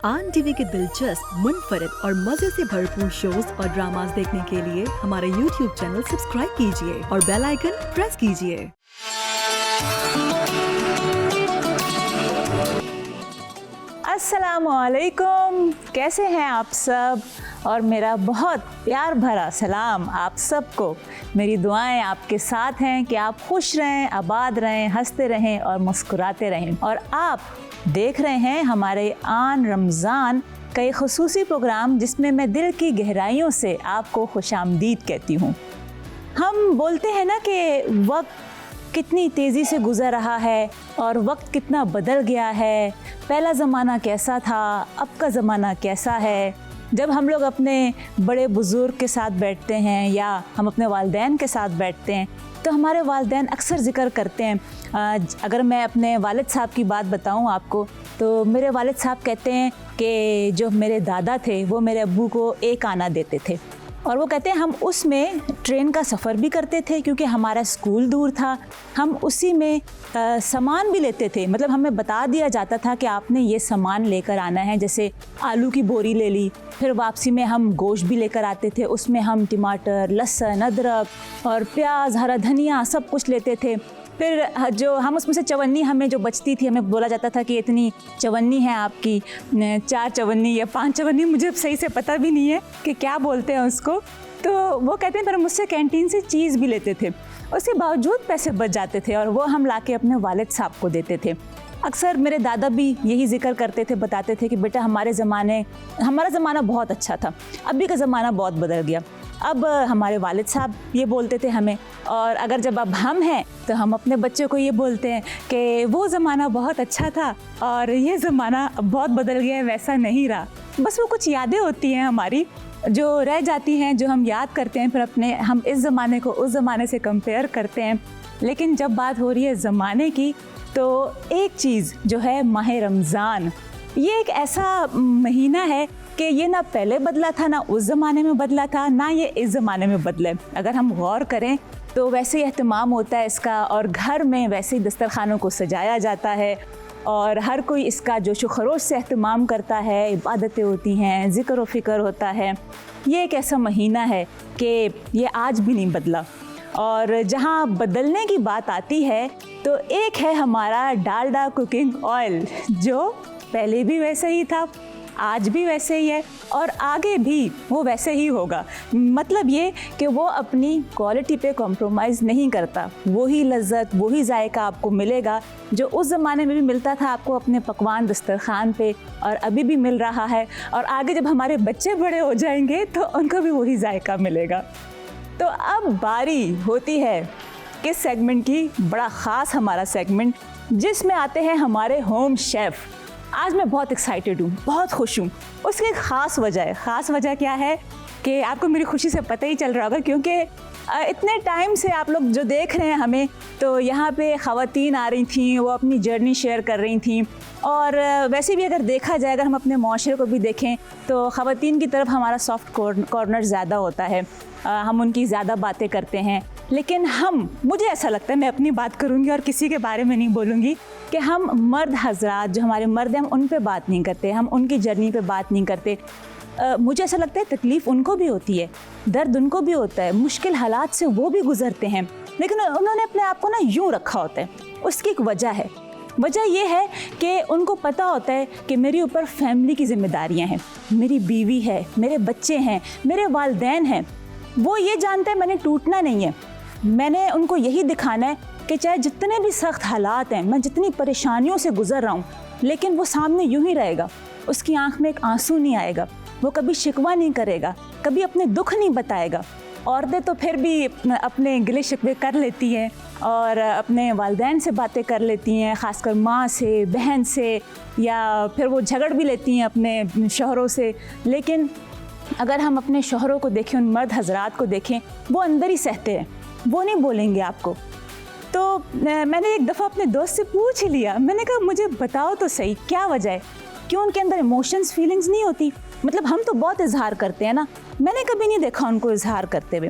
आन टीवी के दिलचस्प, मुनफरिद और मजे से भरपूर शोज और ड्रामास देखने के लिए हमारे YouTube चैनल सब्सक्राइब कीजिए और बेल आइकन प्रेस कीजिए। अस्सलामुअलैकुम, कैसे हैं आप सब? और मेरा बहुत प्यार भरा सलाम आप सबको। मेरी दुआएं आपके साथ हैं कि आप खुश रहें, आबाद रहें, हंसते रहें और मुस्कुराते रहें। और आप देख रहे हैं हमारे आन रमज़ान का एक ख़ुसूसी प्रोग्राम जिसमें मैं दिल की गहराइयों से आपको खुशामदीद कहती हूँ। हम बोलते हैं ना कि वक्त कितनी तेज़ी से गुज़र रहा है और वक्त कितना बदल गया है। पहला ज़माना कैसा था, अब का ज़माना कैसा है। जब हम लोग अपने बड़े बुज़ुर्ग के साथ बैठते हैं या हम अपने वालिदैन के साथ बैठते हैं तो हमारे वालिदैन अक्सर ज़िक्र करते हैं। अगर मैं अपने वालिद साहब की बात बताऊं आपको तो मेरे वालिद साहब कहते हैं कि जो मेरे दादा थे वो मेरे अब्बू को एक आना देते थे और वो कहते हैं हम उसमें ट्रेन का सफ़र भी करते थे क्योंकि हमारा स्कूल दूर था। हम उसी में सामान भी लेते थे, मतलब हमें बता दिया जाता था कि आपने ये सामान लेकर आना है। जैसे आलू की बोरी ले ली, फिर वापसी में हम गोश्त भी लेकर आते थे, उसमें हम टमाटर, लहसुन, अदरक और प्याज, हरा धनिया सब कुछ लेते थे। फिर जो हम उसमें से चवन्नी हमें जो बचती थी, हमें बोला जाता था कि इतनी चवन्नी है आपकी, 4 चवन्नी या 5 चवन्नी, मुझे सही से पता भी नहीं है कि क्या बोलते हैं उसको। तो वो कहते हैं फिर हम उससे कैंटीन से चीज़ भी लेते थे, उसके बावजूद पैसे बच जाते थे और वो हम लाके अपने वालिद साहब को देते थे। अक्सर मेरे दादा भी यही जिक्र करते थे, बताते थे कि बेटा हमारा ज़माना बहुत अच्छा था, अभी का ज़माना बहुत बदल गया। अब हमारे वालिद साहब ये बोलते थे हमें, और अगर जब अब हम हैं तो हम अपने बच्चों को ये बोलते हैं कि वो ज़माना बहुत अच्छा था और ये ज़माना बहुत बदल गया है, वैसा नहीं रहा। बस वो कुछ यादें होती हैं हमारी जो रह जाती हैं, जो हम याद करते हैं, फिर हम इस ज़माने को उस ज़माने से कंपेयर करते हैं। लेकिन जब बात हो रही है ज़माने की तो एक चीज़ जो है माह रमज़ान, ये एक ऐसा महीना है कि ये ना पहले बदला था, ना उस ज़माने में बदला था, ना ये इस ज़माने में बदले। अगर हम गौर करें तो वैसे ही एहतमाम होता है इसका और घर में वैसे ही दस्तरखानों को सजाया जाता है और हर कोई इसका जोश व खरोश से एहतमाम करता है, इबादतें होती हैं, ज़िक्र व फ़िक्र होता है। ये एक ऐसा महीना है कि ये आज भी नहीं बदला। और जहाँ बदलने की बात आती है तो एक है हमारा डालडा कुकिंग ऑयल, जो पहले भी वैसे ही था, आज भी वैसे ही है और आगे भी वो वैसे ही होगा। मतलब ये कि वो अपनी क्वालिटी पे कॉम्प्रोमाइज़ नहीं करता। वही लज़्ज़त, वही जायका आपको मिलेगा जो उस ज़माने में भी मिलता था आपको अपने पकवान दस्तरखान पे, और अभी भी मिल रहा है। और आगे जब हमारे बच्चे बड़े हो जाएंगे तो उनको भी वही जायका मिलेगा। तो अब बारी होती है किस सेगमेंट की, बड़ा ख़ास हमारा सेगमेंट जिसमें आते हैं हमारे होम शेफ़। आज मैं बहुत एक्साइटेड हूँ, बहुत खुश हूँ। उसकी एक ख़ास वजह है। ख़ास वजह क्या है कि आपको मेरी खुशी से पता ही चल रहा होगा, क्योंकि इतने टाइम से आप लोग जो देख रहे हैं हमें, तो यहाँ पे ख़वातीन आ रही थी, वो अपनी जर्नी शेयर कर रही थी। और वैसे भी अगर देखा जाए, अगर हम अपने माशरे को भी देखें तो ख़वातीन की तरफ हमारा सॉफ्ट कॉर्नर ज़्यादा होता है, हम उनकी ज़्यादा बातें करते हैं। लेकिन मुझे ऐसा लगता है, मैं अपनी बात करूँगी और किसी के बारे में नहीं बोलूँगी, कि हम मर्द हजरात, जो हमारे मर्द हैं, हम उन पे बात नहीं करते, हम उनकी जर्नी पे बात नहीं करते। मुझे ऐसा लगता है तकलीफ़ उनको भी होती है, दर्द उनको भी होता है, मुश्किल हालात से वो भी गुजरते हैं, लेकिन उन्होंने अपने आप को ना यूँ रखा होता है। उसकी एक वजह है। वजह ये है कि उनको पता होता है कि मेरे ऊपर फैमिली की जिम्मेदारियाँ हैं, मेरी बीवी है, मेरे बच्चे हैं, मेरे वालिदैन हैं। वो ये जानते हैं मैंने टूटना नहीं है, मैंने उनको यही दिखाना है कि चाहे जितने भी सख्त हालात हैं, मैं जितनी परेशानियों से गुज़र रहा हूँ, लेकिन वो सामने यूं ही रहेगा, उसकी आंख में एक आंसू नहीं आएगा, वो कभी शिकवा नहीं करेगा, कभी अपने दुख नहीं बताएगा। औरतें तो फिर भी अपने गिले शिकवे कर लेती हैं और अपने वालिदैन से बातें कर लेती हैं, ख़ासकर माँ से, बहन से, या फिर वो झगड़ भी लेती हैं अपने शौहरों से। लेकिन अगर हम अपने शौहरों को देखें, उन मर्द हजरात को देखें, वो अंदर ही सहते हैं, वो नहीं बोलेंगे आपको। तो मैंने एक दफ़ा अपने दोस्त से पूछ ही लिया, मैंने कहा मुझे बताओ तो सही क्या वजह है, क्यों उनके अंदर इमोशंस, फीलिंग्स नहीं होती? मतलब हम तो बहुत इजहार करते हैं ना, मैंने कभी नहीं देखा उनको इजहार करते हुए।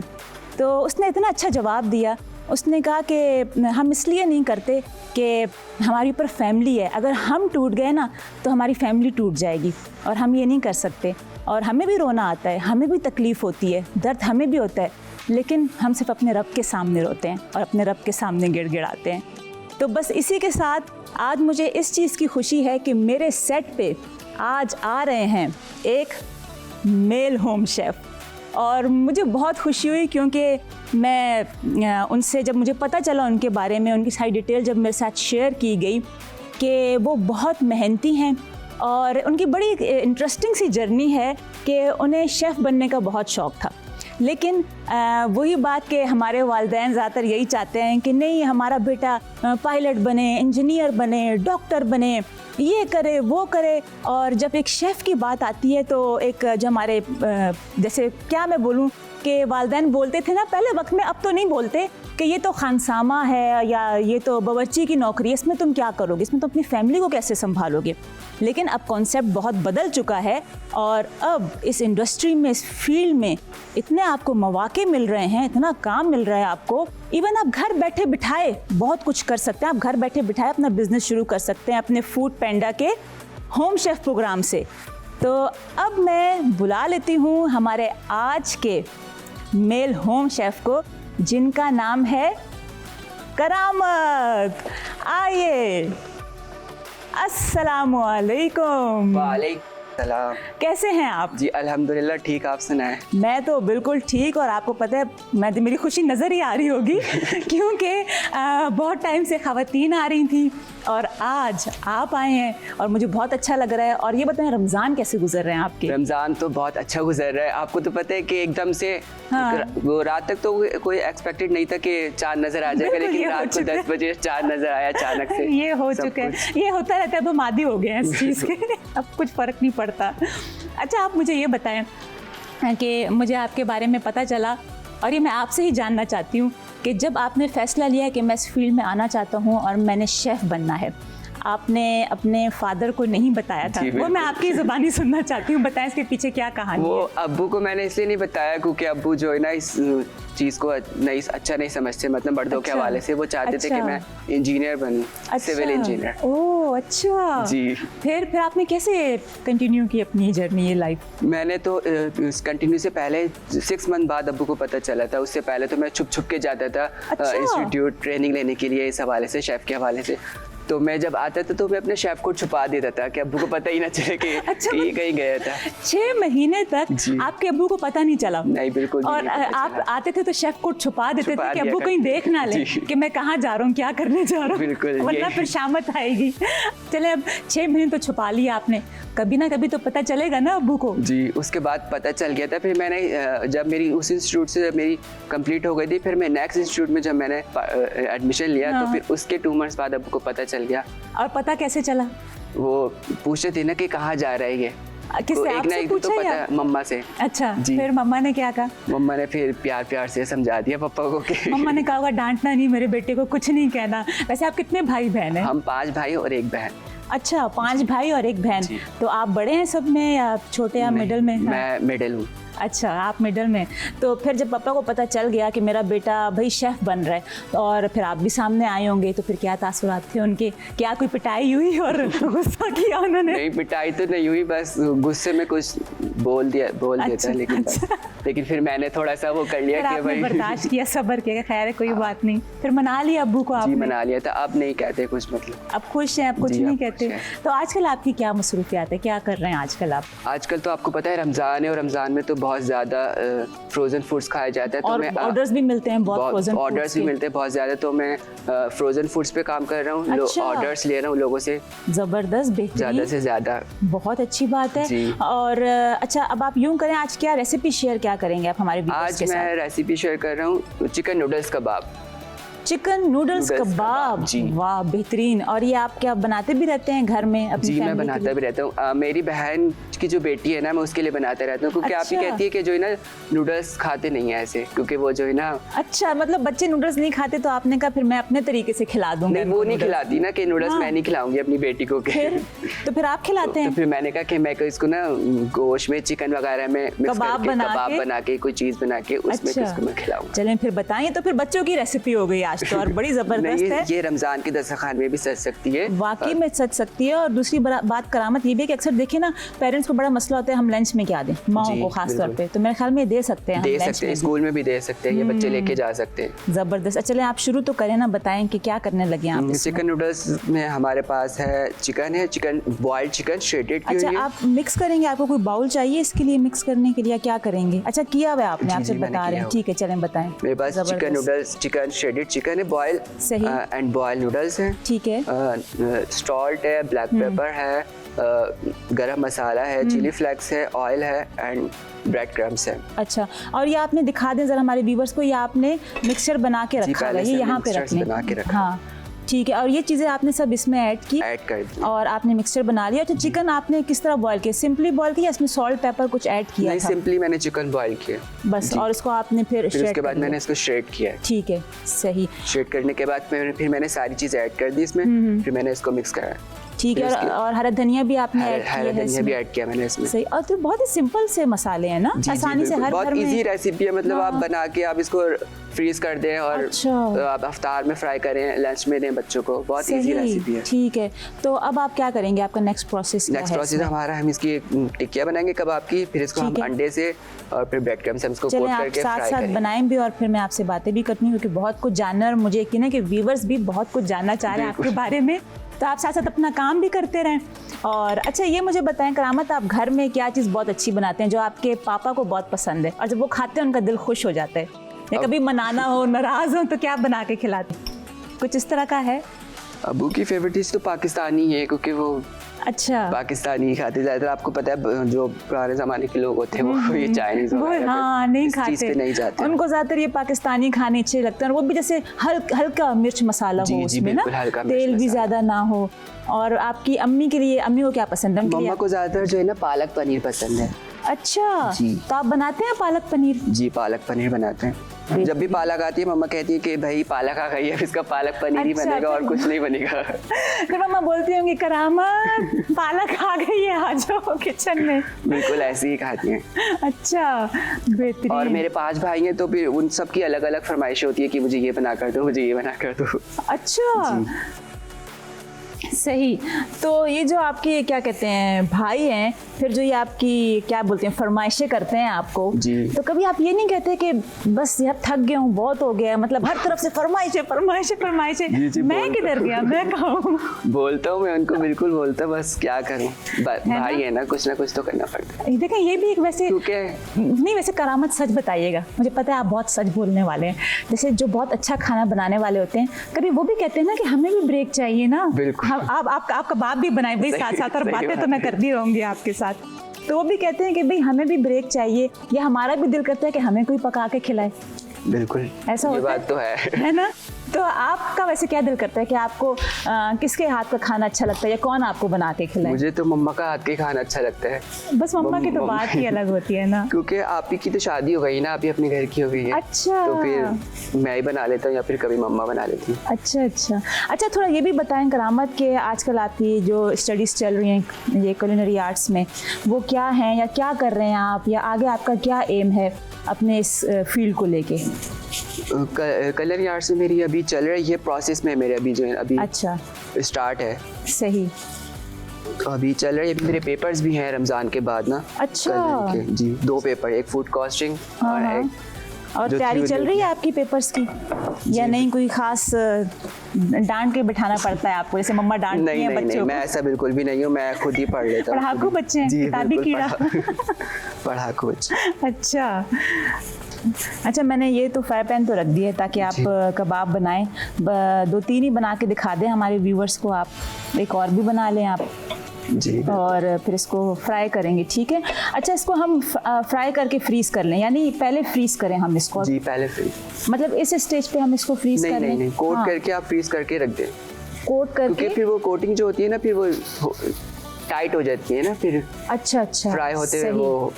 तो उसने इतना अच्छा जवाब दिया उसने कहा कि हम इसलिए नहीं करते कि हमारे ऊपर फैमिली है, अगर हम टूट गए ना तो हमारी फैमिली टूट जाएगी और हम ये नहीं कर सकते। और हमें भी रोना आता है, हमें भी तकलीफ़ होती है, दर्द हमें भी होता है, लेकिन हम सिर्फ अपने रब के सामने रोते हैं और अपने रब के सामने गिड़गिड़ाते हैं। तो बस इसी के साथ आज मुझे इस चीज़ की खुशी है कि मेरे सेट पे आज आ रहे हैं एक मेल होम शेफ़, और मुझे बहुत खुशी हुई क्योंकि मैं उनसे जब मुझे पता चला उनके बारे में, उनकी सारी डिटेल जब मेरे साथ शेयर की गई कि वो बहुत मेहनती हैं और उनकी बड़ी इंटरेस्टिंग सी जर्नी है कि उन्हें शेफ़ बनने का बहुत शौक़ था। लेकिन वही बात कि हमारे वालिदैन ज़्यादातर यही चाहते हैं कि नहीं हमारा बेटा पायलट बने, इंजीनियर बने, डॉक्टर बने, ये करे वो करे। और जब एक शेफ़ की बात आती है तो एक जो हमारे जैसे क्या मैं बोलूँ कि वालिदैन बोलते थे ना पहले वक्त में, अब तो नहीं बोलते कि ये तो खानसामा है या ये तो बावर्ची की नौकरी है, इसमें तुम क्या करोगे, इसमें तो अपनी फैमिली को कैसे संभालोगे। लेकिन अब कॉन्सेप्ट बहुत बदल चुका है और अब इस इंडस्ट्री में, इस फील्ड में इतने आपको मौके मिल रहे हैं, इतना काम मिल रहा है आपको, इवन आप घर बैठे बिठाए बहुत कुछ कर सकते हैं। आप घर बैठे बिठाए अपना बिजनेस शुरू कर सकते हैं अपने फूड पैंडा के होम शेफ़ प्रोग्राम से। तो अब मैं बुला लेती हूँ हमारे आज के मेल होम शेफ़ को, जिनका नाम है करामत। आइए। अस्सलामु अलैकुम। वालेकुम सलाम। कैसे हैं आप? जी अल्हम्दुलिल्लाह ठीक, आप सुनाएं? मैं तो बिल्कुल ठीक, और आपको पता है मेरी खुशी नज़र ही आ रही होगी क्योंकि बहुत टाइम से ख़वातीन आ रही थी और आज आप आए हैं और मुझे बहुत अच्छा लग रहा है। और ये बताएं रमज़ान कैसे गुजर रहे हैं आपके? रमज़ान तो बहुत अच्छा गुजर रहा है। आपको तो पता है कि एकदम से वो रात तक तो कोई एक्सपेक्टेड नहीं था कि चाँद नज़र आ जाएगा, लेकिन रात को 10 बजे चाँद नज़र आया अचानक से। ये हो चुका है, ये होता रहता है, तो मादी हो गए हैं इस चीज़ के अब कुछ फ़र्क नहीं पड़ता। अच्छा आप मुझे ये बताएं कि मुझे आपके बारे में पता चला और ये मैं आपसे ही जानना चाहती हूँ कि जब आपने फ़ैसला लिया कि मैं इस फील्ड में आना चाहता हूँ और मैंने शेफ़ बनना है, आपने अपने फादर को नहीं बताया था? वो मैं आपकी ज़ुबानी सुनना चाहती हूँ, बताएं इसके पीछे क्या कहानी है? वो अब्बू को मैंने इसलिए नहीं बताया क्योंकि अब्बू जो है ना इस चीज़ को अच्छा नहीं समझते, मतलब मर्दों के हवाले से। वो चाहते थे कि मैं इंजीनियर बनूं, सिविल इंजीनियर। ओह अच्छा जी। फिर आपने कैसे कंटिन्यू की अपनी जर्नी, ये लाइफ? मैंने तो कंटिन्यू से पहले 6 मंथ बाद अब्बू को पता चला था। उससे पहले तो मैं छुप के जाता था इंस्टीट्यूट ट्रेनिंग लेने के लिए, इस हवाले से, शेफ़ के हवाले से। तो मैं जब आता था तो मैं अपने शेफ़ को छुपा देता था कि अब्बू को पता ही ना चले कि ये कहीं गया था। 6 महीने तक आपके अब्बू को पता नहीं चला? नहीं, बिल्कुल और आप आते थे तो शेफ़ को छुपा देते थे कि अब्बू कहीं देख ना ले कि मैं कहाँ जा रहा हूँ, क्या करने जा रहा हूँ, बिल्कुल, वरना फिर शामत आएगी। चले अब 6 महीने तो छुपा लिया आपने, कभी ना कभी तो पता चलेगा ना अब्बू को। जी, उसके बाद पता चल गया था। फिर मैंने जब मेरी उस इंस्टीट्यूट से जब मेरी कंप्लीट हो गई थी, फिर मैं नेक्स्ट इंस्टीट्यूट में जब मैंने एडमिशन लिया तो फिर उसके 2 मंथ्स बाद अब्बू को पता चल गया। और पता कैसे चला? वो पूछते थे ना कि कहाँ जा रहा है ये। किससे? आपसे पूछा तो या? पता, मम्मा से। अच्छा फिर मम्मा ने क्या कहा? मम्मा ने फिर प्यार से समझा दिया पापा को कि मम्मा ने कहा होगा डांटना नहीं, मेरे बेटे को कुछ नहीं कहना। वैसे आप कितने भाई बहन हैं? हम 5 भाई और 1 बहन। अच्छा 5 भाई और 1 बहन। तो आप बड़े हैं सब में या छोटे या मिडिल में? मैं मिडिल हूँ। अच्छा आप मिडिल में। तो फिर जब पापा को पता चल गया कि मेरा बेटा भाई शेफ़ बन रहा है और फिर आप भी सामने आए होंगे, तो फिर क्या तासुरात थे उनके? क्या कोई पिटाई हुई और गुस्सा किया उन्होंने? नहीं, पिटाई तो नहीं हुई, बस गुस्से में कुछ बोल दिया था। लेकिन फिर मैंने थोड़ा सा वो कर लिया कि भाई बर्दाश्त किया, सब्र किया, खैर है कोई बात नहीं। फिर मना लिया अब्बू को आपने? जी मना लिया था। अब नहीं कहते कुछ, मतलब अब खुश हैं, अब कुछ नहीं कहते। तो आजकल आपकी क्या मसरूफियात है, क्या कर रहे हैं आजकल आप? आजकल तो आपको पता है रमज़ान है और रमज़ान में तो बहुत ज़्यादा फ्रोज़न फूड्स खाया जाता है। तो मैं ऑर्डर्स भी मिलते हैं, बहुत ऑर्डर्स भी मिलते हैं बहुत ज़्यादा। तो मैं फ्रोज़न फूड्स पे काम कर रहा हूँ। अच्छा। ऑर्डर्स ले रहा हूँ लोगों से। ज़बरदस्त, बेहतरीन, ज़्यादा से ज़्यादा। बहुत अच्छी बात है। और अच्छा अब आप यूँ करें, आज क्या रेसिपी शेयर क्या करेंगे आप हमारे व्यूअर्स के साथ? आज मैं रेसिपी शेयर कर रहा हूँ चिकन नूडल्स कबाब। चिकन नूडल्स कबाब, वाह बेहतरीन। और ये आप क्या बनाते भी रहते हैं घर में अपनी जी फैमिली मैं बनाता भी रहता हूँ। मेरी बहन की जो बेटी है ना, मैं उसके लिए बनाते रहता हूँ, क्योंकि आप ही अच्छा। कहती है कि जो है ना नूडल्स खाते नहीं है ऐसे, क्योंकि वो जो है ना, अच्छा, मतलब बच्चे नूडल्स नहीं खाते तो आपने कहा फिर मैं अपने तरीके से खिला दूंगा नहीं इनको वो नहीं नूडल्स। खिलाती ना कि नूडल्स हाँ। मैं नहीं खिलाऊंगी अपनी बेटी को के। फिर तो फिर आप खिलाते तो हैं फिर मैंने कहा कि मैं इसको ना गोश्त में चिकन वगैरह में मिक्स कबाब करके बना कबाब के? बना के कोई चीज बना के उसमें अच्छा। इसको मैं खिलाऊंगा। चलें फिर बताइए, तो फिर बच्चों की रेसिपी हो गई आज तो, और बड़ी नहीं जबरदस्त है, ये रमजान के दस्तरखान में भी सज सकती है वाकई में सच सकती है। और दूसरी बात करामत ये भी है कि अक्सर देखिए ना, पेरेंट्स को बड़ा मसला होता है हम लंच में क्या दें माओ जी, को खास तौर बिल्कुल। पे, तो मेरे ख्याल में दे सकते हैं हम दे लंच सकते में हैं, भी। स्कूल में भी दे सकते हैं, ये बच्चे लेके जा सकते हैं। जबरदस्त। अच्छा, चलें आप शुरू तो करें ना, बताएं कि क्या करने लगे आप इसमें। चिकन नूडल्स में हमारे पास है चिकन बॉइल्ड चिकन श्रेडेड की अच्छा, हुई है। आप मिक्स करेंगे, आपको कोई बाउल चाहिए इसके लिए मिक्स करने के लिए, क्या करेंगे? अच्छा, किया हुआ है आपने, जी, आपसे जी, मैंने बता रहे किया हैं, हुआ। ठीक है चलें बताएं। मेरे पास चिकन जबरदस्त। नूडल्स, चिकन श्रेडेड चिकन है बॉयल सही। एंड बॉयल नूडल्स हैं, ठीक है। सॉल्ट है, ब्लैक पेपर है, गरम मसाला है, चिली फ्लेक्स है, ऑयल है एंड ब्रेड क्रम्स है। अच्छा, और ये आपने दिखा दें जरा हमारे व्यूवर्स को, ये आपने मिक्सचर बना के जी, रखा है, पहले ये से यहाँ पे मिक्सचर रखने बना के रखा। हाँ ठीक है। और ये चीज़ें आपने सब इसमें ऐड की ऐड कर दी। और आपने मिक्सचर बना लिया। तो चिकन आपने किस तरह बॉईल किया, सिंपली बॉईल किया, इसमें सॉल्ट पेपर कुछ ऐड किया नहीं, था? सिंपली मैंने चिकन बॉयल किया बस, जी। और इसको आपने फिर फिर shred उसके बाद कर मैंने लिया। इसको श्रेड किया है। ठीक है, सही, श्रेड करने के बाद फिर मैंने सारी चीज़ ऐड कर दी इसमें, फिर मैंने इसको मिक्स कराया। ठीक है। फिर उसके- और हरा धनिया भी आपने ऐड हरा किया है धनिया भी इसमें? ऐड किया मैंने इसमें। सही। और तो बहुत ही सिंपल से मसाले हैं ना, जी, जी, आसानी से बिल्कुल। हर घर बहुत में। इजी रेसिपी है, मतलब आप हाँ। बना के आप इसको फ्रीज कर दें और अच्छा। आप अफ्तार में फ्राई करें, लंच में दें बच्चों को, बहुत इजी सही, रेसिपी है। ठीक है। तो अब आप क्या करेंगे, आपका नेक्स्ट प्रोसेस क्या नेक्स्ट है प्रोसेस इसमें? हमारा, हम इसकी टिक्कियाँ बनाएंगे कबाब की, फिर इसको हम ठीक है। अंडे से और फिर ब्रेड क्रम्ब से हम इसको चलें, कोट आप करके साथ फ्राई साथ करेंगे। बनाएं भी और फिर मैं आपसे बातें भी करनी हूँ, क्योंकि बहुत कुछ जानना है और मुझे यकीन है कि व्यूवर्स भी बहुत कुछ जानना चाह रहे हैं आपके बारे में। तो आप साथ साथ अपना काम भी करते रहें। और अच्छा, ये मुझे बताएं करामत, आप घर में क्या चीज़ बहुत अच्छी बनाते हैं जो आपके पापा को बहुत पसंद है और जब वो खाते हैं उनका दिल खुश हो जाता है, या कभी मनाना हो, नाराज़ हो, तो क्या बना के खिलाते हैं? कुछ इस तरह का है? अबू की फेवरेट डिश तो पाकिस्तानी है, क्योंकि वो अच्छा, पाकिस्तानी ही खाते ज़्यादातर। आपको पता है जो पुराने ज़माने के लोग होते हैं वो ये चाइनीज़ वो हाँ नहीं इस चीज़ खाते, पे नहीं जाते। उनको ज़्यादातर ये पाकिस्तानी खाने अच्छे लगते हैं, और वो भी जैसे हल्का मिर्च मसाला जी, हो जी, उसमें ना, बिल्कुल हल्का मिर्च तेल भी मसाला। ज़्यादा ना हो। और आपकी अम्मी के लिए, अम्मी को क्या पसंद है? उनके लिए मम्मा को ज़्यादातर जो है ना पालक पनीर पसंद है। अच्छा, जी। तो आप बनाते हैं पालक पनीर? जी, पालक पनीर बनाते हैं। जब भी पालक आती है मम्मा कहती है कि भाई पालक आ गई है, अब इसका पालक पनीर ही अच्छा, बनेगा और फिर- कुछ नहीं बनेगा। फिर मम्मा बोलती होंगी करामत पालक आ गई है, आ जाओ किचन में। बिल्कुल ऐसे ही खाती हैं। अच्छा, बेहतरीन। और मेरे 5 भाई हैं, तो फिर उन सब की अलग अलग फरमाइश होती है कि मुझे ये बना कर दो, मुझे ये बना कर दो। अच्छा, सही। तो ये जो आपके क्या कहते हैं भाई हैं, फिर जो ये आपकी क्या बोलते हैं फरमाइशें करते हैं आपको, जी। तो कभी आप ये नहीं कहते कि बस यार थक गया हूँ, बहुत हो गया, मतलब हर तरफ से फरमाइशें फरमाइशें जी, फरमाइशें, जी, मैं बोलता किधर गया, मैं कहाँ हूँ? बोलता हूँ मैं उनको, बिल्कुल बोलता हूँ, बस क्या करूँ, भाई है ना, कुछ तो करना पड़ता है। देखें, ये भी एक वैसे क्योंकि नहीं, वैसे करामत सच बताइएगा, मुझे पता है आप बहुत सच बोलने वाले हैं। जैसे जो बहुत अच्छा खाना बनाने वाले होते हैं, कभी वो भी कहते हैं ना कि हमें भी ब्रेक चाहिए ना। बिल्कुल। हम आपका बाप भी बनाए भाई, साथ साथ, और सही बातें तो बात मैं है। करती रहूंगी आपके साथ। तो वो भी कहते हैं कि भाई हमें भी ब्रेक चाहिए, या हमारा भी दिल करता है कि हमें कोई पका के खिलाए। बिल्कुल ऐसा ये होता बात तो है ना? तो आपका वैसे क्या दिल करता है कि आपको किसके हाथ का खाना अच्छा लगता है, या कौन आपको बना के खिलाए? मुझे तो मम्मा का हाथ का ही खाना अच्छा लगता है, बस मम्मा की तो बात ही अलग होती है ना। क्योंकि आप ही की तो शादी हो गई ना, आप ही अपने घर की हो गई है। अच्छा। तो फिर मैं ही बना लेता हूँ या फिर कभी मम्मा बना लेती है। अच्छा, थोड़ा ये भी बताएं करामत के आजकल आपकी जो स्टडीज़ चल रही हैं ये कुलिनरी आर्ट्स में, वो क्या हैं, या क्या कर रहे हैं आप, या आगे आपका क्या एम है अपने इस फील्ड को लेके? कलर आर्ट्स में मेरी अभी चल रही है, प्रोसेस में मेरे अभी जो है अभी अच्छा, स्टार्ट है, सही। तो अभी चल रही है। अभी मेरे पेपर्स भी हैं रमज़ान के बाद ना। अच्छा। कलर के, जी 2 पेपर, एक फूड कॉस्टिंग और हाँ। एक और जो तैयारी theory चल रही है होती आपकी पेपर्स की, या नहीं कोई खास डांट के बिठाना पड़ता है आपको, जैसे मम्मा डांटती नहीं हैं नहीं नहीं, बच्चों मैं को? ऐसा बिल्कुल भी नहीं हूँ, मैं खुद ही पढ़ लेता हूँ। पढ़ाकू बच्चे हैं, जी, किताबी बिल्कुल कीड़ा। पढ़ाकू बच्चे। अच्छा, मैंने ये तो फ्राई पैन तो रख दिया है ताकि आप कबाब बनाएं। 2-3 ही बना के दिखा दें हमारे व्यूवर्स को, आप एक और भी बना लें आप, जी और फिर इसको फ्राई करेंगे, ठीक है? अच्छा, इसको हम फ्राई करके फ्रीज कर लें, यानी पहले फ्रीज करें हम इसको? जी, पहले फ्रीज, मतलब इस स्टेज पे हम इसको फ्रीज नहीं कर नहीं लें? नहीं, कोट हाँ, करके आप फ्रीज करके रख दें, कोट क्योंकि करके। फिर वो कोटिंग जो होती है ना, फिर वो टाइट हो जाती है ना, फिर अच्छा अच्छा, फ्राई होते हुए सही। वो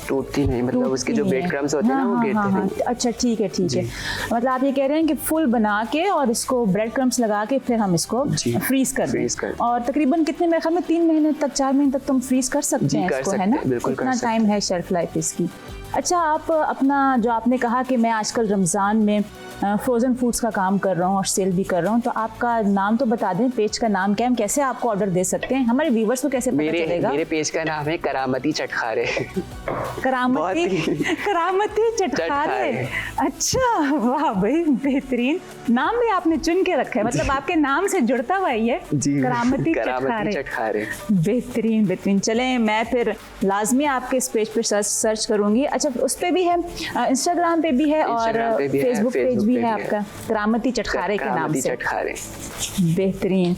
टूटती नहीं, मतलब उसके जो टूटती ब्रेड है। क्रम्स होते हैं ना, वो गिरते नहीं। अच्छा ठीक है ठीक है। मतलब आप ये कह रहे हैं कि फुल बना के और इसको ब्रेड क्रम्स लगा के फिर हम इसको जी, फ्रीज कर फ्रीज दें। कर। और तकरीबन कितने, मेरे ख्याल में 3 महीने तक 4 महीने तक तुम फ्रीज कर सकते जी, हैं कर इसको, है सकते ना? हैं, बिल्कुल कर इतना सकते टाइम है शेल्फ लाइफ इसकी। अच्छा, आप अपना जो आपने कहा कि मैं आजकल रमज़ान में फ्रोज़न फूड्स का काम कर रहा हूँ और सेल भी कर रहा हूँ, तो आपका नाम तो बता दें, पेज का नाम क्या है, हम कैसे आपको ऑर्डर दे सकते हैं, हमारे व्यूवर्स को कैसे पता चलेगा? मेरे पेज का नाम है करामती चटखारे। करामती चटखारे। अच्छा, वाह भाई, बेहतरीन नाम भी आपने चुन के रखा है, मतलब आपके नाम से जुड़ता हुआ ही है। जी, करामती चटखारे। बेहतरीन बेहतरीन। चलें, मैं फिर लाजमी आपके इस पेज पर सर्च करूंगी। अच्छा, उस पे भी है, इंस्टाग्राम पे भी है और फेसबुक पेज भी है आपका, करामती चटखारे के नाम से। चटखारे। बेहतरीन।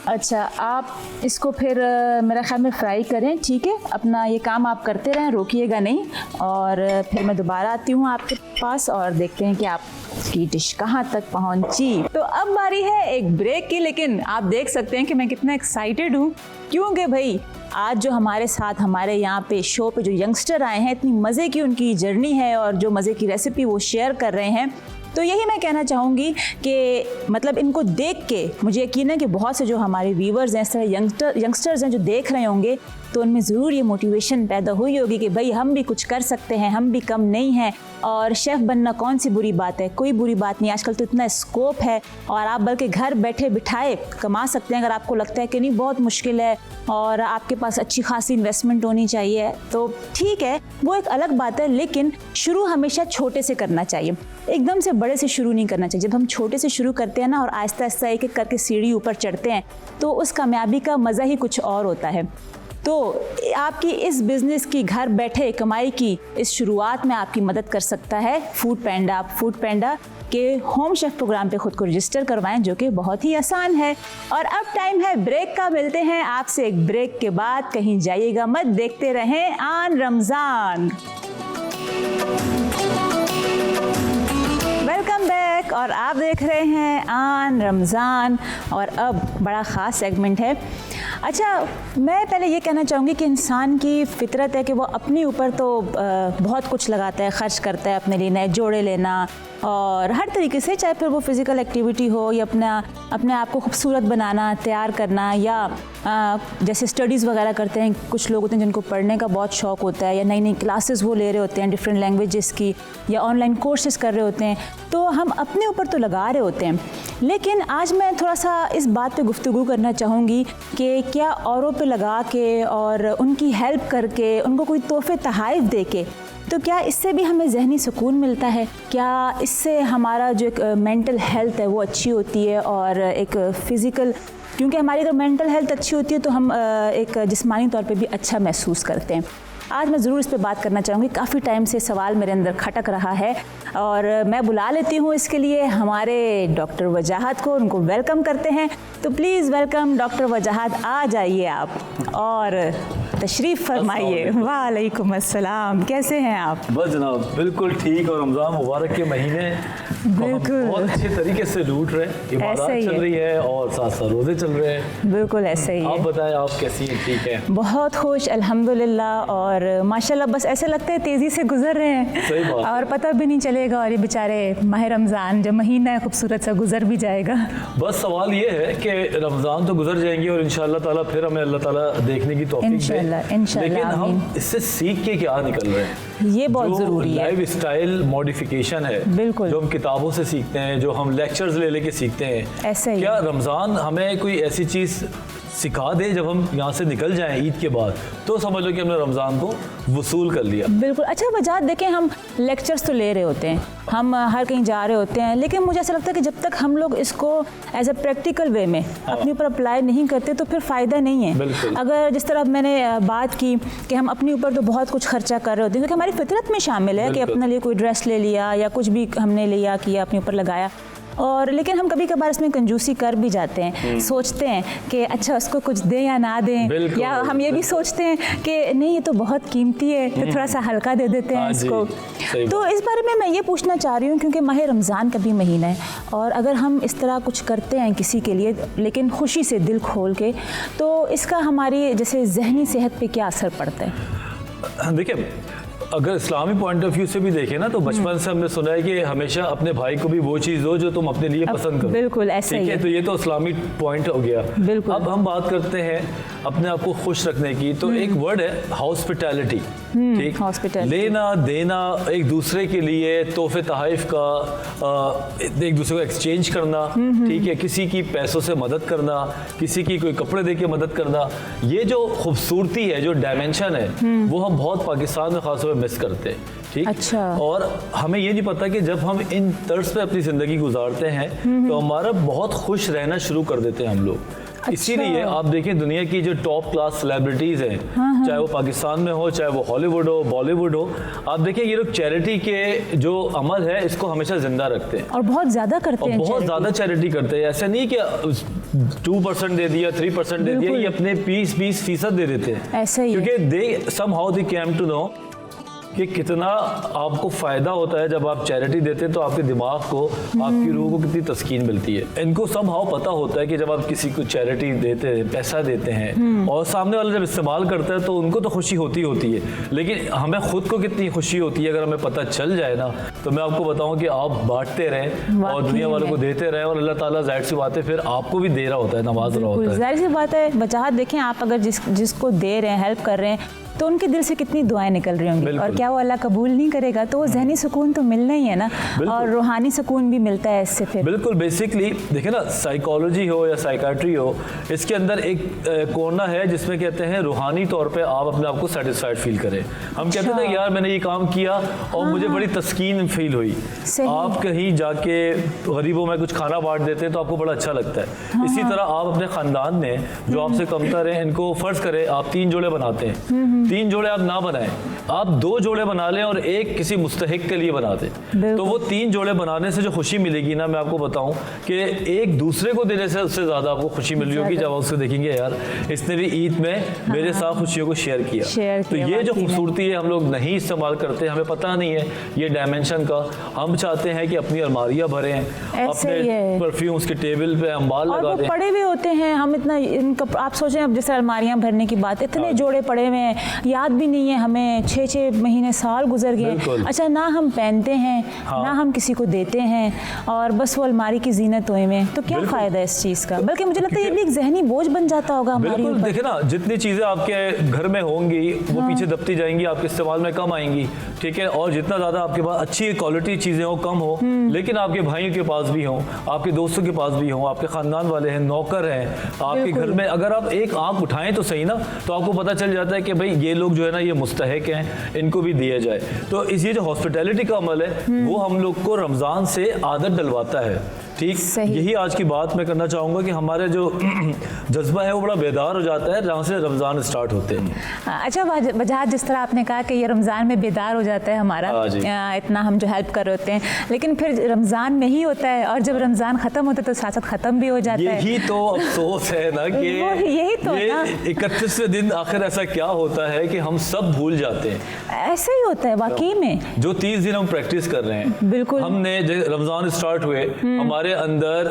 अच्छा, आप इसको फिर मेरा ख्याल में फ्राई करें, ठीक है? अपना ये काम आप करते रहें, रोकिएगा नहीं, और फिर मैं दोबारा आती हूँ आपके पास और देखते हैं कि आपकी डिश कहाँ तक पहुँची। तो अब बारी है एक ब्रेक की, लेकिन आप देख सकते हैं कि मैं कितना एक्साइटेड हूँ, क्योंकि भाई आज जो हमारे साथ हमारे यहाँ पे शो पे जो यंगस्टर आए हैं, इतनी मज़े की उनकी जर्नी है और जो मज़े की रेसिपी वो शेयर कर रहे हैं, तो यही मैं कहना चाहूँगी कि मतलब इनको देख के मुझे यकीन है कि बहुत से जो हमारे व्यूवर्स हैं, इस तरह यंगस्टर्स हैं जो देख रहे होंगे, तो उनमें ज़रूर ये मोटिवेशन पैदा हुई होगी कि भाई हम भी कुछ कर सकते हैं, हम भी कम नहीं हैं, और शेफ़ बनना कौन सी बुरी बात है, कोई बुरी बात नहीं। आजकल तो इतना स्कोप है और आप बल्कि घर बैठे बिठाए कमा सकते हैं। अगर आपको लगता है कि नहीं बहुत मुश्किल है और आपके पास अच्छी खासी इन्वेस्टमेंट होनी चाहिए, तो ठीक है, वो एक अलग बात है, लेकिन शुरू हमेशा छोटे से करना चाहिए, एकदम से बड़े से शुरू नहीं करना चाहिए। जब हम छोटे से शुरू करते हैं ना और आहिस्ता आहिस्ता एक एक करके सीढ़ी ऊपर चढ़ते हैं, तो उस कामयाबी का मज़ा ही कुछ और होता है। तो आपकी इस बिज़नेस की घर बैठे कमाई की इस शुरुआत में आपकी मदद कर सकता है फूड पैंडा। आप फूड पैंडा के होम शेफ़ प्रोग्राम पे खुद को रजिस्टर करवाएं, जो कि बहुत ही आसान है। और अब टाइम है ब्रेक का, मिलते हैं आपसे एक ब्रेक के बाद, कहीं जाइएगा मत, देखते रहें आन रमज़ान। वेलकम बैक, और आप देख रहे हैं आन रमज़ान, और अब बड़ा ख़ास सेगमेंट है। अच्छा, मैं पहले ये कहना चाहूँगी कि इंसान की फितरत है कि वो अपने ऊपर तो बहुत कुछ लगाता है, खर्च करता है अपने लिए, नए जोड़े लेना और हर तरीके से, चाहे फिर वो फिज़िकल एक्टिविटी हो या अपने आप को खूबसूरत बनाना, तैयार करना, या जैसे स्टडीज़ वगैरह करते हैं। कुछ लोग होते हैं जिनको पढ़ने का बहुत शौक़ होता है, या नई नई क्लासेस वो ले रहे होते हैं डिफरेंट लैंग्वेजेस की, या ऑनलाइन कोर्सेज़ कर रहे होते हैं, तो हम अपने ऊपर तो लगा रहे होते हैं। लेकिन आज मैं थोड़ा सा इस बात पे गुफ्तगू करना चाहूँगी कि क्या औरों पे लगा के और उनकी हेल्प करके, उनको कोई तोहफ़े तोहफ़े दे के, तो क्या इससे भी हमें ज़हनी सुकून मिलता है? क्या इससे हमारा जो एक मेंटल हेल्थ है वो अच्छी होती है, और एक फ़िज़िकल, क्योंकि हमारी अगर मेंटल हेल्थ अच्छी होती है तो हम एक जिस्मानी तौर पे भी अच्छा महसूस करते हैं। आज मैं ज़रूर इस पे बात करना चाहूँगी, काफ़ी टाइम से सवाल मेरे अंदर खटक रहा है, और मैं बुला लेती हूँ इसके लिए हमारे डॉक्टर वजाहत को, उनको वेलकम करते हैं। तो प्लीज़ वेलकम डॉक्टर वजाहत, आ जाइए आप और तशरीफ़ फरमाइए। वालेकुम अस्सलाम, कैसे हैं आप? बस जनाब बिल्कुल ठीक, और रमज़ान मुबारक के महीने बिल्कुल बहुत अच्छे तरीके से लूट रहे हैं, इबादत चल रही है और साथ साथ रोज़े चल रहे हैं। बिल्कुल ऐसे ही है। आप बताएं, आप कैसी हैं? ठीक है, बहुत खुश अल्हम्दुलिल्लाह, और माशाल्लाह, बस ऐसे लगता है तेज़ी से गुजर रहे हैं। सही बात, और पता भी नहीं चलेगा, और ये बेचारे माह रमज़ान जो महीना है खूबसूरत सा गुजर भी जाएगा। बस सवाल ये है कि रमज़ान तो गुजर जाएंगे और इंशाअल्लाह ताला फिर हमें अल्लाह ताला देखने की तौफीक दे, लेकिन हम इससे सीख के क्या निकल रहे हैं, ये बहुत ज़रूरी है। लाइफ स्टाइल मॉडिफिकेशन है, बिल्कुल, जो हम किताबों से सीखते हैं, जो हम लेक्चर्स ले लेके सीखते हैं, ऐसे ही। क्या रमज़ान हमें कोई ऐसी चीज़ सिखा दे, जब हम यहाँ से निकल जाएं ईद के बाद, तो समझ लो कि हमने रमज़ान को वसूल कर लिया। बिल्कुल। अच्छा वजाहत, देखें, हम लेक्चर्स तो ले रहे होते हैं, हम हर कहीं जा रहे होते हैं, लेकिन मुझे ऐसा लगता है कि जब तक हम लोग इसको एज अ प्रैक्टिकल वे में अपने ऊपर अप्लाई नहीं करते तो फिर फ़ायदा नहीं है। अगर जिस तरह मैंने बात की कि हम अपने ऊपर तो बहुत कुछ खर्चा कर रहे होते हैं, क्योंकि हमारी फितरत में शामिल है कि अपने लिए कोई ड्रेस ले लिया या कुछ भी हमने लिया, किया, अपने ऊपर लगाया, और लेकिन हम कभी कभार इसमें कंजूसी कर भी जाते हैं, सोचते हैं कि अच्छा उसको कुछ दें या ना दें, या हम ये भी सोचते हैं कि नहीं ये तो बहुत कीमती है तो थोड़ा सा हल्का दे देते हैं इसको। तो इस बारे में मैं ये पूछना चाह रही हूँ, क्योंकि माह रमज़ान का भी महीना है और अगर हम इस तरह कुछ करते हैं किसी के लिए लेकिन खुशी से दिल खोल के, तो इसका हमारी जैसे जहनी सेहत पे क्या असर पड़ता है? देखिए, अगर इस्लामी पॉइंट ऑफ व्यू से भी देखें ना, तो बचपन से हमने सुना है कि हमेशा अपने भाई को भी वो चीज़ दो जो तुम अपने लिए पसंद करो। बिल्कुल ऐसा ही है। तो ये तो इस्लामी पॉइंट हो गया। बिल्कुल। अब हम बात करते हैं अपने आप को खुश रखने की, तो एक वर्ड है हॉस्पिटैलिटी। ठीक, लेना देना, एक दूसरे के लिए तोहफे तोहफ़ का, एक दूसरे को एक्सचेंज करना, ठीक है, किसी की पैसों से मदद करना, किसी की कोई कपड़े दे के मदद करना, ये जो खूबसूरती है, जो डायमेंशन है, वो हम बहुत पाकिस्तान में खासतौर पर मिस करते हैं। ठीक, अच्छा। और हमें ये नहीं पता कि जब हम इन तर्ज पे अपनी ज़िंदगी गुजारते हैं तो हमारा बहुत खुश रहना शुरू कर देते हैं हम लोग। अच्छा। इसीलिए आप देखें दुनिया की जो टॉप क्लास सेलिब्रिटीज़ हैं, चाहे वो पाकिस्तान में हो, चाहे वो हॉलीवुड हो, बॉलीवुड हो, आप देखें ये लोग चैरिटी के जो अमल है इसको हमेशा जिंदा रखते हैं और बहुत ज़्यादा करते हैं, बहुत ज़्यादा चैरिटी करते हैं। ऐसा नहीं कि 2% दे दिया, 3% दे दिया, ये अपने 20% दे देते हैं। ऐसा ही है। क्योंकि they somehow they came to know कि कितना आपको फ़ायदा होता है जब आप चैरिटी देते हैं, तो आपके दिमाग को, आपकी रूह को कितनी तस्कीन मिलती है। इनको समहाउ पता होता है कि जब आप किसी को चैरिटी देते हैं, पैसा देते हैं और सामने वाला जब इस्तेमाल करता है तो उनको तो खुशी होती है, लेकिन हमें खुद को कितनी खुशी होती है अगर हमें पता चल जाए ना। तो मैं आपको बताऊं कि आप बांटते रहें और दुनिया वालों को देते रहें और अल्लाह ताला जाहिर सी बात है फिर आपको भी दे रहा होता है, नवाज रहा होता है। जाहिर सी बात है, वजाहत देखें आप अगर जिसको दे रहे हैं, हेल्प कर रहे हैं, तो उनके दिल से कितनी दुआएं निकल रही होंगी, और क्या वो अल्लाह कबूल नहीं करेगा? तो वो जहनी सुकून तो मिलना ही है ना, और रूहानी सुकून भी मिलता है इससे फिर। बिल्कुल, बेसिकली देखिए ना, साइकोलॉजी हो या साइकाट्री हो, इसके अंदर एक कोना है जिसमें कहते हैं रूहानी तौर पे आप अपने आप को सेटिस्फाइड फील करें। हम कहते हैं ना यार मैंने ये काम किया और मुझे बड़ी तस्कीन फील हुई। आप कहीं जाके गरीबों में कुछ खाना बांट देते हैं तो आपको बड़ा अच्छा लगता है। इसी तरह आप अपने खानदान में जो आपसे कमतर हैं, इनको फर्ज करें आप 3 जोड़े बनाते हैं, 3 जोड़े आप ना बनाएं, आप 2 जोड़े बना लें और एक किसी मुस्तहिक के लिए बना दें, तो वो 3 जोड़े बनाने से जो खुशी मिलेगी ना, मैं आपको बताऊं कि एक दूसरे को देने से उससे ज़्यादा आपको खुशी मिल रही होगी जब आप उसको देखेंगे यार इसने भी ईद में मेरे साथ खुशियों को शेयर किया। तो ये जो खूबसूरती है हम लोग नहीं इस्तेमाल करते, हमें पता नहीं है ये डायमेंशन का। हम चाहते हैं कि अपनी अलमारियाँ भरें, अपने परफ्यूम्स के टेबल पे अंबार लगा दें, पड़े हुए होते हैं हम इतना आप सोचें, अब जैसे अलमारियाँ भरने की बात, इतने जोड़े पड़े हुए हैं, याद भी नहीं है हमें, 6-6 महीने साल गुजर गए, अच्छा ना हम पहनते हैं ना हम किसी को देते हैं, और बस वो अलमारी की जीनत हुए में, तो क्या फ़ायदा है इस चीज़ का? बल्कि मुझे लगता है ये भी एक जहनी बोझ बन जाता होगा हमारे ऊपर। देखिए ना, जितनी चीज़ें आपके घर में होंगी वो पीछे दबती जाएंगी, आपके इस्तेमाल में कम आएंगी, ठीक है, और जितना ज़्यादा आपके पास अच्छी क्वालिटी चीज़ें हो, कम हो, लेकिन आपके भाइयों के पास भी हों, आपके दोस्तों के पास भी हों, आपके ख़ानदान वाले हैं, नौकर हैं आपके घर में, अगर आप एक आँख उठाएं तो सही ना, तो आपको पता चल जाता है कि भाई ये लोग जो है ना ये मुस्तहिक हैं, इनको भी दिया जाए। तो इस ये जो हॉस्पिटैलिटी का अमल है वो हम लोग को रमज़ान से आदत डलवाता है। ठीक, यही आज की बात मैं करना चाहूँगा कि हमारे जो जज्बा है वो बड़ा बेदार हो जाता है जहाँ से रमज़ान स्टार्ट होते हैं। अच्छा, वजाहत जिस तरह आपने कहा कि ये रमज़ान में बेदार हो जाता है हमारा, इतना हम जो हेल्प कर रहे होते हैं, लेकिन फिर रमज़ान में ही होता है और जब रमज़ान ख़त्म होता है तो साथ साथ ख़त्म भी हो जाता है। यही तो अफसोस है ना कि यही तो ये 31वें दिन आखिर ऐसा क्या होता है कि हम सब भूल जाते हैं। ऐसा ही होता है वाकई में। जो 30 दिन हम प्रैक्टिस कर रहे हैं, बिल्कुल, हमने रमज़ान स्टार्ट हुए, हमारे अंदर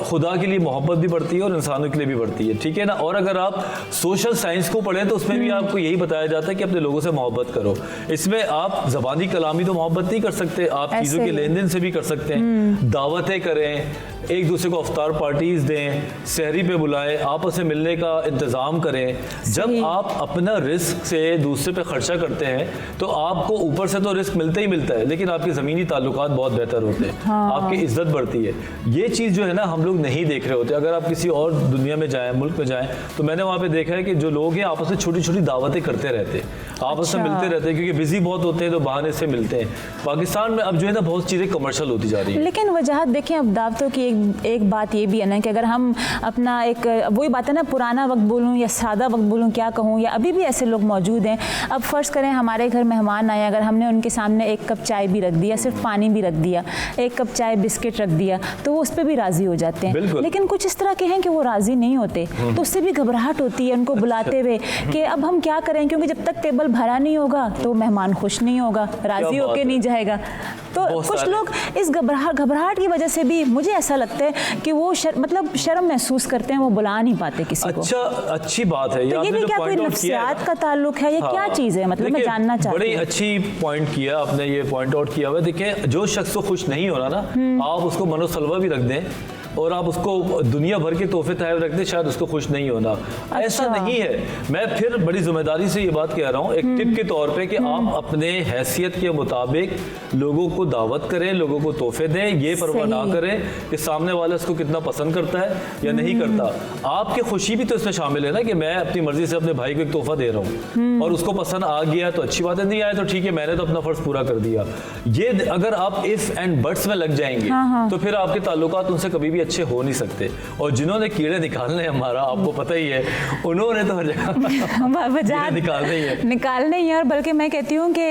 खुदा के लिए मोहब्बत भी बढ़ती है और इंसानों के लिए भी बढ़ती है, ठीक है ना। और अगर आप सोशल साइंस को पढ़ें तो उसमें भी आपको यही बताया जाता है कि अपने लोगों से मोहब्बत करो। इसमें आप ज़बानी कलामी तो मोहब्बत नहीं कर सकते, आप चीज़ों के लेन देन से भी कर सकते हैं, दावतें करें, एक दूसरे को अफ्तार पार्टीज दें, सहरी पे बुलाएं, आपस में मिलने का इंतज़ाम करें। जब आप अपना रिस्क से दूसरे पे खर्चा करते हैं तो आपको ऊपर से तो रिस्क मिलता ही मिलता है, लेकिन आपके ज़मीनी ताल्लुकात बहुत बेहतर होते हैं, आपकी इज्जत बढ़ती है। ये चीज़ जो है ना हम लोग नहीं देख रहे होते। अगर आप किसी और दुनिया में जाएं, मुल्क में जाएं, तो मैंने वहाँ पे देखा है कि जो लोग हैं आपस में छोटी छोटी दावतें करते रहते हैं, आपस में मिलते रहते हैं, क्योंकि बिजी बहुत होते हैं तो बहाने से मिलते हैं। पाकिस्तान में अब जो है ना बहुत चीज़ें कमर्शियल होती जा रही है। लेकिन वजह देखें, अब दावतों की एक बात ये भी है ना कि अगर हम अपना एक वही बात है ना, पुराना वक्त बोलूँ या सादा वक्त बोलूँ, क्या कहूँ, या अभी भी ऐसे लोग मौजूद हैं। अब फ़र्ज़ करें हमारे घर मेहमान आए, अगर हमने उनके सामने एक कप चाय भी रख दिया, सिर्फ पानी भी रख दिया, एक कप चाय बिस्किट रख दिया, तो वो उस पर भी राज़ी हो जाते हैं। लेकिन कुछ इस तरह के हैं कि वो राज़ी नहीं होते, तो उससे भी घबराहट होती है उनको बुलाते हुए कि अब हम क्या करें, क्योंकि जब तक टेबल भरा नहीं होगा तो मेहमान खुश नहीं होगा, राज़ी होके नहीं जाएगा। तो कुछ लोग इस घबराहट की वजह से भी, मुझे ऐसा लगता है कि वो मतलब शर्म महसूस करते हैं, वो बुला नहीं पाते किसी को। अच्छा, अच्छी बात है। तो ये भी क्या कोई नफ्सियात का ताल्लुक है, ये क्या चीज़ है, मतलब मैं जानना चाहती हूँ। बड़ी अच्छी पॉइंट किया आपने, ये पॉइंट आउट किया हुआ। देखिए, जो शख्स को खुश नहीं हो रहा ना, आप उसको मनोसलवा भी रख दें और आप उसको दुनिया भर के तोहफे तहफ़ रख दें, शायद उसको खुश नहीं होना। ऐसा नहीं है। मैं फिर बड़ी जिम्मेदारी से ये बात कह रहा हूँ, एक टिप के तौर पे, कि आप अपने हैसियत के मुताबिक लोगों को दावत करें, लोगों को तोहफे दें। ये परवाह ना करें कि सामने वाला इसको कितना पसंद करता है या नहीं करता। आपकी खुशी भी तो इसमें शामिल है ना, कि मैं अपनी मर्जी से अपने भाई को एक तोहफा दे रहा हूँ और उसको पसंद आ गया तो अच्छी बात है, नहीं आया तो ठीक है, मैंने तो अपना फ़र्ज़ पूरा कर दिया। ये अगर आप इफ़ एंड बट्स में लग जाएंगे तो फिर आपके ताल्लुकात उनसे कभी भी अच्छे हो नहीं सकते। और जिन्होंने कीड़े निकालने हमारा, आपको पता ही है, उन्होंने तो हर जगह निकालने ही है। और बल्कि मैं कहती हूँ कि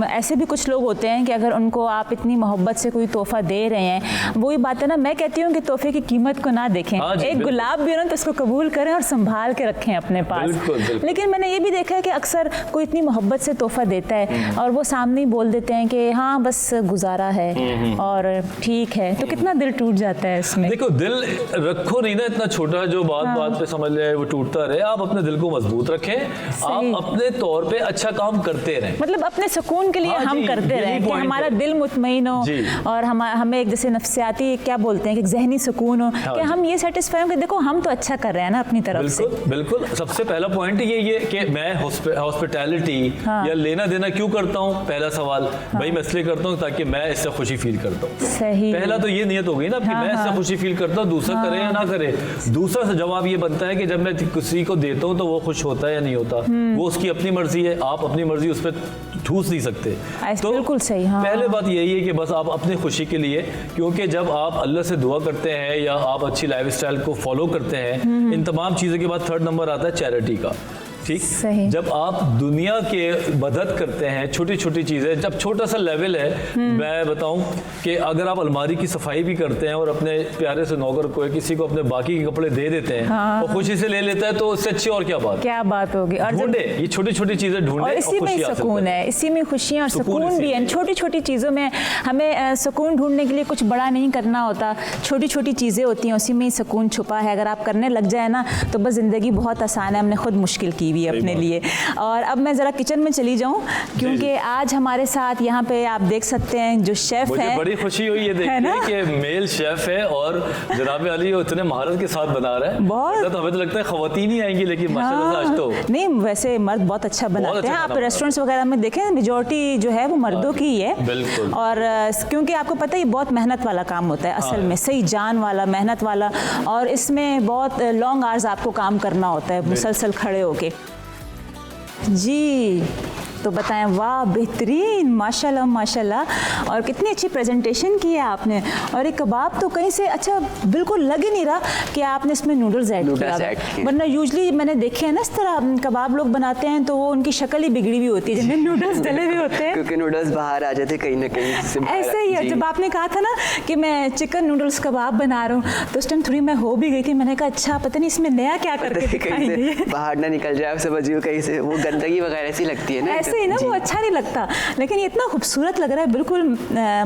ऐसे भी कुछ लोग होते हैं कि अगर उनको आप इतनी मोहब्बत से कोई तोहफा दे रहे हैं, वही बात है ना, मैं कहती हूँ कि तोहफे की कीमत को ना देखें। एक गुलाब भी हो ना तो उसको कबूल करें और संभाल के रखें अपने पास। लेकिन मैंने ये भी देखा है कि अक्सर कोई इतनी मोहब्बत से तोहफा देता है और वो सामने ही बोल देते हैं कि हाँ बस गुजारा है और ठीक है, तो कितना दिल टूट जाता है इसमें। देखो, दिल रखो नहीं ना इतना छोटा जो बात पे समझ ले वो टूटता रहे। आप अपने दिल को मजबूत रखें, आप अपने तौर पे अच्छा काम करते रहें, मतलब अपने सुकून के लिए हम करते रहें कि हमारा दिल मुतमईन हो और हमें एक जैसे नफ्सियाती क्या बोलते हैं कि जहनी सुकून हो, कि हम ये सेटिस्फाई हो कि देखो हम तो अच्छा कर रहे हैं ना अपनी तरफ से। बिल्कुल। सबसे पहला पॉइंट ये कि मैं हॉस्पिटैलिटी या लेना देना क्यों करता हूँ। पहला सवाल भाई मैं इसलिए करता हूँ ताकि मैं इससे खुशी फील करता हूँ। सही, पहला तो ये नियत हो गई ना कि मैं इससे खुशी फील करता हूँ, दूसरा करे या ना करे। दूसरा जवाब ये बनता है कि जब मैं किसी को देता हूँ तो वो खुश होता है या नहीं होता, वो उसकी अपनी मर्जी है, आप अपनी मर्जी उस पर ठूस नहीं सकते। तो बिल्कुल सही। पहले बात यही है कि बस आप अपनी खुशी के लिए, क्योंकि जब आप अल्लाह से दुआ करते हैं या आप अच्छी लाइफस्टाइल को फॉलो करते हैं, इन तमाम चीज़ों के बाद थर्ड नंबर आता है चैरिटी का। ठीक, जब आप दुनिया के मदद करते हैं, छोटी छोटी चीज़ें, जब छोटा सा लेवल है, मैं बताऊं कि अगर आप अलमारी की सफाई भी करते हैं और अपने प्यारे से नौकर को किसी को अपने बाकी के कपड़े दे देते हैं और खुशी से ले लेता है, तो उससे अच्छी और क्या बात होगी। और ढूंढे ये छोटी छोटी चीज़ें ढूंढे, और इसी में सुकून है, इसी में खुशियाँ और सुकून भी है। छोटी छोटी चीज़ों में हमें सुकून ढूंढने के लिए कुछ बड़ा नहीं करना होता, छोटी छोटी चीज़ें होती हैं, उसी में ही सुकून छुपा है। अगर आप करने लग जाए ना तो बस ज़िंदगी बहुत आसान है। हमने खुद मुश्किल की हुई है अपने लिए। और अब मैं ज़रा किचन में चली जाऊँ, क्योंकि आज हमारे साथ यहाँ पे आप देख सकते हैं जो शेफ़ हैं। बड़ी खुशी हुई ये देख के कि मेल शेफ़ है और जनाब अली इतने महारत के साथ बना रहा है। बहुत, तो हमें तो लगता है खवातीन ही आएंगी, लेकिन माशाल्लाह आज तो नहीं, वैसे मर्द बहुत अच्छा बनाते हैं। आप रेस्टोरेंट्स वगैरह में देखें, मेजॉरिटी जो है वो मर्दों की ही है। बिल्कुल। और क्योंकि आपको पता है बहुत मेहनत वाला काम होता है असल में, सही जान वाला, मेहनत वाला, और इसमें बहुत लॉन्ग आवर्स आपको काम करना होता है, मुसलसल खड़े होके। जी, तो बताएं, वाह बेहतरीन, माशाल्लाह माशाल्लाह, और कितनी अच्छी प्रेजेंटेशन की है आपने। और एक कबाब तो कहीं से अच्छा बिल्कुल लग ही नहीं रहा कि आपने इसमें नूडल्स ऐड किया, वरना यूजली मैंने देखे हैं ना इस तरह कबाब लोग बनाते हैं तो वो उनकी शक्ल ही बिगड़ी हुई होती है जिनमें नूडल्स डले हुए होते हैं, क्योंकि नूडल्स बाहर आ जाते कहीं ना कहीं। ऐसे ही है। जब आपने कहा था ना कि मैं चिकन नूडल्स कबाब बना रहा हूँ तो उस टाइम थोड़ी मैं हो भी गई थी। मैंने कहा अच्छा पता नहीं इसमें नया क्या करके दिखाएंगे, बाहर ना निकल जाए समझिए कहीं से, वो गंदगी वगैरह ऐसी लगती है ना, ऐसे ही ना, वो अच्छा नहीं लगता। लेकिन ये इतना खूबसूरत लग रहा है बिल्कुल,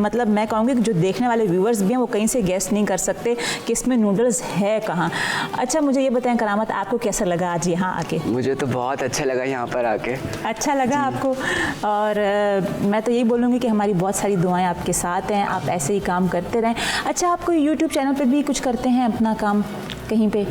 मतलब मैं कहूँगी कि जो देखने वाले व्यूवर्स भी हैं वो कहीं से गेस नहीं कर सकते कि इसमें नूडल्स है कहाँ। अच्छा मुझे ये बताएं करामत, आपको कैसा लगा आज यहाँ आके? मुझे तो बहुत अच्छा लगा यहाँ पर आके। अच्छा लगा आपको? और मैं तो यही बोलूँगी कि हमारी बहुत सारी दुआएं आपके साथ हैं, आप ऐसे ही काम करते रहें। अच्छा, आप कोई यूट्यूब चैनल पे भी कुछ करते हैं अपना काम? कहीं पे?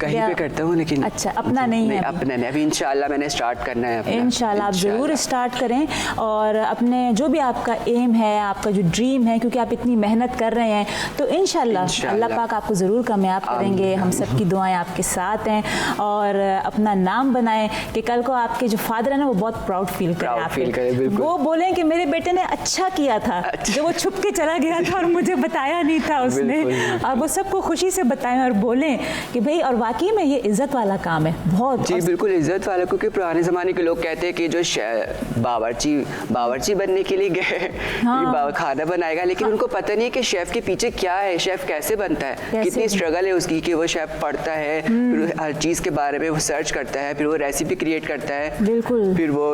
कहीं पे करता हूँ लेकिन अच्छा, अपना नहीं है अभी? अपना नहीं, अभी इंशाल्लाह मैंने स्टार्ट करना है अपना। इंशाल्लाह आप ज़रूर स्टार्ट करें, और अपने जो भी आपका एम है, आपका जो ड्रीम है, क्योंकि आप इतनी मेहनत कर रहे हैं, तो इंशाल्लाह अल्लाह पाक आपको ज़रूर कामयाब करेंगे। हम सब की दुआएं आपके साथ हैं, और अपना नाम बनाएं कि कल को आपके जो फादर है ना वो बहुत प्राउड फील करें, वो बोलें कि मेरे बेटे ने अच्छा किया था, जो वो छुप के चला गया था और मुझे बताया नहीं था उसने, और वो सबको खुशी से बताएं और बोलें कि भाई, और वाकई में ये इज्जत वाला काम है बहुत। जी बिल्कुल इज्जत वाला, क्योंकि पुराने ज़माने के लोग कहते हैं कि जो बावर्ची बनने के लिए गए खाना बनाएगा, लेकिन उनको पता नहीं है कि शेफ़ के पीछे क्या है, शेफ़ कैसे बनता है, कितनी स्ट्रगल है उसकी, कि वो शेफ़ पढ़ता है, फिर हर चीज़ के बारे में वो सर्च करता है, फिर वो रेसिपी क्रिएट करता है, बिल्कुल, फिर वो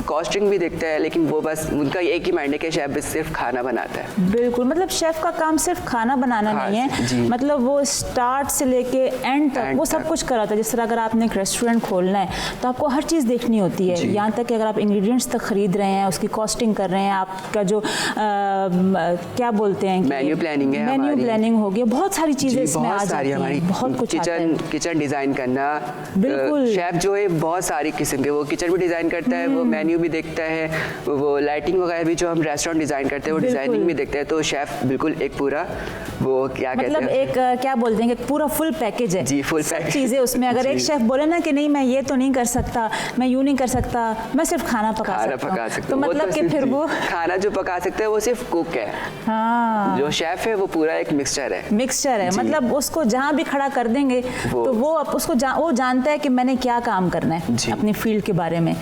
कॉस्टिंग भी देखता है, लेकिन वो बस उनका एक ही माइंड है कि शेफ़ सिर्फ खाना बनाता है। बिल्कुल, मतलब शेफ़ का काम सिर्फ खाना बनाना नहीं है, मतलब वो स्टार्ट से लेके एंड तक वो सब कुछ कराता है। जिस तरह अगर आपने एक रेस्टोरेंट खोलना है तो आपको हर चीज़ देखनी होती है, यहाँ तक कि अगर आप इंग्रेडिएंट्स तक खरीद रहे हैं, उसकी कॉस्टिंग कर रहे हैं, आपका जो क्या बोलते हैं, मेन्यू प्लानिंग हो गया, बहुत सारी चीज़ें इसमें आ जाती हैं, बहुत कुछ आता है। किचन डिज़ाइन करना, बिल्कुल, शेफ़ जो है बहुत सारी किस्म के, वो किचन भी डिज़ाइन करता है, वो मेन्यू भी देखता है, वो लाइटिंग वगैरह भी, जो हम रेस्टोरेंट डिज़ाइन करते हैं वो डिज़ाइनिंग भी देखते हैं। तो शेफ़ बिल्कुल एक पूरा वो क्या कहते हैं, मतलब एक क्या बोलते हैं, पूरा फुल पैकेज है जी, फुल पैकेज चीज़ें उसमें। अगर एक शेफ़ बोले ना कि नहीं मैं ये तो नहीं कर सकता, मैं यूँ नहीं कर सकता, मैं सिर्फ खाना पका सकता हूँ, तो मतलब कि फिर वो खाना जो पका सकता है वो सिर्फ कुक है। हाँ, जो शेफ़ है वो पूरा एक मिक्सचर है, मतलब उसको जहाँ भी खड़ा कर देंगे तो वो उसको वो जानता है कि मैंने क्या काम करना है अपनी फील्ड के बारे में।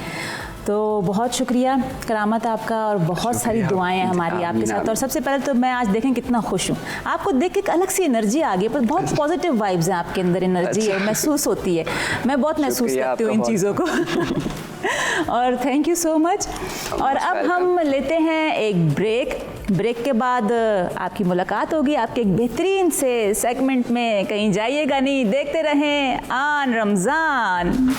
तो बहुत शुक्रिया करामत आपका, और बहुत सारी दुआएं हैं हमारी आपके साथ। और सबसे पहले तो मैं आज देखें कितना खुश हूँ, आपको देख के एक अलग सी एनर्जी आ गई, पर बहुत पॉजिटिव वाइब्स हैं आपके अंदर, एनर्जी है, महसूस होती है, मैं बहुत महसूस करती हूँ इन चीज़ों को। और थैंक यू सो मच। और अब हम लेते हैं एक ब्रेक के बाद आपकी मुलाकात होगी आपके एक बेहतरीन से सेगमेंट में, कहीं जाइएगा नहीं, देखते रहें आन रमज़ान।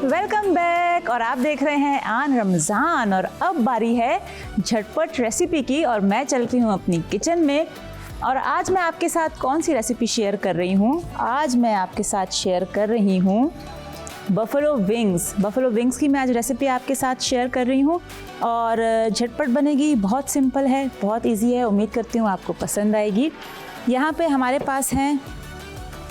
वेलकम बैक, और आप देख रहे हैं आन रमज़ान, और अब बारी है झटपट रेसिपी की, और मैं चलती हूँ अपनी किचन में। और आज मैं आपके साथ कौन सी रेसिपी शेयर कर रही हूँ? आज मैं आपके साथ शेयर कर रही हूँ बफलो विंग्स की मैं आज रेसिपी आपके साथ शेयर कर रही हूँ, और झटपट बनेगी, बहुत सिंपल है, बहुत इजी है, उम्मीद करती हूँ आपको पसंद आएगी। यहाँ पे हमारे पास हैं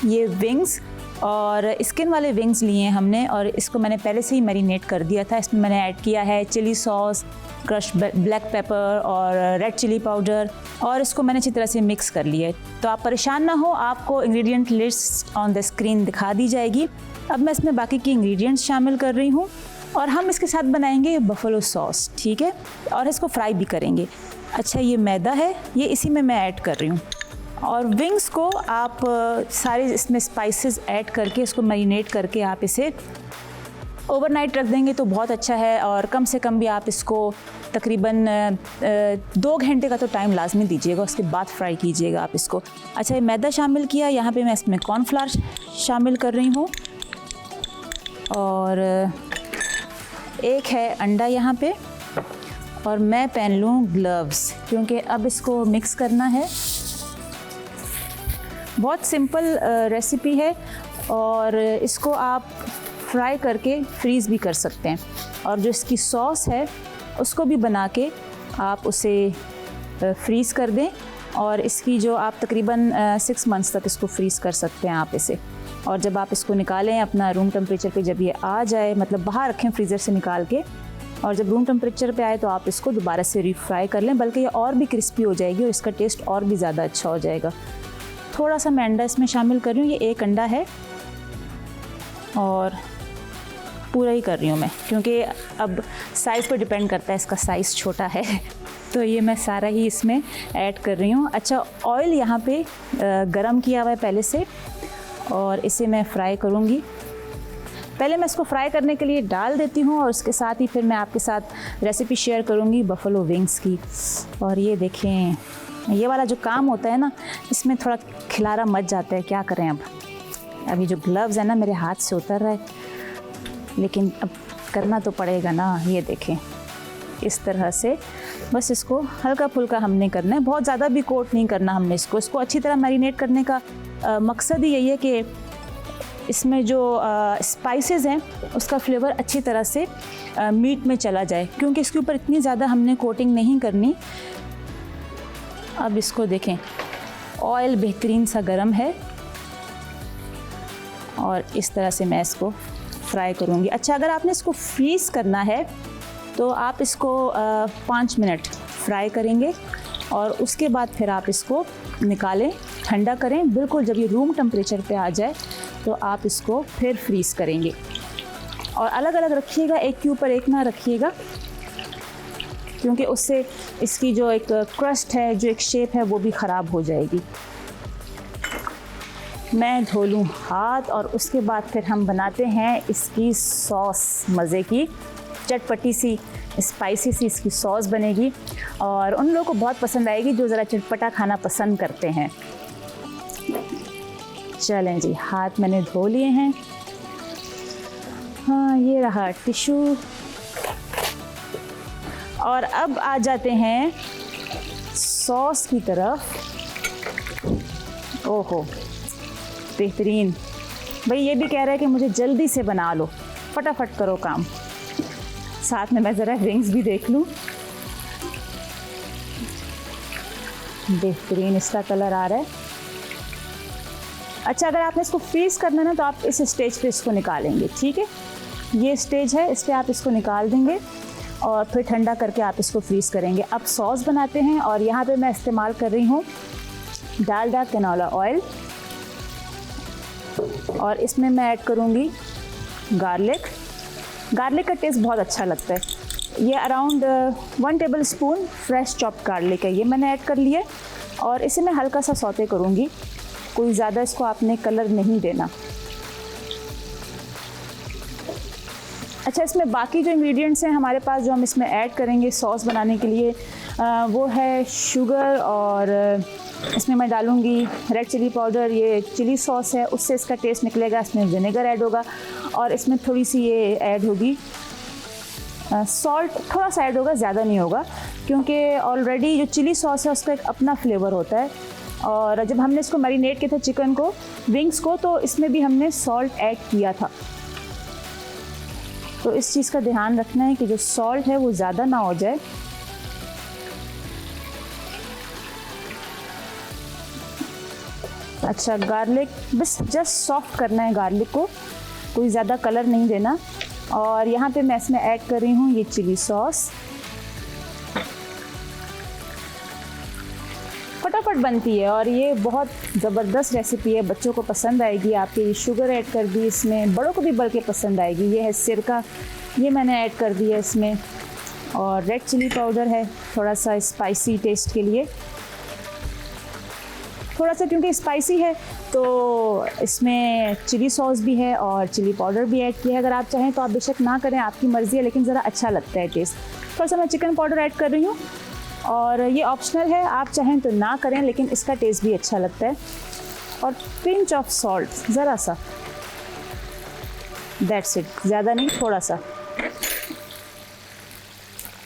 ये विंग्स, और स्किन वाले विंग्स लिए हैं हमने, और इसको मैंने पहले से ही मैरिनेट कर दिया था। इसमें मैंने ऐड किया है chilli sauce, crush black pepper और रेड चिली पाउडर, और इसको मैंने अच्छी तरह से मिक्स कर लिया है। तो आप परेशान ना हो, आपको ingredient list on the screen दिखा दी जाएगी। अब मैं इसमें बाकी की इंग्रेडिएंट्स शामिल कर रही हूँ, और हम इसके साथ बनाएंगे बफलो सॉस, ठीक है, और इसको फ्राई भी करेंगे। अच्छा, ये मैदा है, ये इसी में मैं ऐड कर रही हूँ, और विंग्स को आप सारे इसमें स्पाइसेस ऐड करके इसको मैरिनेट करके आप इसे ओवरनाइट रख देंगे तो बहुत अच्छा है। और कम से कम भी आप इसको तकरीबन 2 घंटे का तो टाइम लाजमी दीजिएगा, उसके बाद फ्राई कीजिएगा आप इसको। अच्छा, ये मैदा शामिल किया, यहाँ पे मैं इसमें कॉर्नफ्लावर शामिल कर रही हूँ, और एक है अंडा यहाँ पे, और मैं पहन लूँ ग्लव्स क्योंकि अब इसको मिक्स करना है। बहुत सिंपल रेसिपी है, और इसको आप फ्राई करके फ्रीज़ भी कर सकते हैं, और जो इसकी सॉस है उसको भी बना के आप उसे फ्रीज़ कर दें, और इसकी जो आप तकरीबन 6 मंथ्स तक इसको फ्रीज़ कर सकते हैं आप इसे। और जब आप इसको निकालें अपना रूम टेम्परेचर पे, जब ये आ जाए, मतलब बाहर रखें फ्रीज़र से निकाल के, और जब रूम टेम्परेचर पे आए तो आप इसको दोबारा से रीफ्राई कर लें, बल्कि ये और भी क्रिस्पी हो जाएगी और इसका टेस्ट और भी ज़्यादा अच्छा हो जाएगा। थोड़ा सा मैं अंडा इसमें शामिल कर रही हूँ, ये 1 अंडा है, और पूरा ही कर रही हूँ मैं क्योंकि अब साइज़ पर डिपेंड करता है, इसका साइज़ छोटा है तो ये मैं सारा ही इसमें ऐड कर रही हूँ। अच्छा, ऑयल यहाँ पे गरम किया हुआ है पहले से, और इसे मैं फ्राई करूँगी। पहले मैं इसको फ्राई करने के लिए डाल देती हूँ, और उसके साथ ही फिर मैं आपके साथ रेसिपी शेयर करूँगी बफलो विंग्स की। और ये देखें ये वाला जो काम होता है ना, इसमें थोड़ा खिलारा मच जाता है, क्या करें अब। अभी जो ग्लव्स है ना मेरे हाथ से उतर रहा है, लेकिन अब करना तो पड़ेगा ना। ये देखें, इस तरह से बस इसको हल्का फुल्का हमने करना है, बहुत ज़्यादा भी कोट नहीं करना हमने इसको। इसको अच्छी तरह मैरिनेट करने का मकसद ही यही है कि इसमें जो स्पाइसेस हैं उसका फ्लेवर अच्छी तरह से मीट में चला जाए, क्योंकि इसके ऊपर इतनी ज़्यादा हमने कोटिंग नहीं करनी। अब इसको देखें, ऑयल बेहतरीन सा गर्म है और इस तरह से मैं इसको फ्राई करूँगी। अच्छा, अगर आपने इसको फ्रीज़ करना है तो आप इसको 5 मिनट फ्राई करेंगे और उसके बाद फिर आप इसको निकालें, ठंडा करें। बिल्कुल जब ये रूम टेम्परेचर पे आ जाए तो आप इसको फिर फ्रीज़ करेंगे। और अलग अलग रखिएगा, एक के ऊपर एक ना रखिएगा, क्योंकि उससे इसकी जो एक क्रस्ट है, जो एक शेप है, वो भी ख़राब हो जाएगी। मैं धो लूँ हाथ और उसके बाद फिर हम बनाते हैं इसकी सॉस। मज़े की चटपटी सी स्पाइसी सी इसकी सॉस बनेगी और उन लोगों को बहुत पसंद आएगी जो ज़रा चटपटा खाना पसंद करते हैं। चलें जी, हाथ मैंने धो लिए हैं। हाँ, ये रहा टिश्यू। और अब आ जाते हैं सॉस की तरफ। ओहो, बेहतरीन। भाई ये भी कह रहा है कि मुझे जल्दी से बना लो, फटाफट करो काम। साथ में मैं ज़रा विंग्स भी देख लूँ। बेहतरीन इसका कलर आ रहा है। अच्छा, अगर आपने इसको फ्रीज़ करना है ना तो आप इस स्टेज पे इसको निकालेंगे, ठीक है। ये स्टेज है, इस पर आप इसको निकाल देंगे और फिर ठंडा करके आप इसको फ्रीज़ करेंगे। अब सॉस बनाते हैं और यहाँ पे मैं इस्तेमाल कर रही हूँ डालडा कैनोला ऑयल और इसमें मैं ऐड करूँगी गार्लिक। गार्लिक का टेस्ट बहुत अच्छा लगता है। ये around 1 table spoon fresh chopped garlic है, ये मैंने ऐड कर लिया और इसे मैं हल्का सा सौते करूँगी। कोई ज़्यादा इसको आपने कलर नहीं देना। अच्छा, इसमें बाकी जो इंग्रेडिएंट्स हैं हमारे पास जो हम इसमें ऐड करेंगे सॉस बनाने के लिए, वो है शुगर और इसमें मैं डालूँगी रेड चिली पाउडर। ये चिली सॉस है, उससे इसका टेस्ट निकलेगा। इसमें विनेगर ऐड होगा और इसमें थोड़ी सी ये ऐड होगी सॉल्ट, थोड़ा सा ऐड होगा, ज़्यादा नहीं होगा, क्योंकि ऑलरेडी जो चिली सॉस है उसका एक अपना फ्लेवर होता है। और जब हमने इसको मैरिनेट किया था चिकन को, विंग्स को, तो इसमें भी हमने सॉल्ट ऐड किया था। तो इस चीज़ का ध्यान रखना है कि जो सॉल्ट है वो ज़्यादा ना हो जाए। अच्छा, गार्लिक बस जस्ट सॉफ्ट करना है गार्लिक को, कोई ज़्यादा कलर नहीं देना। और यहाँ पे मैं इसमें ऐड कर रही हूँ ये चिली सॉस। फटाफट बनती है और ये बहुत ज़बरदस्त रेसिपी है, बच्चों को पसंद आएगी। आपके शुगर ऐड कर दी इसमें, बड़ों को भी बल्कि पसंद आएगी। ये है सिरका, ये मैंने ऐड कर दिया इसमें। और रेड चिली पाउडर है थोड़ा सा स्पाइसी टेस्ट के लिए, थोड़ा सा, क्योंकि स्पाइसी है तो इसमें चिली सॉस भी है और चिली पाउडर भी ऐड किया है। अगर आप चाहें तो आप बेशक ना करें, आपकी मर्ज़ी है, लेकिन ज़रा अच्छा लगता है टेस्ट। थोड़ा सा मैं चिकन पाउडर ऐड कर रही हूँ और ये ऑप्शनल है, आप चाहें तो ना करें, लेकिन इसका टेस्ट भी अच्छा लगता है। और पिंच ऑफ सॉल्ट, ज़रा सा, दैट्स इट, ज़्यादा नहीं, थोड़ा सा।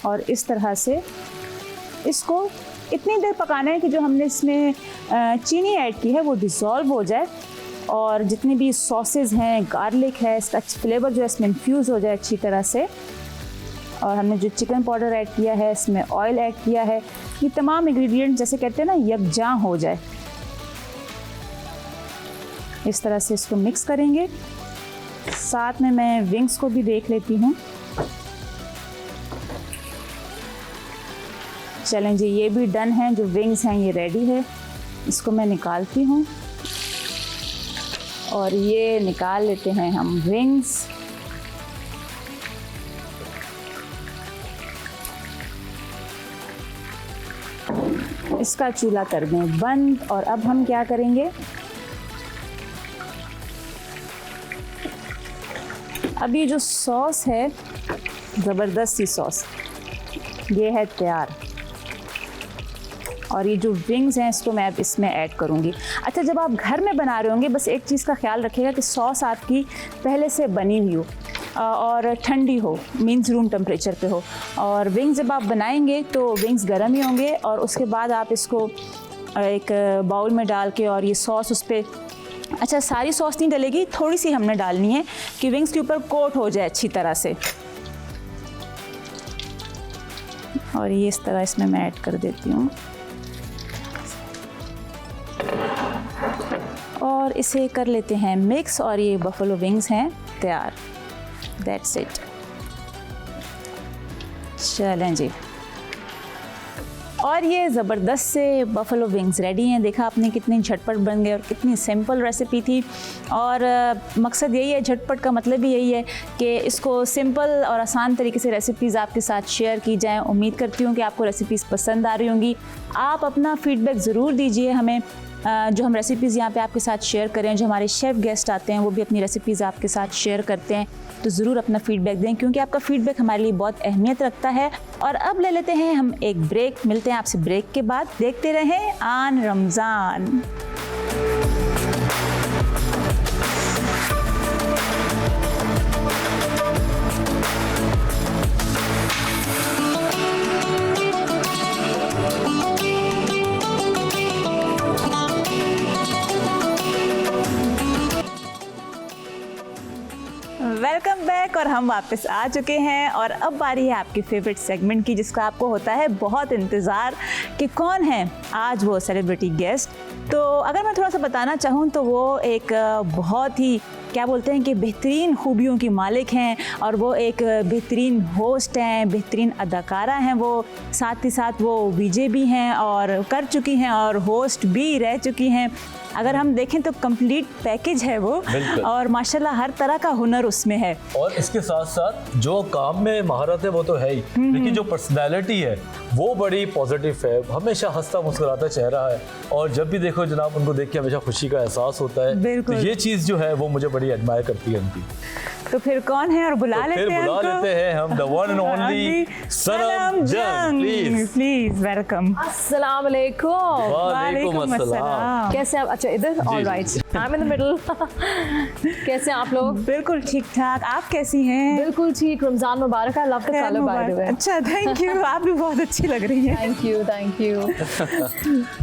और इस तरह से इसको इतनी देर पकाना है कि जो हमने इसमें चीनी ऐड की है वो डिज़ोल्व हो जाए और जितनी भी सॉसेज हैं, गार्लिक है, इसका फ्लेवर जो है इसमें इन्फ्यूज़ हो जाए अच्छी तरह से। और हमने जो चिकन पाउडर ऐड किया है, इसमें ऑयल ऐड किया है, ये तमाम इंग्रेडिएंट जैसे कहते हैं ना यकजां हो जाए। इस तरह से इसको मिक्स करेंगे। साथ में मैं विंग्स को भी देख लेती हूँ। चलें जी, ये भी डन है, जो विंग्स हैं ये रेडी है। इसको मैं निकालती हूँ और ये निकाल लेते हैं हम विंग्स। इसका चूल्हा कर दें बंद। और अब हम क्या करेंगे, अब ये जो सॉस है, ज़बरदस्त सी सॉस, ये है तैयार। और ये जो विंग्स हैं इसको मैं अब इसमें ऐड करूँगी। अच्छा, जब आप घर में बना रहे होंगे बस एक चीज़ का ख्याल रखिएगा कि सॉस आपकी पहले से बनी हुई हो और ठंडी हो, मीन्स रूम टेम्परेचर पे हो। और विंग्स जब आप बनाएंगे तो विंग्स गर्म ही होंगे और उसके बाद आप इसको एक बाउल में डाल के और ये सॉस उस पर, अच्छा सारी सॉस नहीं डलेगी, थोड़ी सी हमने डालनी है कि विंग्स के ऊपर कोट हो जाए अच्छी तरह से। और ये इस तरह इसमें मैं ऐड कर देती हूँ और इसे कर लेते हैं मिक्स और ये बफलो विंग्स हैं तैयार। That's it. चलें जी, और ये ज़बरदस्त से बफलो विंग्स रेडी हैं। देखा आपने कितनी झटपट बन गए और कितनी सिंपल रेसिपी थी। और मकसद यही है, झटपट का मतलब भी यही है कि इसको सिंपल और आसान तरीके से रेसिपीज़ आपके साथ शेयर की जाएं। उम्मीद करती हूँ कि आपको रेसिपीज़ पसंद आ रही होंगी। आप अपना फीडबैक ज़रूर दीजिए हमें, जो हम रेसिपीज़ यहाँ पे आपके साथ शेयर करें। जो हमारे शेफ़ गेस्ट आते हैं वो भी अपनी रेसिपीज़ आपके साथ शेयर करते हैं, तो ज़रूर अपना फीडबैक दें क्योंकि आपका फीडबैक हमारे लिए बहुत अहमियत रखता है। और अब ले लेते हैं हम एक ब्रेक, मिलते हैं आपसे ब्रेक के बाद। देखते रहें आन रमज़ान। वेलकम बैक, और हम वापस आ चुके हैं और अब बारी है आपकी फेवरेट सेगमेंट की, जिसका आपको होता है बहुत इंतज़ार कि कौन है आज वो सेलिब्रिटी गेस्ट। तो अगर मैं थोड़ा सा बताना चाहूँ तो वो एक बहुत ही क्या बोलते हैं कि बेहतरीन खूबियों की मालिक हैं और वो एक बेहतरीन होस्ट हैं, बेहतरीन अदाकारा हैं। वो साथ ही साथ वो वीजे भी हैं और कर चुकी हैं और होस्ट भी रह चुकी हैं। अगर हम देखें तो कंप्लीट पैकेज है वो, और माशाल्लाह हर तरह का हुनर उसमें है। और इसके साथ साथ जो काम में महारत है वो तो है ही, लेकिन जो पर्सनैलिटी है वो बड़ी पॉजिटिव है। हमेशा हंसता मुस्कुराता चेहरा है और जब भी देखो जनाब उनको देख के हमेशा खुशी का एहसास होता है। तो ये चीज़ जो है वो मुझे बड़ी एडमायर करती है उनकी। तो फिर कौन है और बुला लेते हैं हम द वन एंड ओनली सनम जंग। Please welcome. अस्सलाम वालेकुम। वालेकुम अस्सलाम। कैसे आप? अच्छा इधर, all right, I am in the middle. कैसे आप लोग? बिल्कुल ठीक ठाक, आप कैसी हैं? बिल्कुल ठीक। रमजान मुबारक। I love the colour by the way. अच्छा, थैंक यू। आप भी बहुत अच्छी लग रही हैं। Thank you, thank you.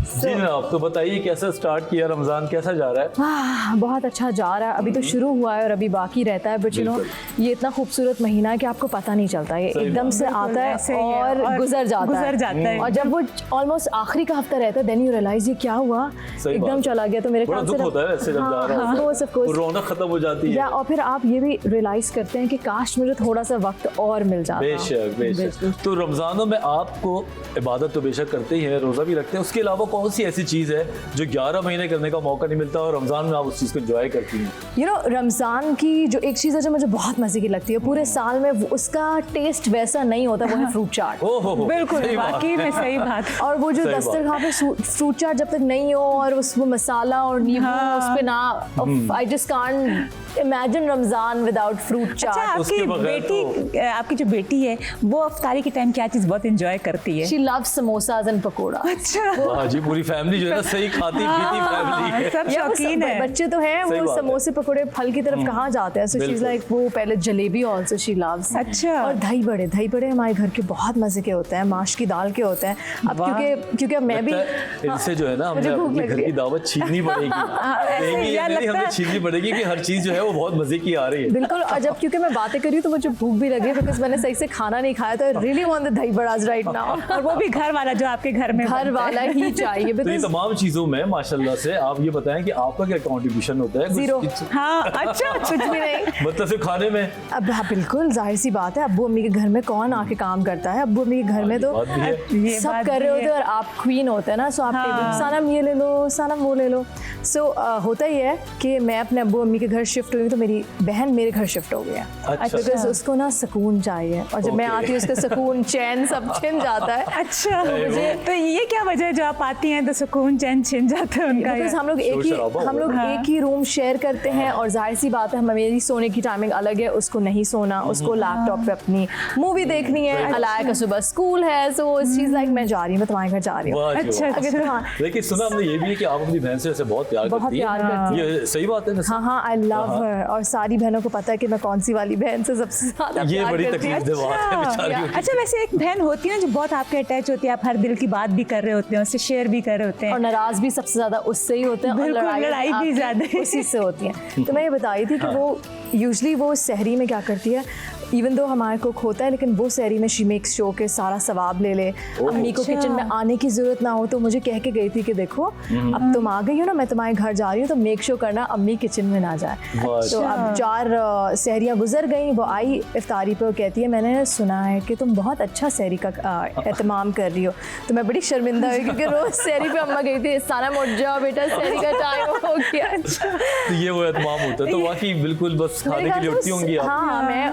जी जनाब, तो बताइए कैसा स्टार्ट किया, रमजान कैसा जा रहा है? बहुत अच्छा जा रहा है। अभी तो शुरू हुआ है और अभी बाकी रहता है, बट यू नो ये इतना खूबसूरत महीना है कि आपको पता नहीं चलता, ये एकदम से आता है और गुजर जाता है। और जब वो ऑलमोस्ट आखिरी का हफ्ता रहता है, देन यू रियलाइज ये क्या हुआ, एकदम चला गया। तो मेरे ख्याल से होता है ऐसे जब जा रहा है, ऑफ कोर्स रौनक खत्म हो जाती है। और फिर आप ये भी रियलाइज करते हैं कि काश मुझे थोड़ा सा वक्त और मिल जाता। बेशक बेशक। तो रमजानों में आपको इबादत तो बेशक करते ही हैं, रोज़ा भी रखते हैं, उसके अलावा कौन सी ऐसी चीज़ है जो 11 महीने करने का मौका नहीं मिलता और रमजान में आप उस चीज़ को एंजॉय करती हैं? यू नो, रमज़ान की जो एक चीज़ है जो मुझे बहुत मज़े की लगती है, पूरे साल में उसका टेस्ट वैसा नहीं होता, वो है फ्रूट चाट। बिल्कुल, वाकई में सही बात। और वो जो दस्तरखान पे फ्रूट चाट जब तक नहीं हो और उस वो मसाला और नींबू उस पे ना, I just can't imagine Ramzan without fruit chaat. अच्छा, आपकी जो बेटी है वो इफ्तारी के टाइम क्या चीज़ बहुत एंजॉय करती है? She loves samosas and pakora. अच्छा, जी पूरी फैमिली जो है ना सही खाती पीती फैमिली है, सब शौकीन है। बच्चे तो हैं, वो समोसे पकोड़े फल की तरफ कहाँ जाते हैं। सो शी इज लाइक, वो पहले जलेबी आल्सो शी लव्स। अच्छा, और दही बड़े हमारे घर के बहुत मजे के होते हैं, माश की दाल के होते हैं। अब क्योंकि अब मैं भी इनसे जो है ना हमने अपनी घर की दावत छीननी पड़ेगी। हमें छीननी पड़ेगी कि हर चीज़ जो है वो बहुत मजे की आ रही है। बिल्कुल। और जब क्योंकि मैं बातें कर रही हूँ तो मुझे भूख भी लगी, बिकॉज़ मैंने सही से खाना नहीं खाया, तो आई रियली वांट द दही बड़ास राइट नाउ। और वो भी घर वाला, जो आपके घर में घर वाला ही चाहिए। तो ये तमाम चीजों में माशाल्लाह से आप ये बताएं कि आपका क्या कंट्रीब्यूशन होता है? जीरो। हाँ, अच्छा, कुछ भी नहीं, मतलब सिर्फ खाने में? अब हाँ बिल्कुल, जाहिर सी बात है, अब्बू अम्मी के घर में कौन आके काम करता है? अब्बू अम्मी के घर में तो सब कर रहे होते हैं और आप क्वीन होते हैं ना। सो आप सनम ये ले लो, सनम वो ले लो। सो होता ही है कि मैं अपने अब्बू अम्मी के घर शिफ्ट हुई तो मेरी बहन मेरे घर शिफ्ट हो गया। अच्छा। बिकॉज उसको ना सुकून चाहिए, और जब मैं आती हूँ उसका सुकून चैन सब छिन जाता है। अच्छा, तो ये क्या वजह है जो आप आती हैं तो सुकून चैन छिन जाता है उनका? बिकॉज हम लोग एक ही रूम शेयर करते हैं और जाहिर सी बात है मेरी सोने की टाइमिंग अलग है, उसको नहीं सोना, उसको लैपटॉप पे अपनी मूवी देखनी है, अलाया का सुबह स्कूल है, सो चीज लाइक मैं जा रही हूँ, मैं तुम्हारे घर जा रही हूँ। अच्छा। लेकिन सुना हमने ये भी है कि आप अपनी बहन से वैसे बहुत प्यार बहुत करती प्यार करती हैं, ये सही बात है? हाँ हाँ, आई लव हर, और सारी बहनों को पता है कि मैं कौन सी वाली बहन से सबसे ज्यादा ये प्यार बड़ी करती हूँ। तकलीफ दे बात है बेचारियों की। अच्छा, वैसे एक बहन होती है ना जो बहुत आपके अटैच होती है, आप हर दिल की बात भी कर रहे होते हैं, उससे शेयर भी कर रहे होते और हैं, नाराज भी सबसे ज्यादा उससे ही होते हैं, और बिल्कुल, लड़ाई भी आपकी ज्यादा उसी से होती है। तो मैं ये बता रही थी कि वो यूजली वो सहरी में क्या करती है, इवन दो हमारे कुक होता है, लेकिन वो सहरी में शी मेक्स श्योर के सारा सवाब ले ले, अम्मी को किचन में आने की जरूरत ना हो। तो मुझे कह के गई थी कि देखो अब तुम आ गई हो ना, मैं तुम्हारे घर जा रही हूँ, तो मेक श्योर करना अम्मी किचन में ना जाए। तो अब 4 सहरियाँ गुजर गई, वो आई इफ्तारी पे, वो कहती है मैंने सुना है कि तुम बहुत अच्छा सहरी का एहतमाम कर रही हो। तो मैं बड़ी शर्मिंदा हुई क्योंकि रोज सहरी पे अम्मा गई थी, सारा उठ जाओ बेटा, सहरी का टाइम हो गया। तो ये वो एहतमाम होता है, तो वाकई बिल्कुल बस खाने के लिए उठती होंगी आप? हाँ, मैं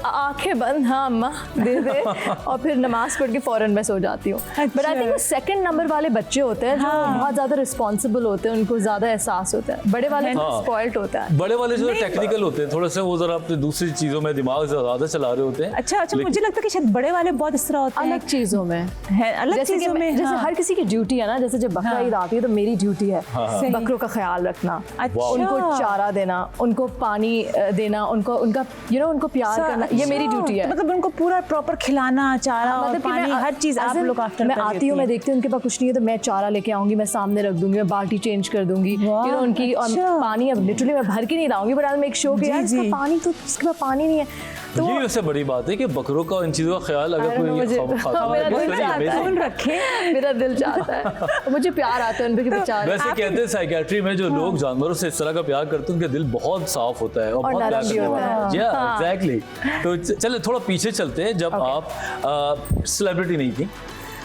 आंखें बंद, हाँ अम्मा दे दे, और फिर नमाज पढ़ के फौरन मैं सो जाती हूँ। बट आई थिंक वो सेकंड नंबर वाले बच्चे होते हैं जो बहुत ज्यादा रिस्पॉन्सिबल होते हैं, उनको ज्यादा एहसास होता है। बड़े वाले स्पॉइल्ड होता है। बड़े वाले जो टेक्निकल होते हैं थोड़ा सा, वो जरा अपनी दूसरी चीजों में दिमाग ज्यादा चला रहे होते हैं। अच्छा, मुझे लगता है कि शायद बड़े वाले बहुत इस तरह होते हैं, अलग चीजों में है, अलग जैसे चीजों में। जैसे हाँ। हर किसी की ड्यूटी है ना, जैसे जब बकरा ईद आती है तो मेरी ड्यूटी है सही। बकरों का ख्याल रखना, अच्छा। उनको चारा देना, उनको पानी देना, उनको उनका उनको प्यार करना, ये मेरी ड्यूटी है। मतलब उनको पूरा प्रॉपर खिलाना, चारा और पानी, हर चीज आप लोग आफ्टर मैं आती हूँ, मैं देखती हूँ उनके पास कुछ नहीं है, तो मैं चारा लेके आऊंगी, मैं सामने रख दूंगी, मैं बाल्टी चेंज कर दूंगी, उनकी पानी अब लिटरली मैं भर के नहीं लाऊंगी, बट आई मेक श्योर कि यार इसका पानी, तो इसके पास पानी नहीं है। तो ये वैसे बड़ी बात है कि बकरों का इन चीजों का ख्याल अगर कोई मेरा दिल चाहता है, मुझे प्यार आता है उन पे कि बेचारे। वैसे कहते हैं साइकियाट्री में जो लोग जानवरों से इस तरह का प्यार करते हैं उनका दिल बहुत साफ होता है और बहुत नरम भी होता है। एग्जैक्टली। तो चले थोड़ा पीछे चलते हैं, जब आप सेलिब्रिटी नहीं थी,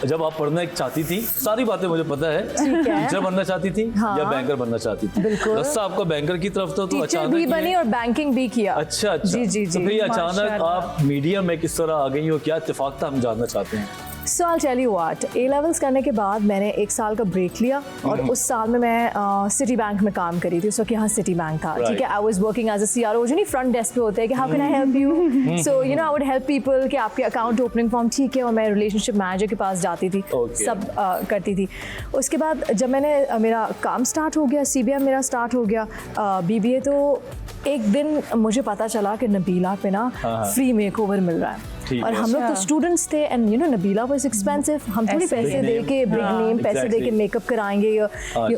जब आप पढ़ना चाहती थी, सारी बातें मुझे पता है, टीचर बनना चाहती थी या बैंकर बनना चाहती थी? बिल्कुल। रास्ता आपका बैंकर की तरफ था, तो टीचर अचानक भी बनी और बैंकिंग भी किया। अच्छा। जी जी जी। तो फिर अचानक आप मीडिया में किस तरह आ गई हो, क्या इत्तेफाक था, हम जानना चाहते हैं। So I'll tell you what, A-levels करने के बाद मैंने 1 साल का ब्रेक लिया, और उस साल में मैं सिटी बैंक में काम करी थी। उस वक्त यहाँ सिटी बैंक था, ठीक है। I was working as a CRO, जो नहीं फ्रंट डेस्क पे होते हैं कि how can I help you, so I would help people कि आपके अकाउंट ओपनिंग फॉर्म, ठीक है, और मैं रिलेशनशिप मैनेजर के पास जाती थी, सब करती थी। उसके बाद जब मैंने मेरा काम स्टार्ट हो गया, CBM मेरा स्टार्ट हो गया, BBA, तो एक दिन मुझे पता चला कि नबीला पे ना फ्री मेकओवर मिल रहा है, और हम लोग तो स्टूडेंट्स थे, एंड नबीला वाज एक्सपेंसिव, हम थोड़ी पैसे दे के बिग नेम पैसे दे के मेकअप कराएंगे, या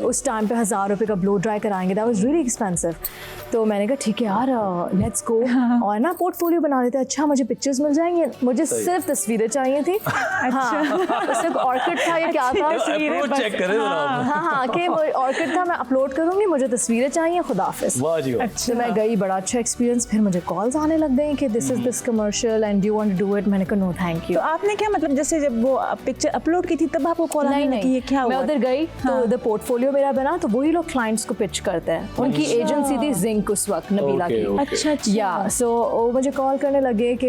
उस टाइम पे 1000 रुपए का ब्लो ड्राई कराएंगे, दैट वाज रियली एक्सपेंसिव। तो मैंने कहा ठीक है यार, लेट्स गो, और ना पोर्टफोलियो बना लेते हैं। अच्छा, मुझे पिक्चर्स मिल जाएंगे, मुझे सिर्फ तस्वीरें चाहिए थी। हाँ, तो सिर्फ ऑर्किड था या क्या था, चेक करें हाँ कि ऑर्किड था, मैं अपलोड करूंगी, मुझे तस्वीरें चाहिए, खुदा हाफिज़। तो मैं गई, बड़ा अच्छा एक्सपीरियंस। फिर मुझे कॉल्स आने लग गई कि this is this commercial and do want to do it. मैंने कहा नो थैंक यू। तो आपने क्या, मतलब जैसे जब वो पिक्चर अपलोड की थी तब आपको कॉल आने लगी, ये क्या हुआ? मैं उधर गई तो उधर पोर्टफोलियो मेरा बना, तो वही लोग क्लाइंट्स को पिच करते हैं, उनकी एजेंसी थी जिंक उस वक्त, नबीला की। अच्छा या सो वो मुझे कॉल करने लगे कि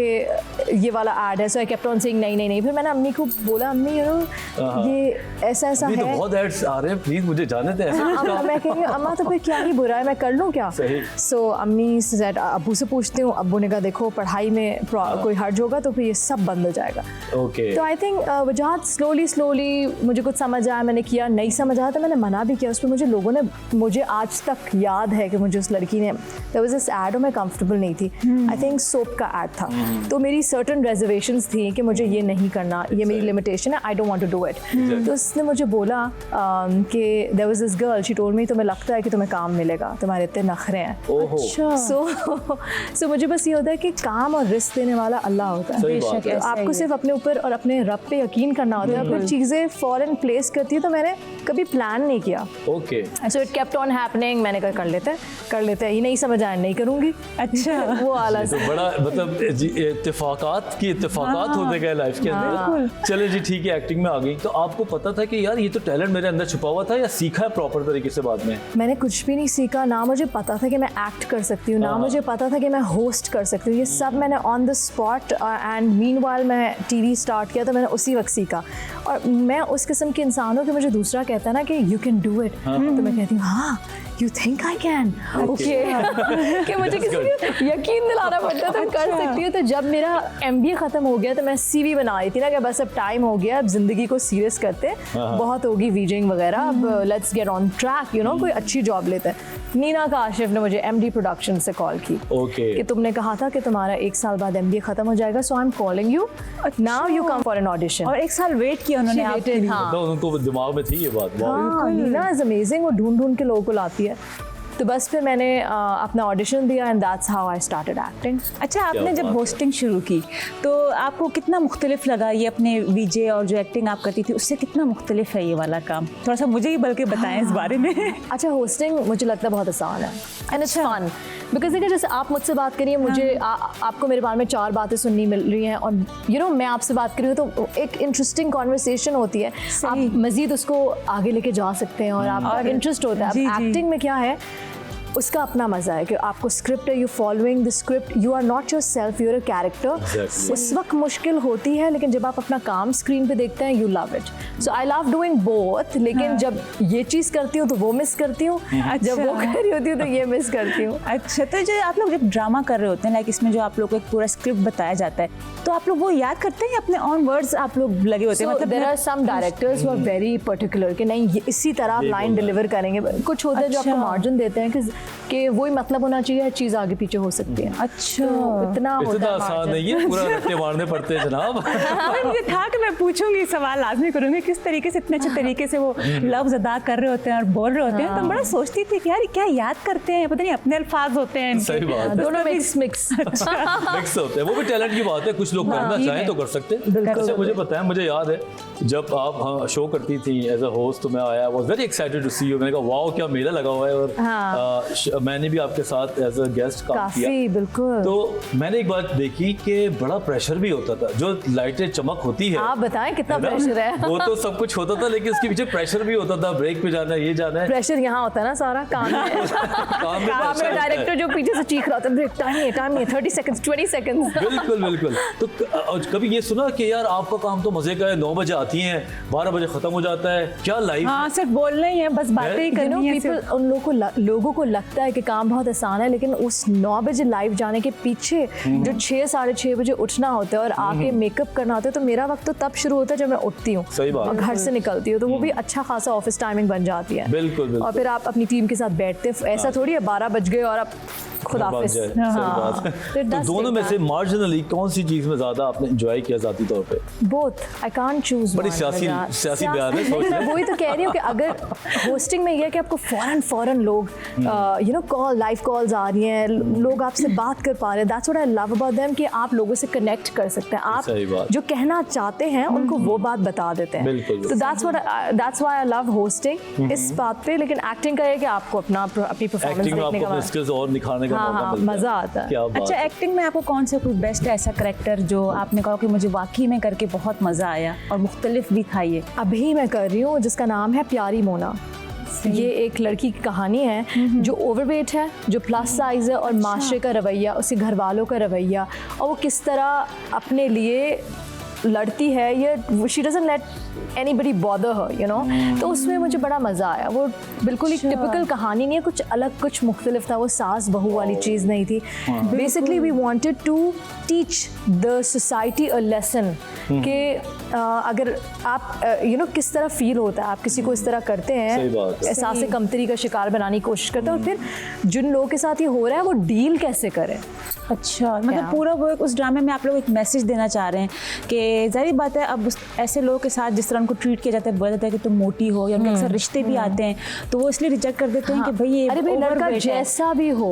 ये वाला एड है, सो आई केप्ट ऑन सेइंग नहीं। फिर मैंने अम्मी को बोला, अम्मी ये ऐसा है, तो बहुत एड्स आ रहे हैं, प्लीज मुझे जाने दें। मैं कह रही हूँ अम्मा तो फिर क्या ही बुरा है, मैं कर लूँ क्या? सो अम्मी से अब्बू से पूछती हूँ, अब्बू ने कहा देखो पढ़ाई में कोई हर्ज होगा तो फिर ये सब बंद हो जाएगा। तो आई थिंक जहाँ स्लोली मुझे कुछ समझ आया, मैंने किया, नहीं समझ आया तो मैंने मना भी किया। उस पर मुझे आज तक याद है कि मुझे उस लड़की ने, देयर वाज दिस एड और मैं कंफर्टेबल नहीं थी, आई थिंक सोप का एड था, तो मेरी सर्टेन रिजर्वेशंस थी कि मुझे ये नहीं करना, ये मेरी लिमिटेशन है, I don't want to do it. तो उसने मुझे बोला कि there was this girl, she told me तुम्हें लगता है कि तुम्हें काम मिलेगा, तुम्हारे इतने नखरे हैं। सो मुझे बस ये होता है कि काम और रिस्क देने वाला अल्लाह होता है, आपको सिर्फ अपने ऊपर और अपने रब पे यकीन करना होता है। कुछ चीज़ें फॉरन प्लेस करती है, तो मैंने कभी प्लान नहीं किया। So it kept on happening, मैंने कहा कर लेते हैं, ये नहीं समझ आया नहीं करूँगी। अच्छा वो आला तो बड़ा मतलब इत्तेफाकात होते गए लाइफ के अंदर। चले जी ठीक है, एक्टिंग में आ गई, तो आपको पता था कि यार ये तो टैलेंट मेरे अंदर छुपा हुआ था, या सीखा है प्रॉपर तरीके से बाद में? मैंने कुछ भी नहीं सीखा, ना मुझे पता था कि मैं एक्ट कर सकती हूँ, ना मुझे पता था कि मैं होस्ट कर सकती हूँ, ये सब मैंने on the spot and meanwhile मैं टीवी स्टार्ट किया तो मैंने उसी वक्त सीखा। और मैं उस किस्म के इंसान हूँ कि मुझे दूसरा कहता है ना कि यू कैन डू इट, तो मैं कहती हूँ हाँ you think I can, okay, कि मुझे किसी को यकीन दिलाना पड़ता है तुम कर सकती हो। तो जब मेरा MBA ख़त्म हो गया तो मैं CV बना रही थी ना कि बस अब टाइम हो गया, अब ज़िंदगी को सीरियस करते, बहुत होगी वीजिंग वगैरह, अब let's get on track, you know, कोई अच्छी जॉब लेते हैं। नीना काशिफ ने मुझे MD प्रोडक्शन से कॉल की कि तुमने कहा था कि तुम्हारा 1 साल बाद MBA ख़त्म हो जाएगा, so I am calling you, now you come for an audition. और 1 साल वेट किया उन्होंने आपके लिए। हाँ, उनको दिमाग में थी ये बात। हाँ, नीना इज अमेजिंग, वो ढूंढ ढूंढ के लोगों को लाती है। तो बस फिर मैंने अपना ऑडिशन दिया and that's how I started acting. अच्छा, आपने जब होस्टिंग शुरू की तो आपको कितना मुख्तलिफ लगा ये अपने VJ और जो एक्टिंग आप करती थी उससे कितना मुख्तलिफ है ये वाला काम? थोड़ा सा मुझे ही बल्कि बताएं इस बारे में। अच्छा, होस्टिंग मुझे लगता है बहुत आसान है एंड इट्स फन, बिकॉज देखिए जैसे आप मुझसे बात करिए, मुझे आपको मेरे बारे में 4 बातें सुननी मिल रही हैं और यू नो मैं आपसे बात कर रही हूँ तो एक इंटरेस्टिंग कॉन्वर्सेशन होती है, आप मज़ीद उसको आगे लेके जा सकते हैं और आपका इंटरेस्ट होता है। अब एक्टिंग में क्या है, उसका अपना मज़ा है कि आपको स्क्रिप्ट है, you following the script, you are not yourself, you are a character. उस वक्त मुश्किल होती है लेकिन जब आप अपना काम स्क्रीन पे देखते हैं you love it. So I love doing both, लेकिन जब ये चीज़ करती हूँ तो वो मिस करती हूँ, जब वो कर रही होती हूँ तो ये मिस करती हूँ। अच्छा, तो जो आप लोग जब ड्रामा कर रहे होते हैं, लाइक इसमें जो आप लोग को एक पूरा स्क्रिप्ट बताया जाता है, तो आप लोग वो याद करते हैं या अपने ऑन वर्ड्स आप लोग लगे होते हैं? मतलब there are some directors who are very particular कि नहीं इसी तरह आप लाइन डिलीवर करेंगे। कुछ होते हैं जो आपको मार्जिन देते हैं कि वही मतलब होना चाहिए, हर चीज़ आगे पीछे हो सकती है। अच्छा, तो इतना होता है, आसान नहीं है, पूरा रट्टे मारने पड़ते हैं जनाब। मुझे था कि मैं पूछूंगी, सवाल लाजमी करूंगी, किस तरीके से इतने अच्छे तरीके से वो लफ्ज अदा कर रहे होते हैं और बोल रहे होते हैं। तो बड़ा सोचती थी कि यार क्या याद करते हैं, पता नहीं अपने अल्फाज होते हैं। सही बात है, दोनों मिक्स मिक्स होते हैं, वो भी टैलेंट की बात है, कुछ लोग करना चाहें तो कर सकते हैं। अच्छा, मुझे बताएं, मुझे याद है जब आप शो करती थी एज अ होस्ट तो मैं आया, was very excited to see you, मैंने कहा वाओ क्या मेला लगा हुआ है, और मैंने भी आपके साथ एज अ गेस्ट काम किया। बिल्कुल। तो मैंने एक बात देखी कि बड़ा प्रेशर भी होता था, जो लाइटें चमक होती है, आप बताएं कितना प्रेशर है। वो तो सब कुछ होता था लेकिन उसके पीछे प्रेशर भी होता था, ब्रेक पे जाना है, ये जाना है। प्रेशर यहाँ होता है ना सारा काम में। काम में डायरेक्टर जो पीछे से चीख रहा था, ब्रेक टाइम नहीं, 30 सेकंड्स 20 सेकंड्स। बिल्कुल बिल्कुल। तो कभी ये सुना कि यार आपका काम तो मजे का है, 9 बजे आती हैं, 12 बजे खत्म हो जाता है, क्या लाइफ? हाँ, सिर्फ बोलना ही है, बस बातें ही करनी है। उन लोगों को लगता है कि काम बहुत आसान है, लेकिन उस 9 बजे लाइव जाने के पीछे जो 6 साढ़े 6 बजे उठना होता है और आके मेकअप करना होता है, तो मेरा वक्त तो तब शुरू होता है जब मैं उठती हूँ और घर से निकलती हूँ, तो वो भी अच्छा खासा ऑफिस टाइमिंग बन जाती है। बिल्कुल। और फिर आप अपनी टीम के साथ बैठते, ऐसा थोड़ी है 12 बज गए और आप खुदाफिज। तो दोनों में से मार्जिनली कौन सी चीज में ज्यादा आपने एंजॉय किया जाती तौर पे? Both, I can't choose. बड़ी सियासी बयान है, सोच मैं वही तो कह रही हूँ कि अगर होस्टिंग में ये है कि आपको फौरन लोग यू नो लाइव कॉल्स आ रही हैं, लोग आपसे बात कर पा रहे हैं, that's what I love about them, कि आप लोगों से कनेक्ट कर सकते हैं, आप जो कहना चाहते हैं उनको वो बात बता देते हैं। तो that's why I love hosting इस बात पे। लेकिन एक्टिंग का है कि आपको अपनी परफॉर्मेंस देखने का स्किल्स और निखारने का मौका मिलता है, मजा आता है। अच्छा, एक्टिंग में आपको कौन से कोई बेस्ट ऐसा कैरेक्टर जो आपने कहा कि मुझे वाकई में करके बहुत मजा आया और मुख्तलिफ भी था? ये अभी मैं कर रही हूँ जिसका नाम है प्यारी मोना। ये एक लड़की की कहानी है जो ओवरवेट है, जो प्लस साइज है, और माशरे का रवैया, उसके घर वालों का रवैया, और वो किस तरह अपने लिए लड़ती है, ये she doesn't let anybody bother her, you know. तो उसमें मुझे बड़ा मज़ा आया। वो बिल्कुल ही टिपिकल कहानी नहीं है, कुछ अलग, कुछ मुख्तलिफ था, वो सास बहू वाली चीज़ नहीं थी। Basically we wanted to teach the society a lesson कि अगर आप यू नो किस तरह फील होता है, आप किसी को इस तरह करते हैं, एहसास कमतरी का शिकार बनाने की कोशिश करते हैं, और फिर जिन लोगों के साथ ये हो रहा है वो डील कैसे करें। अच्छा, मतलब पूरा वो उस ड्रामे में आप लोग एक मैसेज देना चाह रहे हैं कि जाहिर बात है अब ऐसे लोगों के साथ जिस तरह उनको ट्रीट किया जाता है, बोला जाता है कि तुम मोटी हो, या उनके अक्सर रिश्ते भी आते हैं तो वो इसलिए रिजेक्ट कर देते हैं कि भाई ये लड़का जैसा भी हो,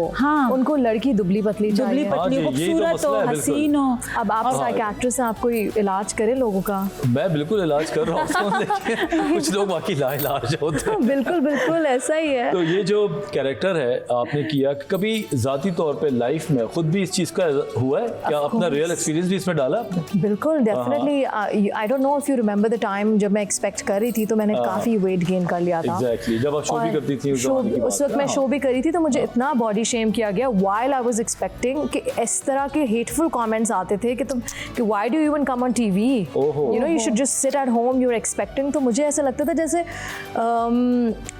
उनको लड़की दुबली पतली खूबसूरत हो, हसीन हो। अब आप साइकियाट्रिस्ट हैं, आप कोई इलाज करें लोगों का? मैं बिल्कुल इलाज कर रहा हूँ, कुछ लोग बाकी लाइलाज होते हैं। बिल्कुल ऐसा ही है। तो ये जो कैरेक्टर है आपने किया, कभी जाती तौर पे लाइफ में खुद भी इस चीज़ का हुआ है क्या? अपना रियल एक्सपीरियंस भी इसमें डाला आपने? बिल्कुल, definitely. I don't know if you remember the time जब मैं एक्सपेक्ट कर रही थी तो मैंने काफ़ी वेट गेन कर लिया था। एग्जैक्टली, जब आप शो भी करती थी उस वक्त मैं शो भी करी थी, तो मुझे इतना बॉडी शेम किया गया व्हाइल आई वाज एक्सपेक्टिंग कि इस तरह के हेटफुल कमेंट्स आते थे कि कि why do you even come on TV, you know you should just sit at home, you are expecting. तो मुझे ऐसा लगता था जैसे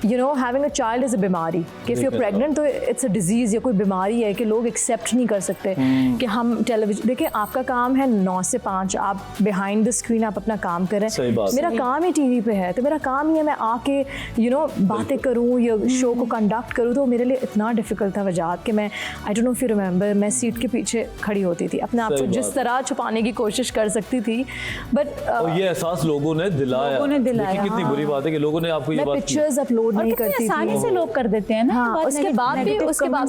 you know having a child is a बीमारी, कि इफ़ यू आर प्रेग्नेंट तो इट्स अ डिजीज़ या कोई बीमारी है कि लोग एक्सेप्ट नहीं कर सकते कि हम टेलीविजन। देखिए आपका काम है 9 से 5, आप बिहाइंड द स्क्रीन आप अपना काम करें। मेरा काम ही टीवी पे है, तो मेरा काम ही है मैं आके यू नो बातें करूँ या शो को कंडक्ट करूँ। तो मेरे लिए इतना डिफिकल्ट था वजात कि मैं I don't know if you remember, मैं सीट के पीछे खड़ी होती थी, अपने आप को जिस तरह छुपाने की कोशिश कर सकती थी, बट ये एहसास लोगों ने दिलाया। देखिए कितनी बुरी बात है कि लोगों ने आपको ये बात पिक्चर्स अपलोड नहीं करती थी, आसानी से लोग कर देते हैं ना। हाँ, उसके बाद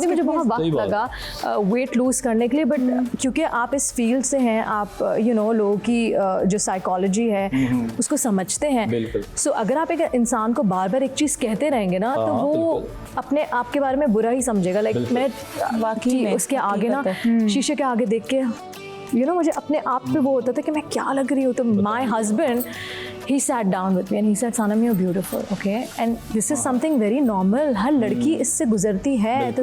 भी मुझे बहुत वक्त लगा वेट लूज करने के लिए, बट क्योंकि आप इस फील्ड से हैं, आप यू नो लोगों की जो साइकोलॉजी है उसको समझते हैं। सो अगर आप एक इंसान को बार बार एक चीज़ कहते रहेंगे ना तो वो अपने आप के बारे में बुरा ही समझेगा। लाइक मैं वाकई उसके आगे ना शीशे के आगे देख के यू नो मुझे अपने आप पे वो होता था कि मैं क्या लग रही हूँ। तो my husband he sat down with me and he said, Sanam, you're beautiful, okay? And this is something very normal. हर लड़की इससे गुजरती है, तो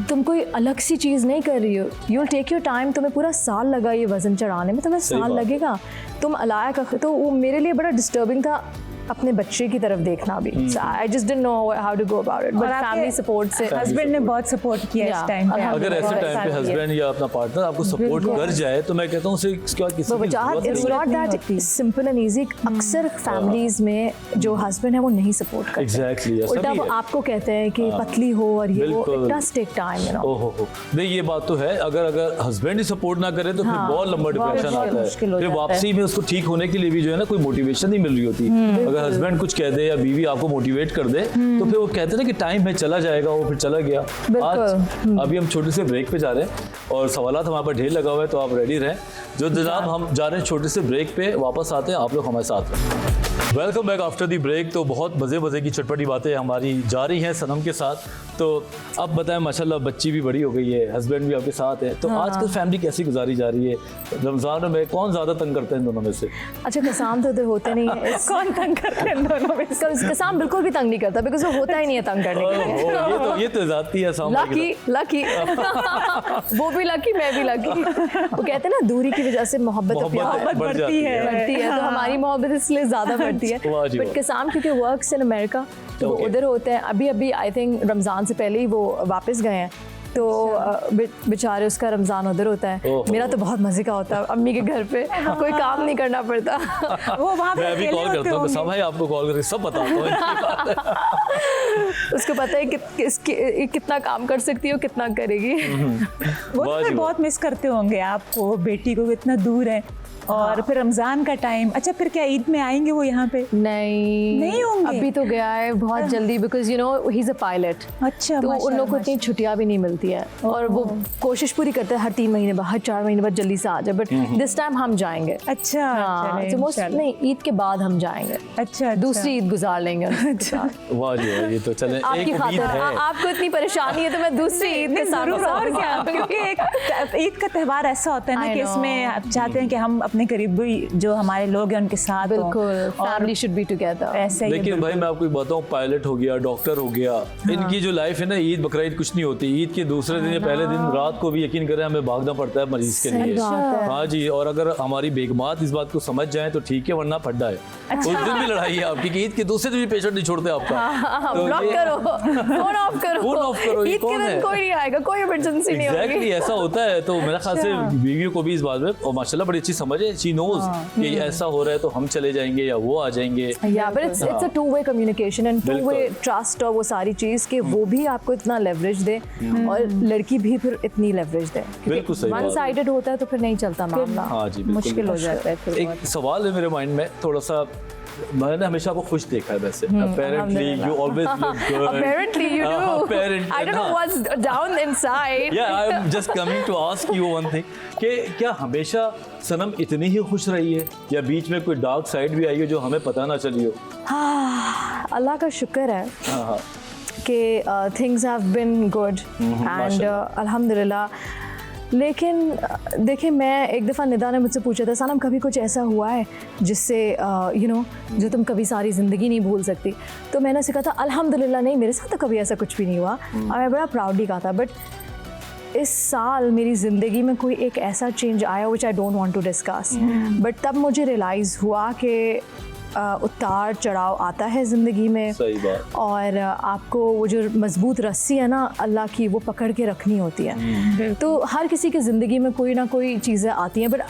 तुम कोई अलग सी चीज़ नहीं कर रही हो। You'll take your time, तुम्हें पूरा साल लगा ये वज़न चढ़ाने में, तुम्हें साल लगेगा, तुम अलायक। तो वो मेरे लिए बड़ा डिस्टर्बिंग था अपने बच्चे की तरफ देखना भी। I just didn't know how to go about it, but family support से हस्बैंड ने बहुत सपोर्ट किया इस टाइम पे। अगर ऐसे टाइम पे हस्बैंड या अपना पार्टनर आपको सपोर्ट कर जाए तो मैं कहता हूँ उसे किसी की जरूरत it's not that simple and easy. अक्सर फैमिलीज में जो हस्बैंड है वो नहीं सपोर्ट करते। एग्जैक्टली, उल्टा वो आपको कहते हैं कि पतली हो और ये वो, it does take time, you know. ओहो नहीं, ये बात तो है। अगर हस्बैंड ही सपोर्ट ना करे तो फिर बहुत लंबा डिप्रेशन आता है। फिर वापसी में उसको ठीक होने के लिए भी जो है ना कोई मोटिवेशन नहीं मिल रही होती। अगर हस्बैंड कुछ कह दे या बीवी आपको मोटिवेट कर दे तो फिर वो कहते हैं ना कि टाइम है चला जाएगा, वो फिर चला गया। आज अभी हम छोटे से ब्रेक पे जा रहे हैं और सवालात हमारे पर ढेर लगा हुआ है, तो आप रेडी रहें। जो जनाब हम जा रहे हैं छोटे से ब्रेक पे, वापस आते हैं, आप लोग हमारे साथ रहें। Welcome back after the break. तो बहुत मज़े की चटपटी बातें हमारी जा रही हैं सनम के साथ। तो अब बताएं, माशाल्लाह बच्ची भी बड़ी हो गई है, हस्बैंड भी आपके साथ है, तो आजकल फैमिली कैसी गुजारी जा रही है? रमज़ान में कौन ज़्यादा तंग करते हैं इन दोनों में से? अच्छा, कसाम तो उधर होते नहीं है। कौन तंग करते हैं इन दोनों में? कसाम बिल्कुल भी तंग नहीं करता, बिकॉज़ वो होता ही नहीं है तंग करने के लिए। ये तो ज़्यादती है। लकी वो भी लकी, मैं भी लकी। वो कहते हैं ना दूरी की वजह से मोहब्बत बढ़ती है, तो हमारी मोहब्बत इसलिए ज़्यादा बढ़ती है। बट कसाम क्योंकि वर्क्स इन अमेरिका, तो वो उधर होते हैं। अभी आई थिंक रमज़ान से पहले ही वो वापस गए हैं, तो बेचारे उसका रमज़ान उधर होता है। मेरा तो बहुत मज़े का होता है, अम्मी के घर पे कोई काम नहीं करना पड़ता। वो वहाँ पे मैं अभी कॉल करता हूँ कसाम भाई, आपको कॉल करके सब बताता हूँ। उसको पता है कि कितना काम कर सकती हो, कितना करेगी। वो तो फिर बहुत मिस करते होंगे आपको, बेटी को इतना दूर है। और फिर रमजान का टाइम। अच्छा, फिर क्या ईद में आएंगे वो यहाँ पे? नहीं होंगे, अभी तो गया है बहुत जल्दी, because you know he is a pilot. अच्छा, तो उन लोगों को इतनी छुट्टियां भी नहीं मिलती है, और वो कोशिश पूरी करते हैं हर 3 महीने बाद, हर 4 महीने बाद जल्दी से आ जाए। बट दिस टाइम हम जाएंगे। अच्छा, तो मोस्ट नहीं, ईद के बाद हम जाएंगे। अच्छा, दूसरी ईद गुजार लेंगे। वाह जी वाह, ये तो चले आपकी खातिर, आपको इतनी परेशानी है तो मैं दूसरी ईद के साथ। और क्या, क्योंकि एक ईद का त्यौहार ऐसा होता है ना कि इसमें चाहते हैं कि हम अपने करीबी जो हमारे लोग हैं उनके साथ, बिल्कुल, फैमिली शुड बी टुगेदर। ऐसे ही। लेकिन भाई मैं आपको एक बताऊं, पायलट हो गया, डॉक्टर हो गया, इनकी जो लाइफ है ना, ईद बकरीद कुछ नहीं होती। ईद के दूसरे दिन या पहले दिन रात को भी यकीन करें हमें भागना पड़ता है मरीज के लिए। हाँ जी, और अगर हमारी बेगमात इस बात को समझ जाए तो ठीक है, वरना फड्डा है। उस दिन भी लड़ाई है आपकी कि ईद के दूसरे दिन भी पेशेंट नहीं छोड़ते आपका। ब्लॉक करो, फोन ऑफ करो, ईद के दिन कोई नहीं आएगा, कोई इमरजेंसी नहीं होगी। एग्जैक्टली ऐसा होता है। तो मेरे ख्याल से बीवियों को भी इस बात में, और माशाल्लाह बड़ी अच्छी समझ है, शी नोज कि ऐसा हो रहा है तो हम चले जाएंगे या वो आ जाएंगे। या but it's a two way communication and two way trust, और वो सारी चीज के वो भी आपको इतना लेवरेज दे और लड़की भी फिर इतनी लेवरेज दे। बिल्कुल सही, वन साइडेड होता है तो फिर नहीं चलता मामला। हाँ जी, मुश्किल हो जाता है। एक सवाल है मेरे माइंड में थोड़ा सा, मैंने हमेशा आपको खुश देखा है वैसे। Apparently you always look good. Apparently you do. Apparently, I don't know what's down inside. Yeah, I'm just coming to ask you one thing कि क्या हमेशा सनम इतनी ही खुश रही है या बीच में कोई डार्क साइड भी आई हो जो हमें पता ना चली हो? अल्लाह का शुक्र है कि things have been good and अल्हम्दुलिल्लाह। लेकिन देखिए, मैं एक दफ़ा निदा ने मुझसे पूछा था, सनम कभी कुछ ऐसा हुआ है जिससे यू नो जो तुम कभी सारी ज़िंदगी नहीं भूल सकती? तो मैंने उसे कहा था अल्हम्दुलिल्लाह नहीं, मेरे साथ तो कभी ऐसा कुछ भी नहीं हुआ। और मैं बड़ा प्राउडली कहा था। बट इस साल मेरी ज़िंदगी में कोई एक ऐसा चेंज आया which I don't want to discuss, but तब मुझे रियलाइज़ हुआ कि उतार चढ़ाव आता है ज़िंदगी में। सही बात। और आपको वो जो मजबूत रस्सी है ना अल्लाह की, वो पकड़ के रखनी होती है। तो हर किसी की ज़िंदगी में कोई ना कोई चीज़ें आती हैं, बट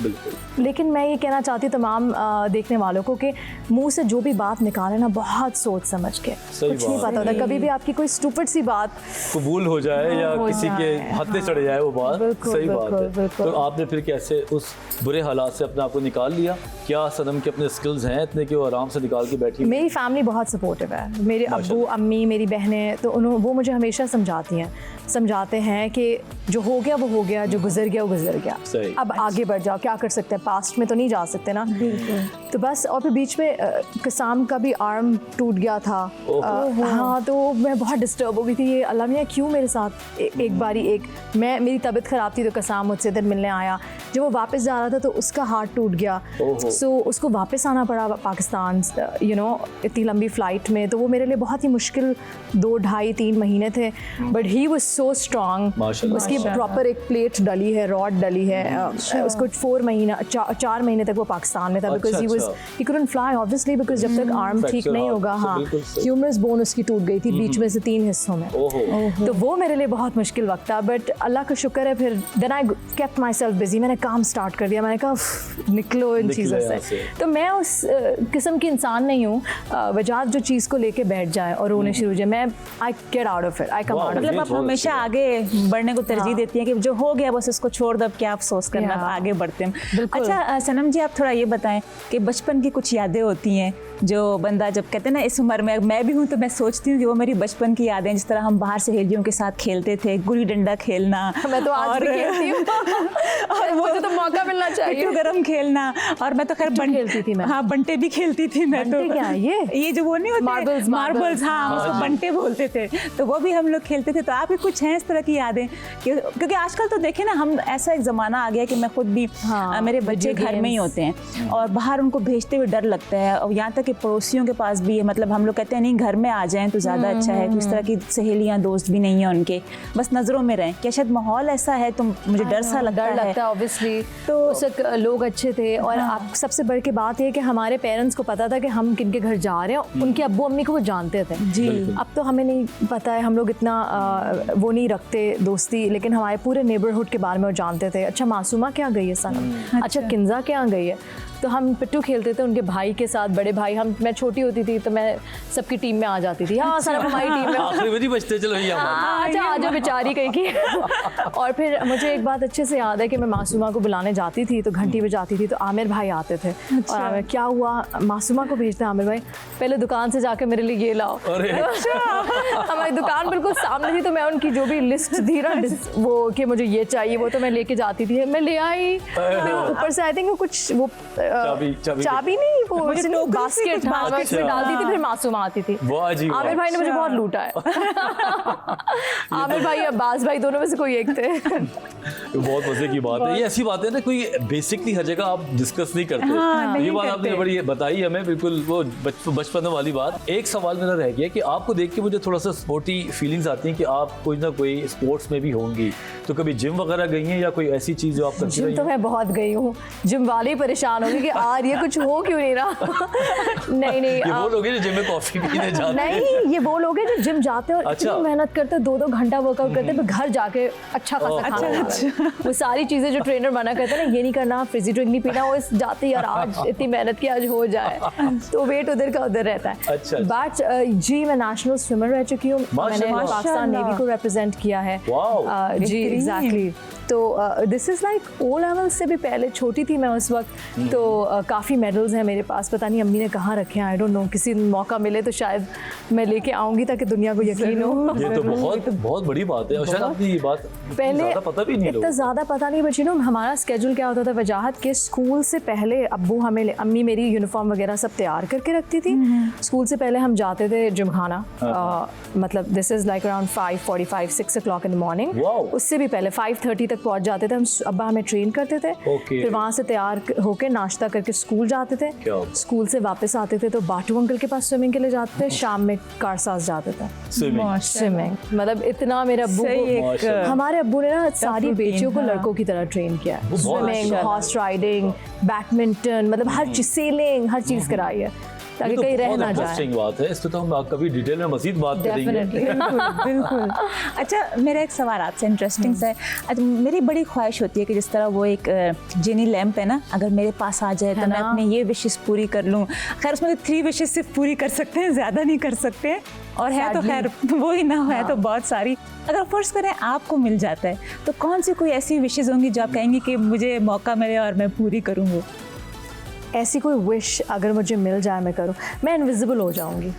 लेकिन मैं ये कहना चाहती हूँ तमाम देखने वालों को कि मुंह से जो भी बात निकाले ना बहुत सोच समझ के, कुछ नहीं पता होता, कभी भी आपकी कोई स्टूपिड सी बात कबूल हो जाए या हो किसी के जाए, हत्थे हाँ। चढ़ जाए वो बात। बिल्कुल, सही बात है। बिल्कुल। तो आपने फिर कैसे उस बुरे हालात से अपने आप को निकाल लिया? क्या सनम के अपने स्किल्स हैं इतने कि वो आराम से निकाल के बैठी? मेरी फैमिली बहुत सपोर्टिव है, मेरे अब्बू अम्मी मेरी बहनें, तो वो मुझे हमेशा समझाते हैं कि जो हो गया वो हो गया, जो गुजर गया वो गुजर गया, सही। अब आगे बढ़ जाओ, क्या कर सकते हैं, पास्ट में तो नहीं जा सकते ना। तो बस, और फिर बीच में कसाम का भी आर्म टूट गया था। हाँ, तो मैं बहुत डिस्टर्ब हो गई थी, ये अल्लाह मियाँ क्यों मेरे साथ। एक बारी मेरी तबीयत ख़राब थी तो कसाम मुझसे इधर मिलने आया, जब वो वापस जा रहा था तो उसका हार्ट टूट गया, सो उसको वापस आना पड़ा पाकिस्तान, इतनी लंबी फ़्लाइट में। तो वो मेरे लिए बहुत ही मुश्किल 2, 2.5, 3 महीने थे, but he was so strong. उसकी प्रॉपर एक प्लेट डली है, रॉड डली है, उसको 4 महीने तक वो पाकिस्तान में था, because he couldn't fly obviously, because जब तक आर्म ठीक नहीं होगा। हाँ, ह्यूमरस बोन उसकी टूट गई थी बीच में से 3 हिस्सों में। तो वो मेरे लिए बहुत मुश्किल वक्त था, बट अल्लाह का शुक्र है फिर then I kept myself busy, मैंने काम स्टार्ट कर दिया, मैंने कहा निकलो इन चीज़ों से। तो मैं उस किस्म की इंसान नहीं हूँ वजात जो चीज़ को लेके बैठ जाए और रोने शुरू हो जाए। मैं I get out of it, I come out. मतलब आप हमेशा आगे बढ़ने को तरजीह देती हैं कि जो हो गया बस उसको छोड़ दो, अब क्या अफसोस करना, आगे बढ़ते हैं। अच्छा सनम जी, आप थोड़ा ये बताएं कि बचपन की कुछ यादें होती हैं जो बंदा जब कहते हैं ना इस उम्र में, मैं भी हूँ तो मैं सोचती हूँ कि वो मेरी बचपन की यादें, जिस तरह हम बाहर सहेलियों के साथ खेलते थे, गुल्ली डंडा खेलना, मैं तो आज भी खेलती हूँ और मुझे तो मौका मिलना चाहिए, पिट्ठू गरम खेलना। और मैं तो खैर खेलती थी मैं। हाँ, बंटे भी खेलती थी मैं तो। क्या ये जो वो नहीं होते मार्बल्स, हाँ उसको बंटे बोलते थे, तो वो भी हम लोग खेलते थे। तो आप भी कुछ हैं इस तरह की यादें? क्योंकि आजकल तो देखे ना, हम ऐसा एक ज़माना आ गया कि मैं खुद भी मेरे बच्चे घर में ही होते हैं और बाहर उनको भेजते हुए डर लगता है, और यहाँ तक कि पड़ोसियों के पास भी है, मतलब हम लोग कहते हैं नहीं घर में आ जाएं तो ज़्यादा अच्छा है, तो इस तरह की सहेलियाँ दोस्त भी नहीं है उनके, बस नज़रों में रहें। क्या शायद माहौल ऐसा है, तो मुझे डर सा लगता है ऑब्वियसली। तो उस लोग अच्छे थे, और आप सबसे बड़ी की बात ये कि हमारे पेरेंट्स को पता था कि हम किन के घर जा रहे हैं, उनके अब्बू अम्मी को वो जानते थे जी। अब तो हमें नहीं पता है, हम लोग इतना वो नहीं रखते दोस्ती, लेकिन हमारे पूरे नेबरहुड के बारे में वो जानते थे। अच्छा मासूमा क्या गई है सनम, अच्छा किंजा क्या गई है। तो हम पिट्ठू खेलते थे उनके भाई के साथ, बड़े भाई। मैं छोटी होती थी तो मैं सबकी टीम में आ जाती थी। हाँ सनम हमारी टीम में आखिरी में नहीं बचते, चलो ये अच्छा आ जाओ बेचारी कहीं की। और फिर मुझे एक बात अच्छे से याद है कि मैं मासूमा को बुलाने जाती थी तो घंटी बजाती थी, तो आमिर भाई आते थे। और आमिर क्या हुआ, मासूमा को भेजते आमिर भाई, पहले दुकान से जाके मेरे लिए ये लाओ। हमारी दुकान बिल्कुल सामने थी, तो मैं उनकी जो भी लिस्ट थी ना वो कि मुझे ये चाहिए वो तो मैं लेके जाती थी, मैं ले आई। ऊपर से आई थिंक वो कुछ वो चाबी नहीं, वो बास्केट उसमें डालती थी, फिर मासूमा आती थी। आमिर भाई ने मुझे बहुत लूटा है। आमिर भाई अब्बास भाई दोनों में से कोई एक थे। बहुत मजे की बात है। ये ऐसी बात है ना, कोई बेसिकली हर जगह आप डिस्कस नहीं करते। हाँ, ये बात आपने बड़ी बताई हमें, बिल्कुल वो बचपन वाली बात। एक सवाल मेरा रह गया कि आपको देख के मुझे थोड़ा सा स्पोर्टी फीलिंग्स आती हैं कि आप कोई ना कोई स्पोर्ट्स में भी होंगी, तो कभी जिम वगैरह गई हैं या कोई ऐसी चीज जो आप करती रही? जिम तो मैं बहुत गई हूँ, जिम वाले परेशान होंगे कि यार ये कुछ हो क्यों नहीं रहा। नहीं ये वो लोग हैं जो जिम में कॉफी पीने जाते हैं। नहीं, ये वो लोग हैं जो जिम जाते हैं और अच्छा। इतनी मेहनत करते हैं, 2-2 घंटा वर्कआउट करते हैं, फिर घर जाके अच्छा खासा खाना। वो सारी चीजें जो ट्रेनर मना करते हैं ना, ये नहीं करना, फ्रिजी ड्रिंक नहीं पीना, वो जाते यार आज इतनी मेहनत की आज हो जाए, तो वेट उधर का उधर रहता है। बट जी मैं नेशनल स्विमर रह चुकी हूँ, मैंने पाकिस्तान नेवी को रिप्रेजेंट किया है जी। एग्जैक्टली। तो this is like O level से भी पहले, छोटी थी मैं उस वक्त, तो काफ़ी मेडल्स हैं मेरे पास, पता नहीं अम्मी ने कहाँ रखे हैं, आई डोंट नो। किसी मौका मिले तो शायद मैं लेके आऊँगी ताकि दुनिया को यकीन हो। ये तो बहुत बड़ी बात है, और शायद आपने ये बात पहले पता भी नहीं, इतना ज़्यादा पता नहीं, बट यू नो हमारा स्केड्यूल क्या होता था वजाहत के, स्कूल से पहले अब्बू हमें, अम्मी मेरी यूनिफॉर्म वगैरह सब तैयार करके रखती थी। स्कूल से पहले हम जाते थे जिमखाना, मतलब this is like around 5:45-6 o'clock in the morning. उससे भी पहले 5:30 तक तक पहुंच जाते थे। हम अब्बा हमें ट्रेन करते थे, Okay. फिर वहाँ से तैयार होके नाश्ता करके स्कूल जाते थे। क्या बात। स्कूल से वापस आते थे तो बाटू अंकल के पास स्विमिंग के लिए जाते थे, शाम में कारसाज जाते थे स्विमिंग। मतलब इतना मेरे अब्बू सही को, एक हमारे अब्बू ने ना सारी routine, बेटियों को हाँ। लड़कों की तरह ट्रेन किया है। वो बहुत स्विमिंग, अच्छा। हॉर्स राइडिंग, बैडमिंटन, मतलब हर चीज, सेलिंग, हर चीज कराई है ताकि ये तो कहीं रह बहुत ना जाए। इंटरेस्टिंग बात है, इस पे तो हम कभी डिटेल में मजीद बात करेंगे। डेफिनेटली। बिल्कुल। अच्छा, मेरा एक सवाल आपसे इंटरेस्टिंग सा है। अच्छा, मेरी बड़ी ख्वाहिश होती है कि जिस तरह वो एक जिनी लैंप है ना, अगर मेरे पास आ जाए तो है मैं ना? अपनी ये विशेस पूरी कर लूँ। खैर उसमें 3 विशेस सिर्फ पूरी कर सकते हैं, ज़्यादा नहीं कर सकते, और है तो खैर वो ही ना है तो बहुत सारी। अगर फर्स्ट करें आपको मिल जाता है तो कौन सी कोई ऐसी विशेस होंगी जो आप कहेंगी कि मुझे मौका मिले और मैं पूरी करूँ वो? ऐसी कोई विश अगर मुझे मिल जाए मैं करूँ, मैं इनविजिबल हो जाऊंगी।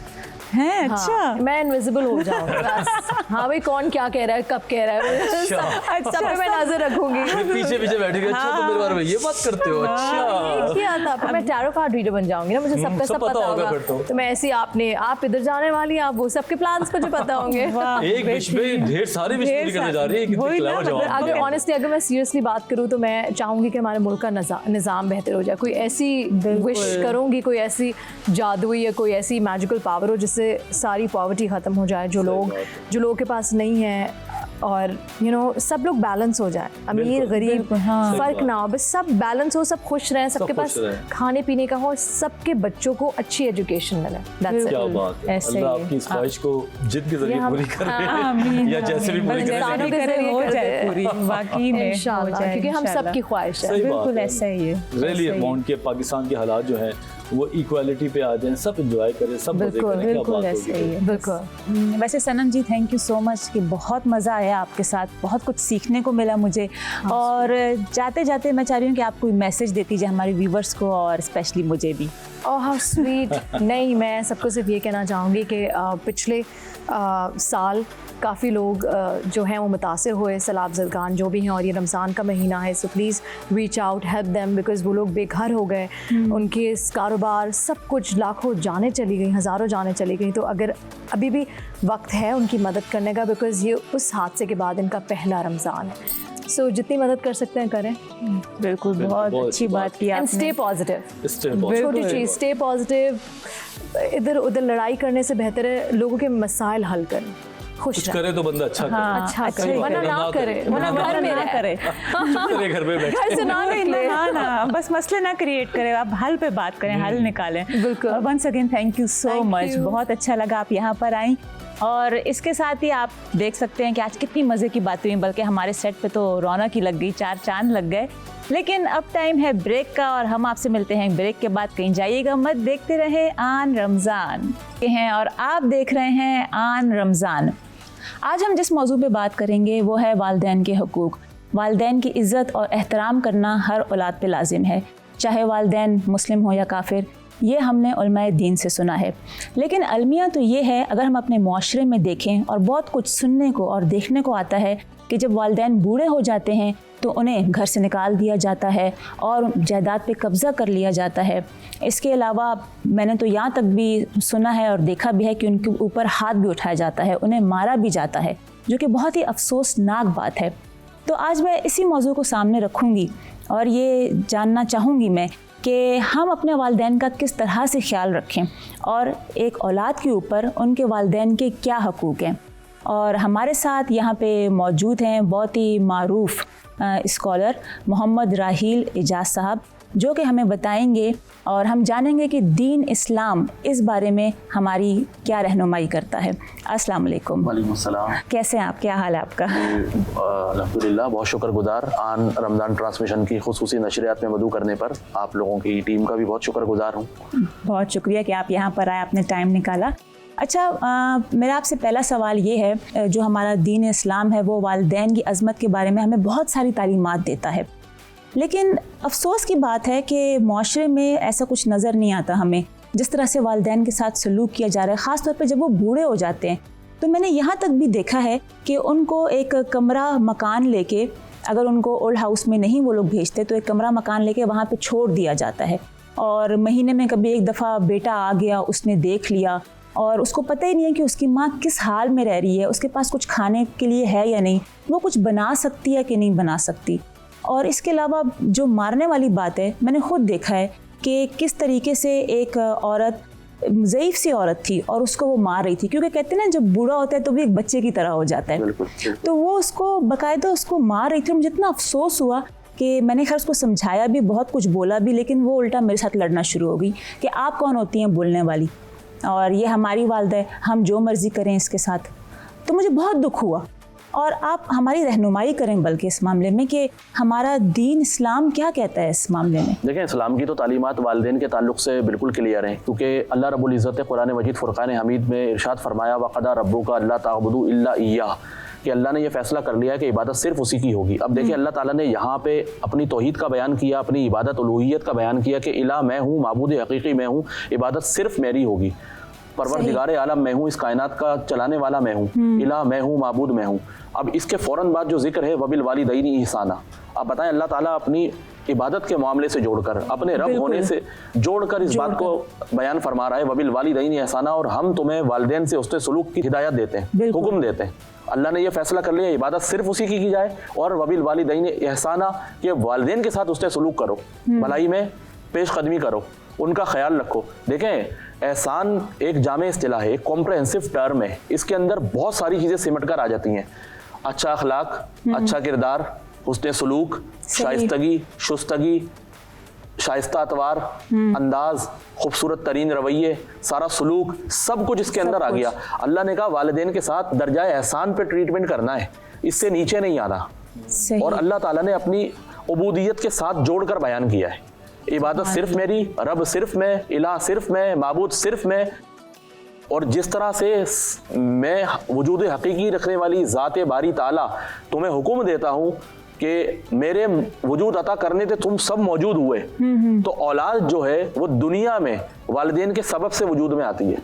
हैं? अच्छा। हाँ, मैं इनविजिबल हो जाऊंगी बस। हाँ भाई, कौन क्या कह रहा है, कब कह रहा है, सब पे मैं नजर रखूंगी। पीछे पीछे बैठेगी, अच्छा तो मेरे बारे में ये बात करते हो, अच्छा क्या था, फिर मैं टैरो कार्ड रीडर बन जाऊंगी ना, मुझे सबका सब सब पता पता होगा होगा। फिर तो। मैं ऐसी, आप इधर जाने वाली हैं, आप वो, सबके प्लान्स मुझे पता होंगे। वाह, एक विश में ढेर सारी विश पूरी करने जा रही है, कितनी वही ना, क्लेवर मतलब जवाब अगर है। ऑनेस्टली अगर मैं सीरियसली बात करूँ तो मैं चाहूँगी कि हमारे मुल्क का निज़ाम बेहतर हो जाए। कोई ऐसी विश करूँगी, कोई ऐसी जादुई या कोई ऐसी मैजिकल पावर हो जिससे सारी पॉवर्टी ख़त्म हो जाए, जो लोगों के पास नहीं है, और सब लोग बैलेंस हो जाए, अमीर बिल्कुल, गरीब बिल्कुल, हाँ। फ़र्क ना हो, बस सब बैलेंस हो, सब खुश रहें, सबके खुश पास रहें। खाने पीने का हो, सबके बच्चों को अच्छी एजुकेशन मिले। That's it. क्या बात है, ऐसे अल्लाह ही है। आपकी इस ख्वाहिश को जिद के जरिए ये हम- पूरी करे, आमीन, या जैसे भी आमीन। पूरी बस करे, इंसानों लेकिन के जरिए हो करते जाए हैं। पूरी, वाकई में हो इंशाल्लाह, जाए, क्योंकि हम इंशाल्लाह। सबकी ख्वाहिश है। सही बात बिल्कुल है। ऐसा ही है। रियली ऐसा ही है। अमाउंट के पाकिस्तान के हालात जो हैं वो इक्वालिटी पे आ जाएं, सब एंजॉय करें, सब मजे बिल्कुल, करें, क्या बिल्कुल बात ऐसे ही होगी। है। बिल्कुल। वैसे सनम जी, थैंक यू सो मच कि बहुत मज़ा आया आपके साथ, बहुत कुछ सीखने को मिला मुझे। और जाते जाते मैं चाह रही हूँ कि आप कोई मैसेज दे दीजिए हमारे व्यूवर्स को और स्पेशली मुझे भी। Oh how sweet. नहीं, मैं सबको सिर्फ ये कहना चाहूँगी कि पिछले साल काफ़ी लोग जो हैं वो मुतासिर हुए, सैलाब ज़दगान जो भी हैं, और ये रमज़ान का महीना है, so please reach out, help them, because वो लोग बेघर हो गए, उनके इस कारोबार सब कुछ, लाखों जानें चली गई, हज़ारों जानें चली गई। तो अगर अभी भी वक्त है उनकी मदद करने का, बिकॉज़ ये उस हादसे के बाद इनका पहला रमज़ान है। सो जितनी मदद कर सकते हैं करें, बिल्कुल, बहुत बहुत अच्छी अच्छी बात की एंड आपने। Stay positive. Stay positive. छोटी चीज़, स्टे पॉजिटिव। इधर उधर लड़ाई करने से बेहतर है लोगों के मसाइल हल करें, खुश कुछ रहें। करे तो बंदा अच्छा करे, हाँ, अच्छा अच्छा करे, ही वरना करे, ना करे, वरना वरना घर में ना रहे। करे। चुप करे घर में बैठ घर से ना निकले। हाँ ना, बस मसले ना क्रिएट करें, आप हल पे बात करें, हल निकालें। बिल्कुल। और once again thank you so Thank मच, you. बहुत अच्छा लगा आप यहाँ पर आई। और इसके साथ ही आप देख सकते हैं कि आज कितनी मज़े की बातें हुई, बल्कि हमारे सेट पे तो रौनक ही लग गई, 4 चांद लग गए। लेकिन अब टाइम है ब्रेक का, और हम आपसे मिलते हैं ब्रेक के बाद। कहीं जाइएगा मत, देखते रहे आन रमज़ान के हैं, और आप देख रहे हैं आन रमज़ान। आज हम जिस मौजू पे बात करेंगे वो है वालिदैन के हुकूक। वालिदैन की इज़्ज़त और एहतराम करना हर औलाद पे लाजिम है, चाहे वालिदैन मुस्लिम हो या काफिर। ये हमने उलमाए दीन से सुना है। लेकिन अलमिया तो ये है, अगर हम अपने मुआशरे में देखें, और बहुत कुछ सुनने को और देखने को आता है कि जब वालिदैन बूढ़े हो जाते हैं तो उन्हें घर से निकाल दिया जाता है और जायदाद पे कब्ज़ा कर लिया जाता है। इसके अलावा मैंने तो यहाँ तक भी सुना है और देखा भी है कि उनके ऊपर हाथ भी उठाया जाता है, उन्हें मारा भी जाता है, जो कि बहुत ही अफसोसनाक बात है। तो आज मैं इसी मौजू को सामने रखूँगी और ये जानना चाहूँगी मैं कि हम अपने वालिदैन का किस तरह से ख्याल रखें, और एक औलाद के ऊपर उनके वालिदैन के क्या हकूक़ हैं। और हमारे साथ यहाँ पे मौजूद हैं बहुत ही मारूफ़ स्कॉलर मोहम्मद राहील एजाज साहब, जो कि हमें बताएंगे और हम जानेंगे कि दीन इस्लाम इस बारे में हमारी क्या रहनुमाई करता है। अस्सलाम वालेकुम। वालेकुम अस्सलाम। कैसे हैं आप, क्या हाल है आपका? अल्हम्दुलिल्लाह, बहुत शुक्रगुजार आन रमज़ान ट्रांसमिशन की खुसूसी नशरियात में मदऊ करने पर आप लोगों की टीम का भी बहुत शुक्रगुजार हूँ। बहुत शुक्रिया कि आप यहाँ पर आए, आपने टाइम निकाला। अच्छा, मेरा आपसे पहला सवाल ये है, जो हमारा दीन इस्लाम है वो वालिदैन की अज़मत के बारे में हमें बहुत सारी तालीमात देता है, लेकिन अफसोस की बात है कि माशरे में ऐसा कुछ नज़र नहीं आता हमें, जिस तरह से वालिदैन के साथ सलूक किया जा रहा है, ख़ास तौर पे जब वो बूढ़े हो जाते हैं। तो मैंने यहाँ तक भी देखा है कि उनको एक कमरा मकान लेके, अगर उनको ओल्ड हाउस में नहीं वो लोग भेजते तो एक कमरा मकान लेके वहाँ पे छोड़ दिया जाता है, और महीने में कभी एक दफ़ा बेटा आ गया, उसने देख लिया, और उसको पता ही नहीं है कि उसकी माँ किस हाल में रह रही है, उसके पास कुछ खाने के लिए है या नहीं, वो कुछ बना सकती है कि नहीं बना सकती। और इसके अलावा जो मारने वाली बात है, मैंने खुद देखा है कि किस तरीके से एक औरत, ज़ईफ़ सी औरत थी और उसको वो मार रही थी, क्योंकि कहते हैं ना जब बूढ़ा होता है तो भी एक बच्चे की तरह हो जाता है। तो वो उसको बाकायदा उसको मार रही थी। मुझे इतना अफसोस हुआ कि मैंने खैर उसको समझाया भी, बहुत कुछ बोला भी, लेकिन वो उल्टा मेरे साथ लड़ना शुरू हो गई कि आप कौन होती हैं बोलने वाली, और ये हमारी वालिदा है, हम जो मर्ज़ी करें इसके साथ। तो मुझे बहुत दुख हुआ। और आप हमारी रहनुमाई करें बल्कि इस मामले में कि हमारा दीन इस्लाम क्या कहता है इस मामले में। देखें, इस्लाम की तो तालीमात वालिदैन के ताल्लुक से बिल्कुल क्लियर हैं, क्योंकि अल्लाह रब्बुल इज़्ज़त कुरान मजीद फ़ुरक़ान हमीद में इरशाद फरमाया वक़दा रब्बुका अल्ला ताअबुदू इल्ला इय्याह, कि अल्लाह ने यह फैसला कर लिया है कि इबादत सिर्फ उसी की होगी। अब देखिए, अल्लाह ताला ने यहाँ पे अपनी तौहीद का बयान किया, अपनी इबादत उलूहियत का बयान किया कि इला मैं हूँ, माबूद हकीकी मैं हूँ, इबादत सिर्फ मेरी होगी, परवरदिगार आलम मैं हूँ, इस कायनात का चलाने वाला मैं हूँ, इला मैं हूँ, माबूद मैं हूँ। अब इसके फ़ौरन बाद जो जिक्र है वबिल वालिदैनी ihसाना, आप बताएं अल्लाह ताला अपनी इबादत के मामले से जोड़कर, अपने रब होने से जोड़कर इस बात को बयान फरमा रहा है वबिल वालिदैनी ihसाना, और हम तुम्हें वालिदैन से उसके सलूक की हिदायत देते हैं, हुक्म देते हैं। अल्लाह ने यह फैसला कर लिया इबादत सिर्फ उसी की जाए, और वबिल वालिदैनी ihसाना के वालिदैन के साथ उससे सलूक करो, भलाई में पेश कदमी करो, उनका ख्याल रखो। देखें, एहसान एक जामे इस्तिलाह है, एक कॉम्प्रहेंसिव टर्म है, इसके अंदर बहुत सारी चीज़ें सिमट कर आ जाती हैं। अच्छा अखलाक, अच्छा किरदार, हुस्न सलूक, शाइस्तगी, शुस्तगी, शाइस्ता अतवार, अंदाज, खूबसूरत तरीन रवैये, सारा सलूक, सब कुछ इसके अंदर आ गया। अल्लाह ने कहा वालिदैन के साथ दर्जा एहसान पे ट्रीटमेंट करना है, इससे नीचे नहीं आना। और अल्लाह ताला ने अपनी उबूदियत के साथ जोड़कर बयान किया है, इबादत सिर्फ मेरी, रब सिर्फ मैं, इलाह सिर्फ मैं, माबूद सिर्फ मैं। और जिस तरह से मैं वजूद हकीकी रखने वाली ज़ात बारी ताला तुम्हें हुक्म देता हूँ कि मेरे वजूद अता करने से तुम सब मौजूद हुए, तो औलाद जो है वो दुनिया में वालिदैन के सबब से वजूद में आती है,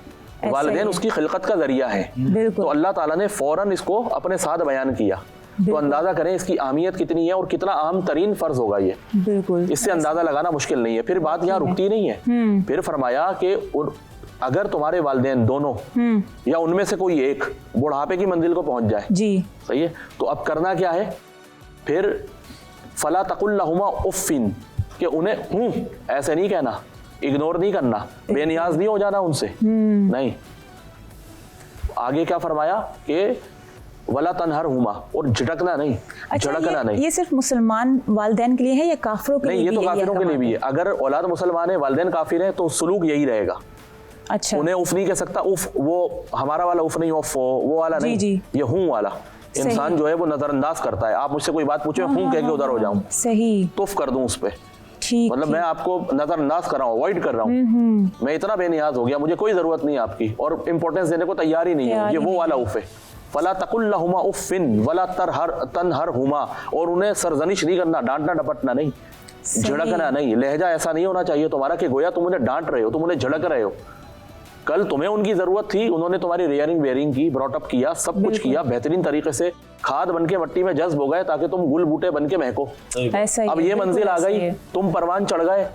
वालिदैन उसकी खिलकत का जरिया है। तो अल्लाह ताला ने फ़ौरन इसको अपने साथ बयान किया। तो अंदाज़ा करें इसकी अहमियत कितनी है और कितना अहम तरीन फ़र्ज़ होगा ये। बिल्कुल, इससे अंदाज़ा लगाना मुश्किल नहीं है। फिर बात यहाँ रुकती नहीं है, फिर फरमाया कि अगर तुम्हारे वालिदैन दोनों या उनमें से कोई एक बुढ़ापे की मंजिल को पहुंच जाए, जी सही है, तो अब करना क्या है, फिर फला तकुल लहुमा उफ़िन, कि उन्हें ऐसे नहीं कहना, इग्नोर नहीं करना, बेनियाज नहीं हो जाना उनसे, नहीं। आगे क्या फरमाया कि वला तनहर हुमा, और झटकना नहीं, झड़कना नहीं। ये सिर्फ मुसलमान वालिदैन के लिए है या काफिरों के लिए? नहीं, ये तो काफिरों के लिए भी है। अगर औलाद मुसलमान है, वालिदैन काफिर है, तो सलूक यही रहेगा। अच्छा, उन्हें उफ नहीं कह सकता, उफ वो हमारा वाला उफ नहीं, उफ वो वाला नहीं, जी। ये हूं वाला इंसान जो है वो नजरअंदाज करता है। आप मुझसे कोई बात पूछे, हूं कह के उधर हो जाऊं, सही, तुफ कर दूं उस पे, मतलब मैं आपको नजरअंदाज कर रहा हूँ, अवॉइड कर रहा हूँ, मैं इतना बेनियाज हो गया, मुझे कोई जरूरत नहीं आपकी, और इंपॉर्टेंस देने को तैयार ही नहीं हूँ, ये वो वाला उफ है। फला तकुल लहुमा उफ़िन वला तनहर हुमा, और उन्हें सरजनिश नहीं करना, डांटना डपटना नहीं, झड़कना नहीं। लहजा ऐसा नहीं होना चाहिए तुम्हारा कि गोया तुम उन्हें डांट रहे हो, तुम उन्हें झड़क रहे हो। कल तुम्हें उनकी जरूरत थी, उन्होंने तुम्हारी रेयरिंग वेयरिंग की, ब्रॉटअप किया, सब कुछ किया बेहतरीन तरीके से, खाद बन के मिट्टी में जज्ब हो गए ताकि तुम गुल बूटे बन के महको। अब ये मंजिल आ गई, तुम परवान चढ़ गए,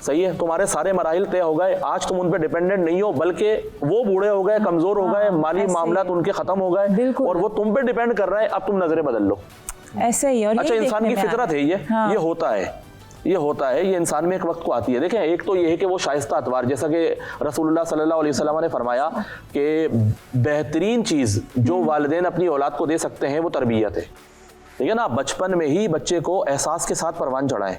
सही है, तुम्हारे सारे मराहिल तय हो गए, आज तुम उन पे डिपेंडेंट नहीं हो, बल्कि वो बूढ़े हो गए, कमजोर हो गए, माली मामलात उनके खत्म हो गए, और वो तुम पे डिपेंड कर रहे हैं, अब तुम नजरें बदल लो। ऐसे ही। और अच्छा, इंसान की फितरत है ये होता है, ये होता है, ये इंसान में एक वक्त को आती है। देखें, एक तो ये है कि वो शाइस्ता अतवार, जैसा कि रसूलुल्लाह सल्लल्लाहु अलैहि वसल्लम ने फरमाया कि बेहतरीन चीज़ जो वालिदैन अपनी औलाद को दे सकते हैं वो तरबियत है। ठीक है ना, बचपन में ही बच्चे को एहसास के साथ परवान चढ़ाएं।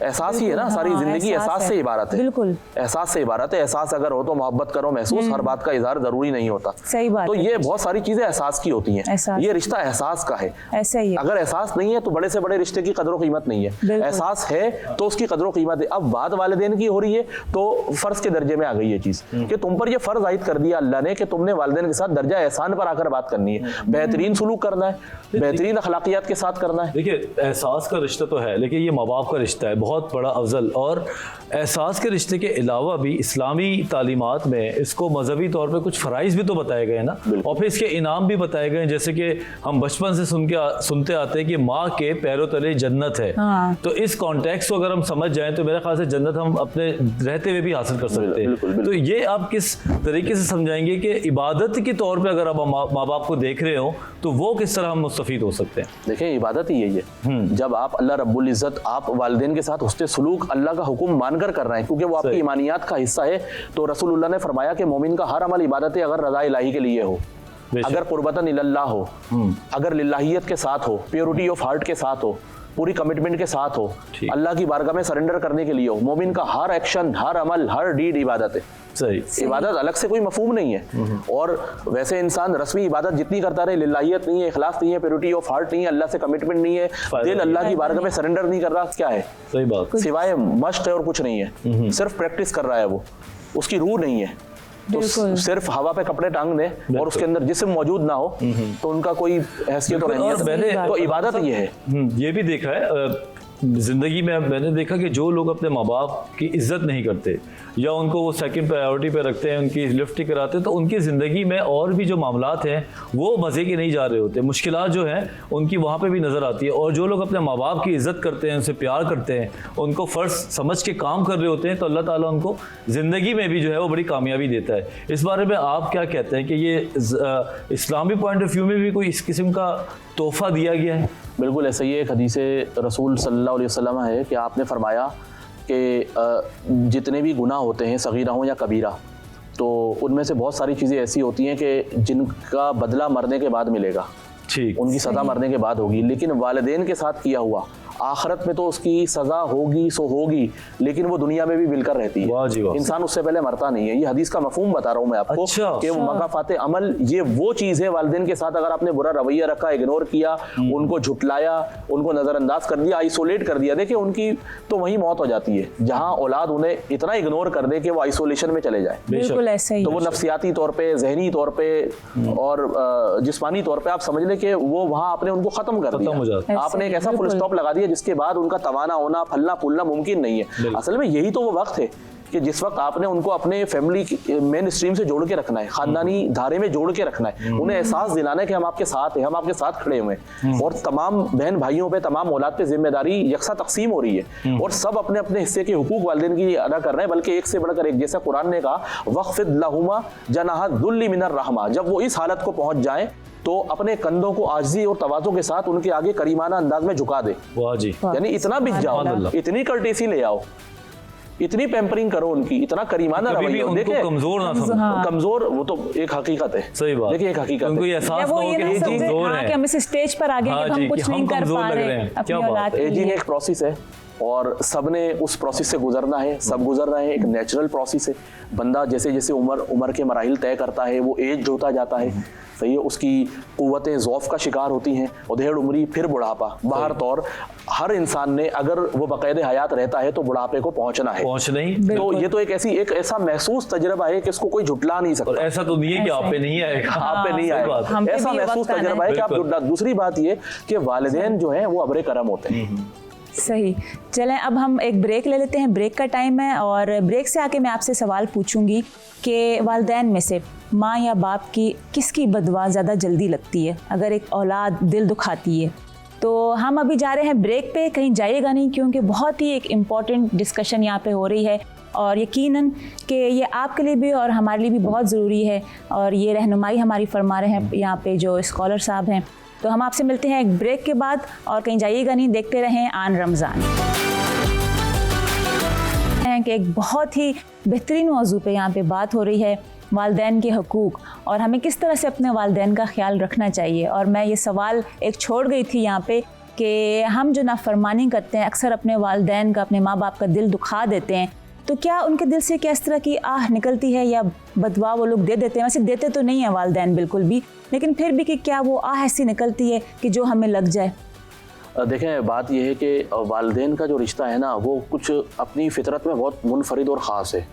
एहसास ही है ना, सारी जिंदगी एहसास से इबारत है, बिल्कुल एहसास से इबारत है। एहसास अगर हो तो मोहब्बत करो, महसूस, हर बात का इजहार जरूरी नहीं होता, सही बात। तो ये बहुत सारी चीजें एहसास की होती हैं, ये रिश्ता एहसास का है, ऐसा ही। अगर एहसास नहीं है तो बड़े से बड़े रिश्ते की कदर कीमत नहीं है, एहसास है तो उसकी कदर कीमत है। अब बात वालिदैन की हो रही है तो फर्ज के दर्जे में आ गई ये चीज कि तुम पर ये फर्ज आयद कर दिया अल्लाह ने कि तुमने वालिदैन के साथ दर्जा एहसान पर आकर बात करनी है, बेहतरीन सलूक करना है, बेहतरीन अखलाकियात के साथ करना है। देखिए, एहसास का रिश्ता तो है, लेकिन ये माँ बाप का रिश्ता है। बहुत बड़ा अफजल और एहसास के रिश्ते के अलावा भी इस्लामी तालीमात में इसको मजहबी तौर पे कुछ फ़राइज़ भी तो बताए गए ना, और फिर इसके इनाम भी बताए गए, जैसे कि हम बचपन से सुनते आते हैं कि माँ के पैरों तले जन्नत है। तो इस कॉन्टेक्स्ट को अगर हम समझ जाएं तो मेरे ख्याल से जन्नत हम अपने रहते हुए भी हासिल कर सकते हैं। तो ये आप किस तरीके से समझाएंगे कि इबादत के तौर पर अगर आप माँ बाप को देख रहे हो तो वो किस तरह हम मुस्तफीद हो सकते हैं? देखिए, इबादत ही यही है। जब आप अल्लाह रब्बुल इज़्ज़त, आप वालिदैन के साथ हुस्न सलूक अल्लाह का हुक्म मानकर कर रहे हैं, क्योंकि वो आपकी ईमानियात का हिस्सा है। तो रसूलुल्लाह ने फरमाया कि मोमिन का हर अमल इबादत है अगर रज़ा इलाही के लिए हो, अगर कुर्बतन इल्लल्लाह हो, अगर लिल्लाहियत के साथ हो, प्योरिटी ऑफ हार्ट के साथ हो, पूरी कमिटमेंट के साथ हो, अल्लाह की बारगाह में सरेंडर करने के लिए हो। मोमिन का हर एक्शन, हर अमल, हर डीड इबादत है। सही। इबादत अलग से कोई मफहूम नहीं है। और वैसे इंसान रस्मी इबादत जितनी करता रहे, लिल्लाहियत नहीं है, इखलास नहीं है, प्योरिटी ऑफ हार्ट नहीं है, अल्लाह से कमिटमेंट नहीं है, दिल अल्लाह की बारगाह में सरेंडर नहीं कर रहा, क्या है? सही बात। सिवाय मश्क है और कुछ नहीं है, सिर्फ प्रैक्टिस कर रहा है वो, उसकी रूह नहीं है। तो सिर्फ हवा पे कपड़े टांग दे और उसके अंदर जिस्म मौजूद ना हो तो उनका कोई हैसियत और अहमियत, तो इबादत ये है। ये भी देखा है ज़िंदगी में, मैंने देखा कि जो लोग अपने माँ बाप की इज़्ज़त नहीं करते या उनको वो सेकंड प्रायोरिटी पे रखते हैं, उनकी लिफ्ट नहीं कराते, तो उनकी ज़िंदगी में और भी जो मामलात हैं वो मज़े के नहीं जा रहे होते, मुश्किलात जो हैं उनकी वहाँ पे भी नज़र आती है। और जो लोग अपने माँ बाप की इज़्ज़त करते हैं, उनसे प्यार करते हैं, उनको फ़र्ज़ समझ के काम कर रहे होते हैं, तो अल्लाह ताला उनको ज़िंदगी में भी जो है वो बड़ी कामयाबी देता है। इस बारे में आप क्या कहते हैं कि ये इस्लामी पॉइंट ऑफ व्यू में भी कोई इस किस्म का तोहफ़ा दिया गया है? बिल्कुल ऐसा ही एक हदीस रसूल सल्लल्लाहु अलैहि वसल्लम है कि आपने फरमाया कि जितने भी गुनाह होते हैं, सगीरा हो या कबीरा, तो उनमें से बहुत सारी चीज़ें ऐसी होती हैं कि जिनका बदला मरने के बाद मिलेगा, ठीक, उनकी सज़ा मरने के बाद होगी। लेकिन वालिदैन के साथ किया हुआ आखिरत में तो उसकी सज़ा होगी सो होगी, लेकिन वो दुनिया में भी मिलकर रहती है। इंसान उससे पहले मरता नहीं है। ये हदीस का मफहूम बता रहा हूँ मैं आपको कि वो मकाफात अमल, ये वो चीज़ है। वालिदैन के साथ अगर आपने बुरा रवैया रखा, इग्नोर किया, उनको झुटलाया, उनको नज़रअंदाज कर दिया, आइसोलेट कर दिया, देखिए उनकी तो वही मौत हो जाती है, जहाँ औलाद उन्हें इतना इग्नोर कर दे कि वो आइसोलेशन में चले जाए। बिल्कुल ऐसे ही। तो वो नफ्सियाती तौर पर, जहनी तौर पर और जिस्मानी तौर पर आप समझ लें कि वो वहाँ आपने उनको ख़त्म कर दिया। आपने एक ऐसा फुल स्टॉप लगा दिया जिसके बाद उनका तवाना होना, फलना फूलना मुमकिन नहीं है। असल में यही तो वो वक्त है कि जिस वक्त आपने उनको अपने फैमिली मेन स्ट्रीम से जोड़ के रखना है, खानदानी धारे में जोड़ के रखना है, उन्हें एहसास दिलाना है कि हम आपके साथ हैं, हम आपके साथ खड़े हुए हैं। और तमाम बहन भाइयों पे, तमाम औलाद पे जिम्मेदारी यकसा तकसीम हो रही है और सब अपने अपने हिस्से के हुकूक वालिदैन की अदा कर रहे हैं, बल्कि एक से बढ़कर एक। जैसा कुरान ने कहा, वक़्फ़िद लहुमा जनाह दुल्ली मिनर रहमा, जब वो इस हालत को पहुंच जाए तो अपने कंधों को आजिज़ी और तवाज़ो के साथ उनके आगे करीमाना अंदाज में झुका दे। वाह जी। यानी इतना बिक जाओ, इतनी कर्टेसी ले आओ, इतनी पैम्परिंग करो उनकी, इतना करीमाना रवैया। देखिए कमजोर ना समझो, कमजोर वो तो एक हकीकत है। सही बात। देखिए एक हकीकत उनको ये एहसास ना हो कि ये कमजोर है, कि हम इस स्टेज पर आ गए कि हम कुछ नहीं कर पा रहे हैं अपनी औलाद के लिए। एजिंग एक प्रोसेस है और सबने उस प्रोसेस से गुजरना है, सब गुजर रहे हैं। एक नेचुरल प्रोसेस है। बंदा जैसे जैसे उम्र के मराहिल तय करता है, वो एज होता जाता है, सही है, उसकी कुव्वतें ज़ौफ़ का शिकार होती हैं, उधेड़ उम्री, फिर बुढ़ापा। बाहर तौर हर इंसान ने अगर वो बाकायदे हयात रहता है तो बुढ़ापे को पहुंचना है, तो ये तो एक ऐसा महसूस तजर्बा है कि इसको कोई झुटला नहीं सकता। और ऐसा तो नहीं है कि आप पे नहीं आएगा, आप पे नहीं आएगा, ऐसा महसूस तजर्बा है कि आप झुटला। दूसरी बात ये कि वालिदैन जो है वो अबरे करम होते हैं। सही। चलें अब हम एक ब्रेक ले लेते हैं, ब्रेक का टाइम है, और ब्रेक से आके मैं आपसे सवाल पूछूंगी कि वालिदैन में से माँ या बाप की किसकी बदवा ज़्यादा जल्दी लगती है अगर एक औलाद दिल दुखाती है। तो हम अभी जा रहे हैं ब्रेक पे, कहीं जाइएगा नहीं, क्योंकि बहुत ही एक इम्पॉर्टेंट डिस्कशन यहाँ पे हो रही है और यकीनन कि ये आपके लिए भी और हमारे लिए भी बहुत ज़रूरी है, और ये रहनुमाई हमारी फरमा रहे हैं यहाँ पे जो स्कॉलर साहब हैं। तो हम आपसे मिलते हैं एक ब्रेक के बाद, और कहीं जाइएगा नहीं, देखते रहें आन रमज़ान। कि एक बहुत ही बेहतरीन मौजू पे यहाँ पे बात हो रही है, वालिदैन के हकूक़, और हमें किस तरह से अपने वालिदैन का ख्याल रखना चाहिए। और मैं ये सवाल एक छोड़ गई थी यहाँ पे कि हम जो नाफरमानी करते हैं, अक्सर अपने वालिदैन का, अपने माँ बाप का दिल दुखा देते हैं, तो क्या उनके दिल से क्या इस तरह की आह निकलती है या बदवा वो लोग दे देते हैं? वैसे देते तो नहीं है वालिदैन बिल्कुल भी, लेकिन फिर भी कि क्या वो आह ऐसी निकलती है कि जो हमें लग जाए? देखें, बात यह है कि वालिदैन का जो रिश्ता है ना, वो कुछ अपनी फितरत में बहुत मुनफरिद और ख़ास है।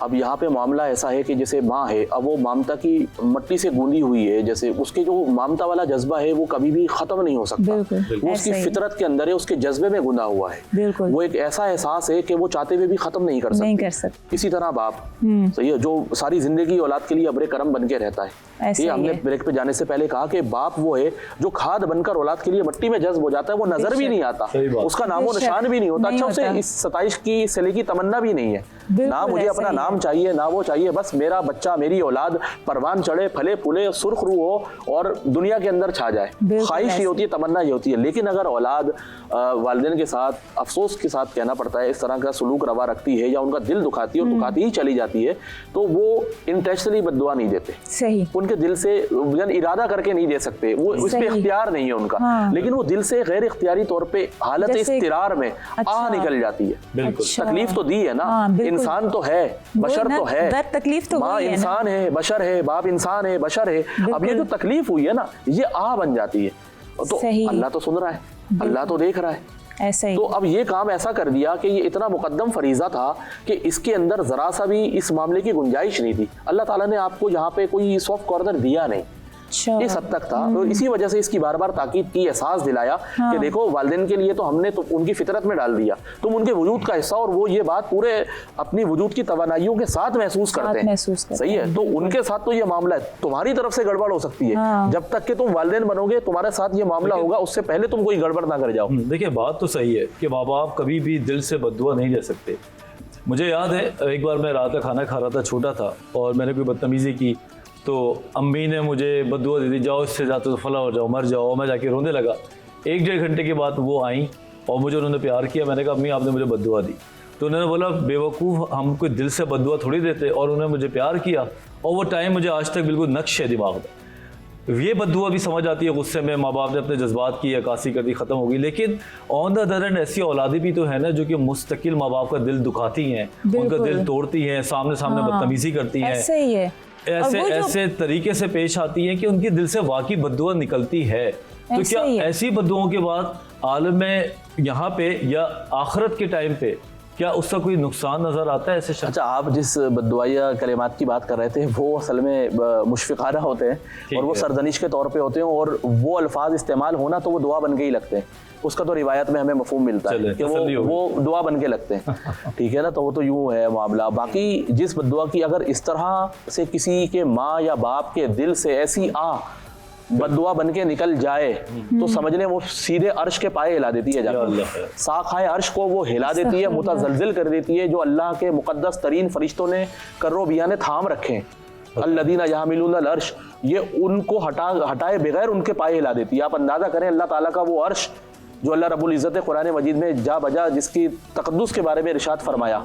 अब यहाँ पे मामला ऐसा है कि जैसे माँ है, अब वो ममता की मट्टी से गूंदी हुई है, जैसे उसके जो ममता वाला जज्बा है वो कभी भी खत्म नहीं हो सकता। वो उसकी फितरत के अंदर है, उसके जज्बे में गुंदा हुआ है। वो एक ऐसा एहसास है कि वो चाहते हुए भी खत्म नहीं कर सकते। इसी तरह बाप सही है, जो सारी जिंदगी औलाद के लिए अब्रे करम बन के रहता है। ये हमने ब्रेक पे जाने से पहले कहा कि बाप वो है जो खाद बनकर औलाद के लिए मिट्टी में जज्ब हो जाता है, वो नजर भी नहीं आता, उसका नामो निशान भी नहीं होता। अच्छा, उसे इस 27 की सिले की तमन्ना भी नहीं है, ना मुझे अपना नाम चाहिए ना वो चाहिए, बस मेरा बच्चा मेरी औलाद परवान चढ़े, फले फूले, सुर्ख रू हो और दुनिया के अंदर छा जाए। ख्वाहिश ये होती है, तमन्ना ये होती है। लेकिन अगर औलाद वालिदैन के साथ अफसोस के साथ कहना पड़ता है इस तरह का सलूक रवा रखती है या उनका दिल दुखाती है और दुखाती ही चली जाती है, तो वो इंटेंशनली बद्दुआ नहीं देते, सही उनके दिल से इरादा करके नहीं दे सकते, वो उस पे इख्तियार नहीं है उनका। लेकिन वो दिल से गैर इख्तियारी तौर पे हालत इस्तिरार में आह निकल जाती है। तकलीफ तो दी है ना, इंसान तो है, बशर तो है, तकलीफ तो माँ इंसान है, बशर है, बाप इंसान है, बशर है। अब ये जो तकलीफ हुई है ना, ये आह बन जाती है। तो अल्लाह तो सुन रहा है, अल्लाह तो देख रहा है, ऐसा ही। तो अब ये काम ऐसा कर दिया कि ये इतना मुकद्दम फरीज़ा था कि इसके अंदर ज़रा सा भी इस मामले की गुंजाइश नहीं थी। अल्लाह ताला ने आपको यहाँ पे कोई सॉफ्ट कॉर्नर दिया नहीं, ये सब तक था। तो इसी वजह से इसकी बार बार ताकीद की, एहसास दिलाया कि देखो वालिदैन के लिए तो हमने तो उनकी फितरत में डाल दिया, तुम उनके वजूद का हिस्सा, और वो ये बात पूरे अपनी वजूद की तवानाइयों के साथ महसूस करते हैं। सही है, तो उनके साथ तो ये मामला है, तुम्हारी तरफ से गड़बड़ हो सकती है। जब तक कि तुम वालिदैन बनोगे तुम्हारे साथ ये मामला होगा, उससे पहले तुम कोई गड़बड़ ना कर जाओ। देखिए बात तो सही है कि माँ बाप कभी भी दिल से बद्दुआ नहीं दे सकते। मुझे याद है एक बार मैं रात का खाना खा रहा था, छोटा था, और मैंने कोई बदतमीजी की तो अम्मी ने मुझे बद्दुआ दे दी, जाओ इससे जाते तो फला हो जाओ, मर जाओ। मैं जाके रोने लगा। 1-1.5 घंटे के बाद वो आई और मुझे उन्होंने प्यार किया। मैंने कहा अम्मी आपने मुझे बद्दुआ दी, तो उन्होंने बोला बेवकूफ़, हम कोई दिल से बद्दुआ थोड़ी देते, और उन्होंने मुझे प्यार किया। और वो टाइम मुझे आज तक बिल्कुल नक्श है दिमाग में। ये बद्दुआ भी समझ आती है, गुस्से में माँ बाप ने अपने जज्बात की अक्कासी कर दी, ख़त्म हो गई। लेकिन ऑन द अदर एंड ऐसी औलादी भी तो है ना जो कि मुस्तकिल माँ बाप का दिल दुखाती हैं, उनका दिल तोड़ती हैं, सामने बदतमीजी करती हैं, ऐसे तरीके से पेश आती है कि उनके दिल से वाकई बद्दुआ निकलती है। तो क्या ऐसी बद्दुआओं के बाद आलम में यहाँ पे या आखिरत के टाइम पे क्या उसका कोई नुकसान नजर आता है ऐसे शख्स? अच्छा, आप जिस बद्दुआया कलिमात की बात कर रहे थे वो असल में मुशफ़िकाना होते हैं और वो सरजनिश के तौर पे होते हैं, और वो अल्फाज इस्तेमाल होना तो वो दुआ बन के ही लगते हैं। उसका तो रिवायत में हमें मफहूम मिलता है कि वो दुआ बन के लगते हैं। ठीक है ना, तो वो तो यूँ है मामला। बाकी जिस बद्दुआ की अगर इस तरह से किसी के माँ या बाप के दिल से ऐसी बद्दुआ बन के निकल जाए तो समझ लें वो सीधे अर्श के पाए हिला देती है, जाकर साखाए अर्श को वो हिला देती है, मुतज़लज़िल कर देती है। जो अल्लाह के मुक़द्दस तरीन फरिश्तों ने कर्रो बिया ने थाम रखे हैं, अल्लज़ीना यहमिलूनल अर्श, ये उनको हटाए बगैर उनके पाए हिला देती है। आप अंदाज़ा करें अल्लाह ताला का वो अर्श जो अल्लाह रब्बुल इज़्ज़त कुरान मजीद में जा बजा जिसकी तक़द्दुस के बारे में इरशाद फरमाया,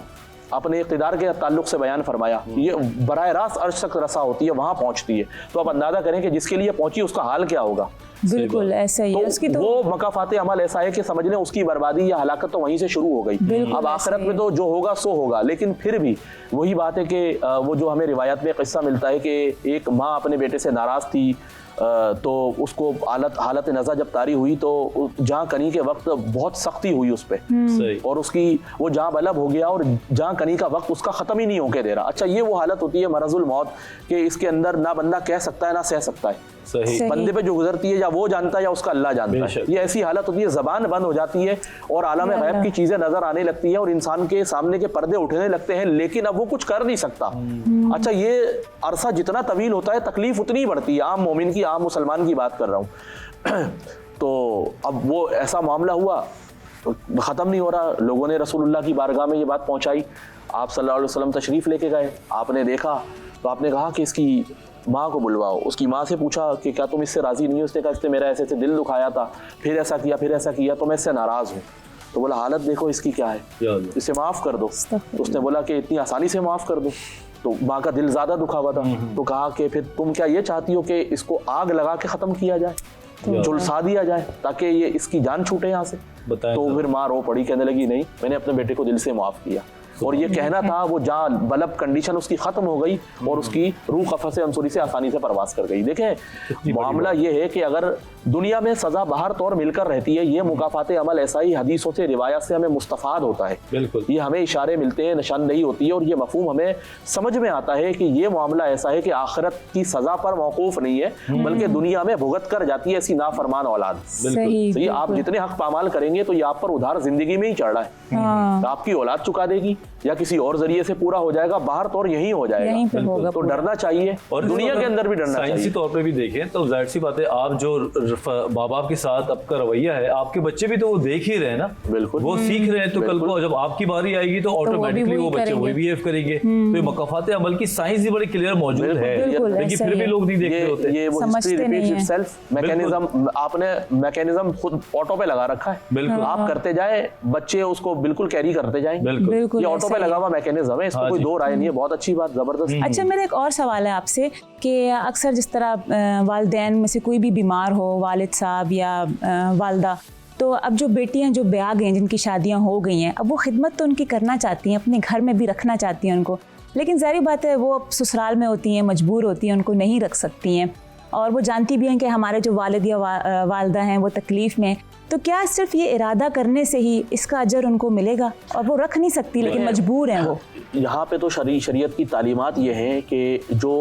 अपने इक़्तिदार के ताल्लुक से बयान फरमाया, ये बराह रास्त अर्श तक रसा होती है, वहाँ पहुँचती है। तो आप अंदाज़ा करें कि जिसके लिए पहुँची उसका हाल क्या होगा। बिल्कुल ऐसा ही है। उसकी तो वो मकाफाते अमल ऐसा है कि समझ लें उसकी बर्बादी या हलाकत तो वहीं से शुरू हो गई। अब आखिरत में तो जो होगा सो होगा, लेकिन फिर भी वही बात है कि वो जो हमें रिवायत में किस्सा मिलता है कि एक माँ अपने बेटे से नाराज़ थी, तो उसको हालत नज़ा जब तारी हुई तो जहाँ कनी के वक्त बहुत सख्ती हुई उस पर, और उसकी वो जहाँ बलब हो गया और जहाँ कनी का वक्त उसका ख़त्म ही नहीं होके दे रहा। अच्छा, ये वो हालत होती है मरज़ुल मौत कि इसके अंदर ना बंदा कह सकता है ना सह सकता है। सही। बंदे पे जो गुजरती है या वो जानता है या उसका अल्लाह जानता है। ये ऐसी हालत होती है, ज़बान बंद हो जाती है और आलम गैब की चीज़ें नज़र आने लगती हैं और इंसान के सामने के पर्दे उठने लगते हैं, लेकिन अब वो कुछ कर नहीं सकता। अच्छा, ये अरसा जितना तवील होता है तकलीफ उतनी बढ़ती है। आम मोमिन की, आम मुसलमान की बात कर रहा हूँ। तो अब वो ऐसा मामला हुआ, ख़त्म नहीं हो रहा। लोगों ने रसूलुल्लाह की बारगाह में ये बात पहुँचाई, आप सल्लल्लाहु अलैहि वसल्लम तशरीफ़ लेके गए, आपने देखा तो आपने कहा कि इसकी माँ को बुलवाओ। उसकी माँ से पूछा कि क्या तुम इससे राज़ी नहीं हो? उसने कहा इसने मेरा ऐसे दिल दुखाया था, फिर ऐसा किया तो मैं इससे नाराज़ हूँ। तो बोला हालत देखो इसकी क्या है, इसे माफ़ कर दो। तो उसने बोला कि इतनी आसानी से माफ़ कर दो। तो माँ का दिल ज़्यादा दुखा हुआ था। तो कहा कि फिर तुम क्या ये चाहती हो कि इसको आग लगा के ख़त्म किया जाए, झुलसा दिया जाए ताकि ये इसकी जान छूटे यहाँ से? तो फिर माँ रो पड़ी, कहने लगी नहीं, मैंने अपने बेटे को दिल से माफ़ किया। और ये कहना था वो जहाँ बलब कंडीशन उसकी खत्म हो गई और उसकी रूह कफ़स अंसुरी से आसानी से परवास कर गई। देखें मामला ये है कि अगर दुनिया में सजा बाहर तौर मिलकर रहती है, ये मुकाफात अमल ऐसा ही हदीसों से रिवायत से हमें मुस्तफाद होता है। बिल्कुल, ये हमें इशारे मिलते हैं, निशानदेही होती है और ये मफहूम हमें समझ में आता है कि ये मामला ऐसा है कि आखिरत की सजा पर मौकूफ नहीं है बल्कि दुनिया में भुगत कर जाती है ऐसी नाफरमान औलाद। सही, आप जितने हक पामाल करेंगे तो ये आप पर उधार जिंदगी में ही चढ़ रहा है। आपकी औलाद चुका देगी या किसी और जरिए से पूरा हो जाएगा, बाहर तौर यही हो यहीं पे जाएगा। होगा तो डरना चाहिए और दुनिया के अंदर भी डरना चाहिए। साइंसी तौर पे भी देखें तो जाहिर सी बात है, आप जो माँ बाप के साथ आपका रवैया है, आपके बच्चे भी तो वो देख ही रहे हैं ना, बिल्कुल वो सीख रहे हैं। तो कल को जब आपकी बारी आएगी तो ऑटोमेटिकली वो बच्चे वही बिहेव करेंगे। तो ये मकाफात अमल की साइंस भी बड़ी क्लियर मौजूद है, लेकिन फिर भी लोग नहीं देख रहे होते। ये वो हिस्ट्री रिपीट्स इटसेल्फ मैकेनिज्म, आपने मैकेनिज्म खुद ऑटो पे लगा रखा है। बिल्कुल, आप करते जाए, बच्चे उसको बिल्कुल कैरी करते जाएंगे। बिल्कुल, ये ऑटो पे लगा हुआ मैकेनिज्म है, इसको कोई दो राय नहीं है। बहुत अच्छी बात, जबरदस्त। अच्छा, मेरा एक और सवाल है आपसे कि अक्सर जिस तरह वालिदैन में से कोई भी बीमार हो, वालिद साहब या वालदा, तो अब जो बेटियां जो ब्याह गई हैं, जिनकी शादियां हो गई हैं, अब वो खिदमत तो उनकी करना चाहती हैं, अपने घर में भी रखना चाहती हैं उनको, लेकिन ज़ाहिर बात है वो अब ससुराल में होती हैं, मजबूर होती हैं, उनको नहीं रख सकती हैं और वो जानती भी हैं कि हमारे जो वालिद या वालदा हैं वो तकलीफ़ में। तो क्या सिर्फ ये इरादा करने से ही इसका अजर उनको मिलेगा? और वो रख नहीं सकती लेकिन मजबूर हैं वो। यहाँ पे तो शरीयत की तालीमात ये हैं कि जो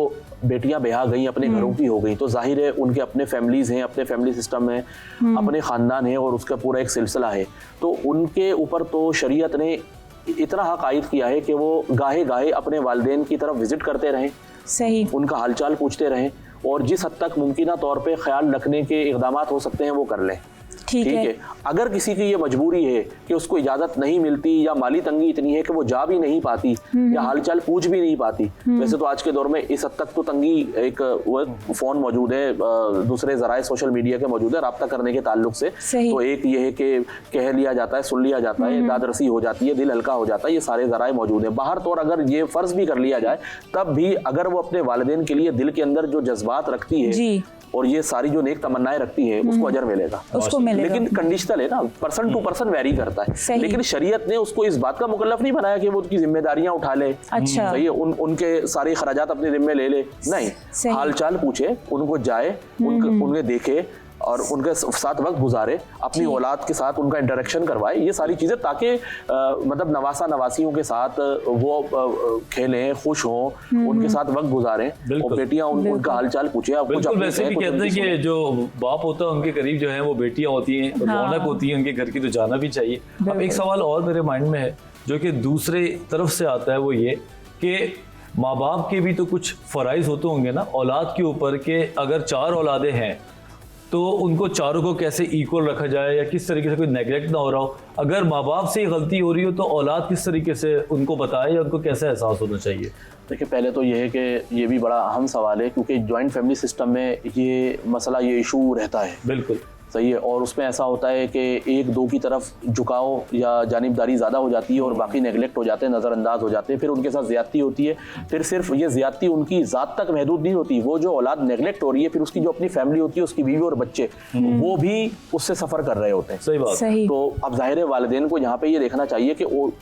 बेटियां ब्याह गई अपने घरों की हो गई तो जाहिर है उनके अपने फैमिलीज हैं, अपने फैमिली सिस्टम है, अपने ख़ानदान है और उसका पूरा एक सिलसिला है। तो उनके ऊपर तो शरीयत ने इतना हक आयद किया है कि वो गाहे गाहे अपने वालिदैन की तरफ विजिट करते रहें, सही, उनका हालचाल पूछते रहें और जिस हद तक मुमकिन तौर पे ख्याल रखने के इक़दामात हो सकते हैं वो कर लें। ठीक है। अगर किसी की ये मजबूरी है कि उसको इजाजत नहीं मिलती या माली तंगी इतनी है कि वो जा भी नहीं पाती या हालचाल पूछ भी नहीं पाती, वैसे तो आज के दौर में इस हद तक तो तंगी, एक वो फोन मौजूद है, दूसरे जराए सोशल मीडिया के मौजूद है राब्ता करने के ताल्लुक से। तो एक ये है कि कह लिया जाता है, सुन लिया जाता है, दाद रसी हो जाती है, दिल हल्का हो जाता है, ये सारे जराए मौजूद है। बाहर तौर अगर ये फर्ज भी कर लिया जाए तब भी अगर वो अपने वालिदैन के लिए दिल के अंदर जो जज्बात रखती है और ये सारी जो नेक तमन्नाएं रखती है उसको अजर मिलेगा, उसको मिलेगा। लेकिन कंडीशनल है ना, पर्सन टू पर्सन वेरी करता है। लेकिन शरीयत ने उसको इस बात का मुकल्लफ नहीं बनाया कि वो उनकी जिम्मेदारियां उठा ले। अच्छा, सही है, उनके सारे खराजात अपने जिम्मे ले ले, नहीं, हालचाल पूछे, उनको जाए, उन्हें देखे और उनके साथ वक्त गुजारे, अपनी औलाद के साथ उनका इंटरेक्शन करवाए, ये सारी चीज़ें, ताकि मतलब नवासा नवासियों के साथ वो खेलें, खुश हों, उनके साथ वक्त गुजारें और बेटियां उनका हालचाल पूछे। बिल्कुल, वैसे भी कहते हैं कि जो बाप होता है उनके करीब जो है वो बेटियां होती हैं, रौनक होती है उनके घर की, तो जाना भी चाहिए। अब एक सवाल और मेरे माइंड में है जो कि दूसरे तरफ से आता है, वो ये कि माँ बाप के भी तो कुछ फ़राइज़ होते होंगे ना औलाद के ऊपर, कि अगर 4 औलादें हैं तो उनको चारों को कैसे इक्वल रखा जाए या किस तरीके से कोई नेगलेक्ट ना हो रहा हो। अगर माँ बाप से ही गलती हो रही हो तो औलाद किस तरीके से उनको बताए या उनको कैसे एहसास होना चाहिए? देखिए, पहले तो ये है कि ये भी बड़ा अहम सवाल है क्योंकि जॉइंट फैमिली सिस्टम में ये मसला, ये इशू रहता है। बिल्कुल सही है, और उसमें ऐसा होता है कि 1-2 की तरफ झुकाव या जानिबदारी ज़्यादा हो जाती है और बाकी नेगलेक्ट हो जाते हैं, नज़रअंदाज हो जाते हैं, फिर उनके साथ ज़्यादती होती है। फिर सिर्फ ये ज़्यादती उनकी ज़ात तक महदूद नहीं होती, वो जो औलाद नेगलेक्ट हो रही है फिर उसकी जो अपनी फैमिली होती है, उसकी बीवी और बच्चे, वो भी उससे सफ़र कर रहे होते हैं। सही बात। तो अब जाहिर है वालिदैन को यहाँ पे ये देखना चाहिए कि वो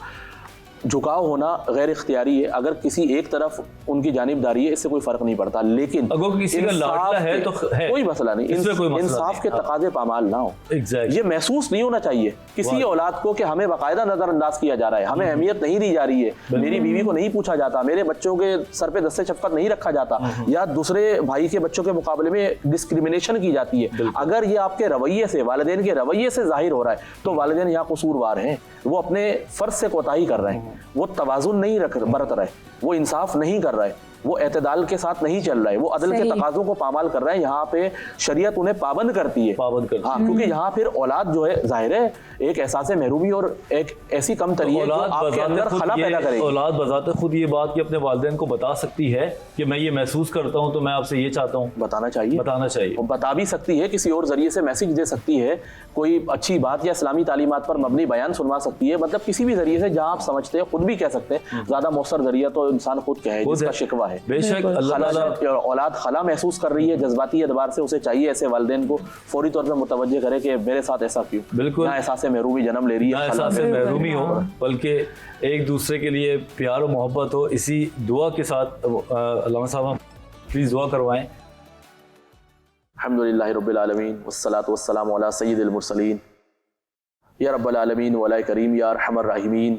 झुकाव होना गैर इख्तियारी है, अगर किसी एक तरफ उनकी जानिबदारी है इससे कोई फर्क नहीं पड़ता, लेकिन अगर किसी का लाडला है तो है, कोई मसला नहीं, इंसाफ के तकाजे पामाल ना हो। ये महसूस नहीं होना चाहिए किसी औलाद को कि हमें बाकायदा नजरअंदाज किया जा रहा है, हमें अहमियत नहीं दी जा रही है, मेरी बीवी को नहीं पूछा जाता, मेरे बच्चों के सर पे दस्ते शफकत नहीं रखा जाता, या दूसरे भाई के बच्चों के मुकाबले में डिस्क्रिमिनेशन की जाती है। अगर ये आपके रवैये से, वालिदैन के रवैये से जाहिर हो रहा है तो वालिदैन यहाँ कसूरवार हैं, वो अपने फर्ज से कोताही कर रहे हैं, वो तवाज़ुन नहीं बरत रहे, वो इंसाफ नहीं कर रहे, वो एतदाल के साथ नहीं चल रहा है, वो अदल के तकाज़ों को पामाल कर रहे हैं। यहाँ पे शरीयत उन्हें पाबंद करती है, हाँ, क्योंकि यहाँ फिर औलाद जो है जाहिर है एक एहसास महरूमी और एक ऐसी कम तरी है जो आपके अंदर खला पैदा करेगी। औलाद बजाते खुद ये बात कि अपने वालिदैन को बता सकती है कि मैं ये महसूस करता हूँ तो मैं आपसे ये चाहता हूँ, बताना चाहिए, बता भी सकती है, किसी और जरिए से मैसेज दे सकती है, कोई अच्छी बात या इस्लामी तालीमात पर मबनी बयान सुनवा सकती है, मतलब किसी भी जरिए से जहाँ आप समझते हैं, खुद भी कह सकते हैं। ज़्यादा मौसर जरिया तो इंसान खुद कहे जिसका शिकवा है। बेशक अल्लाह ताला खला औलाद खला महसूस कर रही है जज्बाती एतबार से, उसे चाहिए ऐसे वालिदैन को फौरी तौर पे मुतवज्जे करे कि मेरे साथ ऐसा क्यों। बिल्कुल। ना एहसास महरूमी जन्म ले रही है, एहसास महरूमी हो, बल्कि एक दूसरे के लिए प्यार और मोहब्बत हो। इसी दुआ के साथ अल्लामा साहब प्लीज़ दुआ करवाएं। अल्हम्दुलिल्लाहि रब्बिल आलमीन वस्सलातु वस्सलामु अला सय्यिदिल मुरसलीन या रब्बल आलमीन वला करीम या अरहमर राहिमीन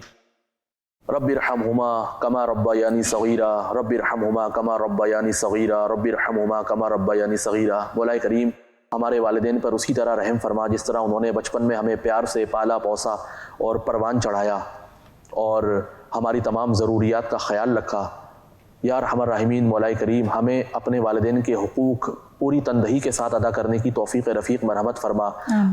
रब्बिरहमहुमा कमा रब्बयानी सगीरा रब्बिरहमहुमा कमा रब्बयानी सगीरा रब्बिरहमहुमा कमा रब्बयानी सगीरा। मौला करीम हमारे वालिदैन पर उसी तरह रहम फरमा जिस तरह उन्होंने बचपन में हमें प्यार से पाला पोसा और परवान चढ़ाया और हमारी तमाम ज़रूरियात का ख्याल रखा। या अरहमर राहिमीन मौला करीम हमें अपने वालिदैन के हुकूक पूरी तनदही के साथ अदा करने की तौफीक रफ़ीक मरहमत फरमा।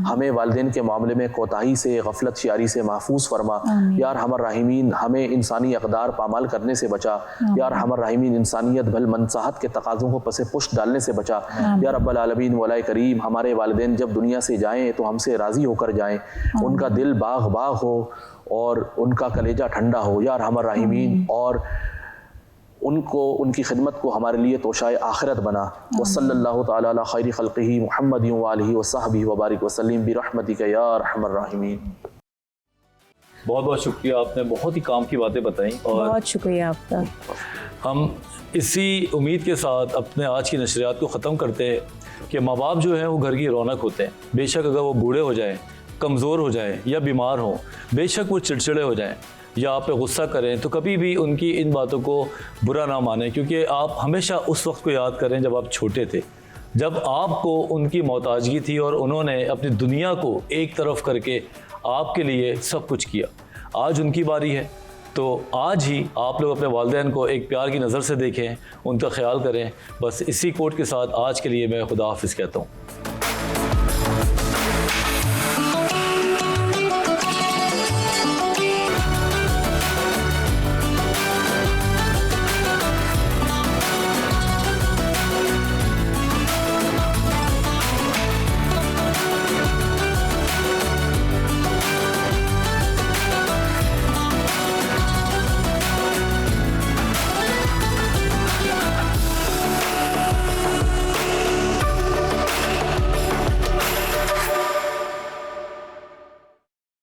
हमें वालिदैन के मामले में कोताही से गफलत शियारी से महफूज फरमा। या अरहमर राहिमीन हमें इंसानी अक़दार पामाल करने से बचा। या अरहमर राहिमीन इंसानियत भल मनसाहत के तकाज़ों को पसे पुष्ट डालने से बचा। या रब्बल आलमीन मौला करीम हमारे वालिदैन जब दुनिया से जाएँ तो हमसे राज़ी होकर जाएँ, उनका दिल बाग बाग हो और उनका कलेजा ठंडा हो। या अरहमर राहिमीन और उनको उनकी खिदमत को हमारे लिए तोशाए आखिरत बना। वसल्लल्लाहु तआला अला खैरि खल्क़िही मुहम्मदिन व आलिहि व सहबिही व बारिक वसल्लिम बिरहमतिका या अरहमर राहिमीन। बहुत बहुत शुक्रिया, आपने बहुत ही काम की बातें बताई और बहुत शुक्रिया आपका। हम इसी उम्मीद के साथ अपने आज की नशरियात को ख़त्म करते हैं कि माँ बाप जो हैं वो घर की रौनक होते हैं। बेशक अगर वो बूढ़े हो जाएं, कमज़ोर हो जाएं या बीमार हों, बेशक वो चिड़चिड़े हो जाएं या आप पे गुस्सा करें, तो कभी भी उनकी इन बातों को बुरा ना मानें, क्योंकि आप हमेशा उस वक्त को याद करें जब आप छोटे थे, जब आपको उनकी मोहताजगी थी और उन्होंने अपनी दुनिया को एक तरफ करके आपके लिए सब कुछ किया। आज उनकी बारी है, तो आज ही आप लोग अपने वालिदैन को एक प्यार की नज़र से देखें, उनका ख्याल करें। बस इसी कोट के साथ आज के लिए मैं खुदा हाफिज़ कहता हूँ।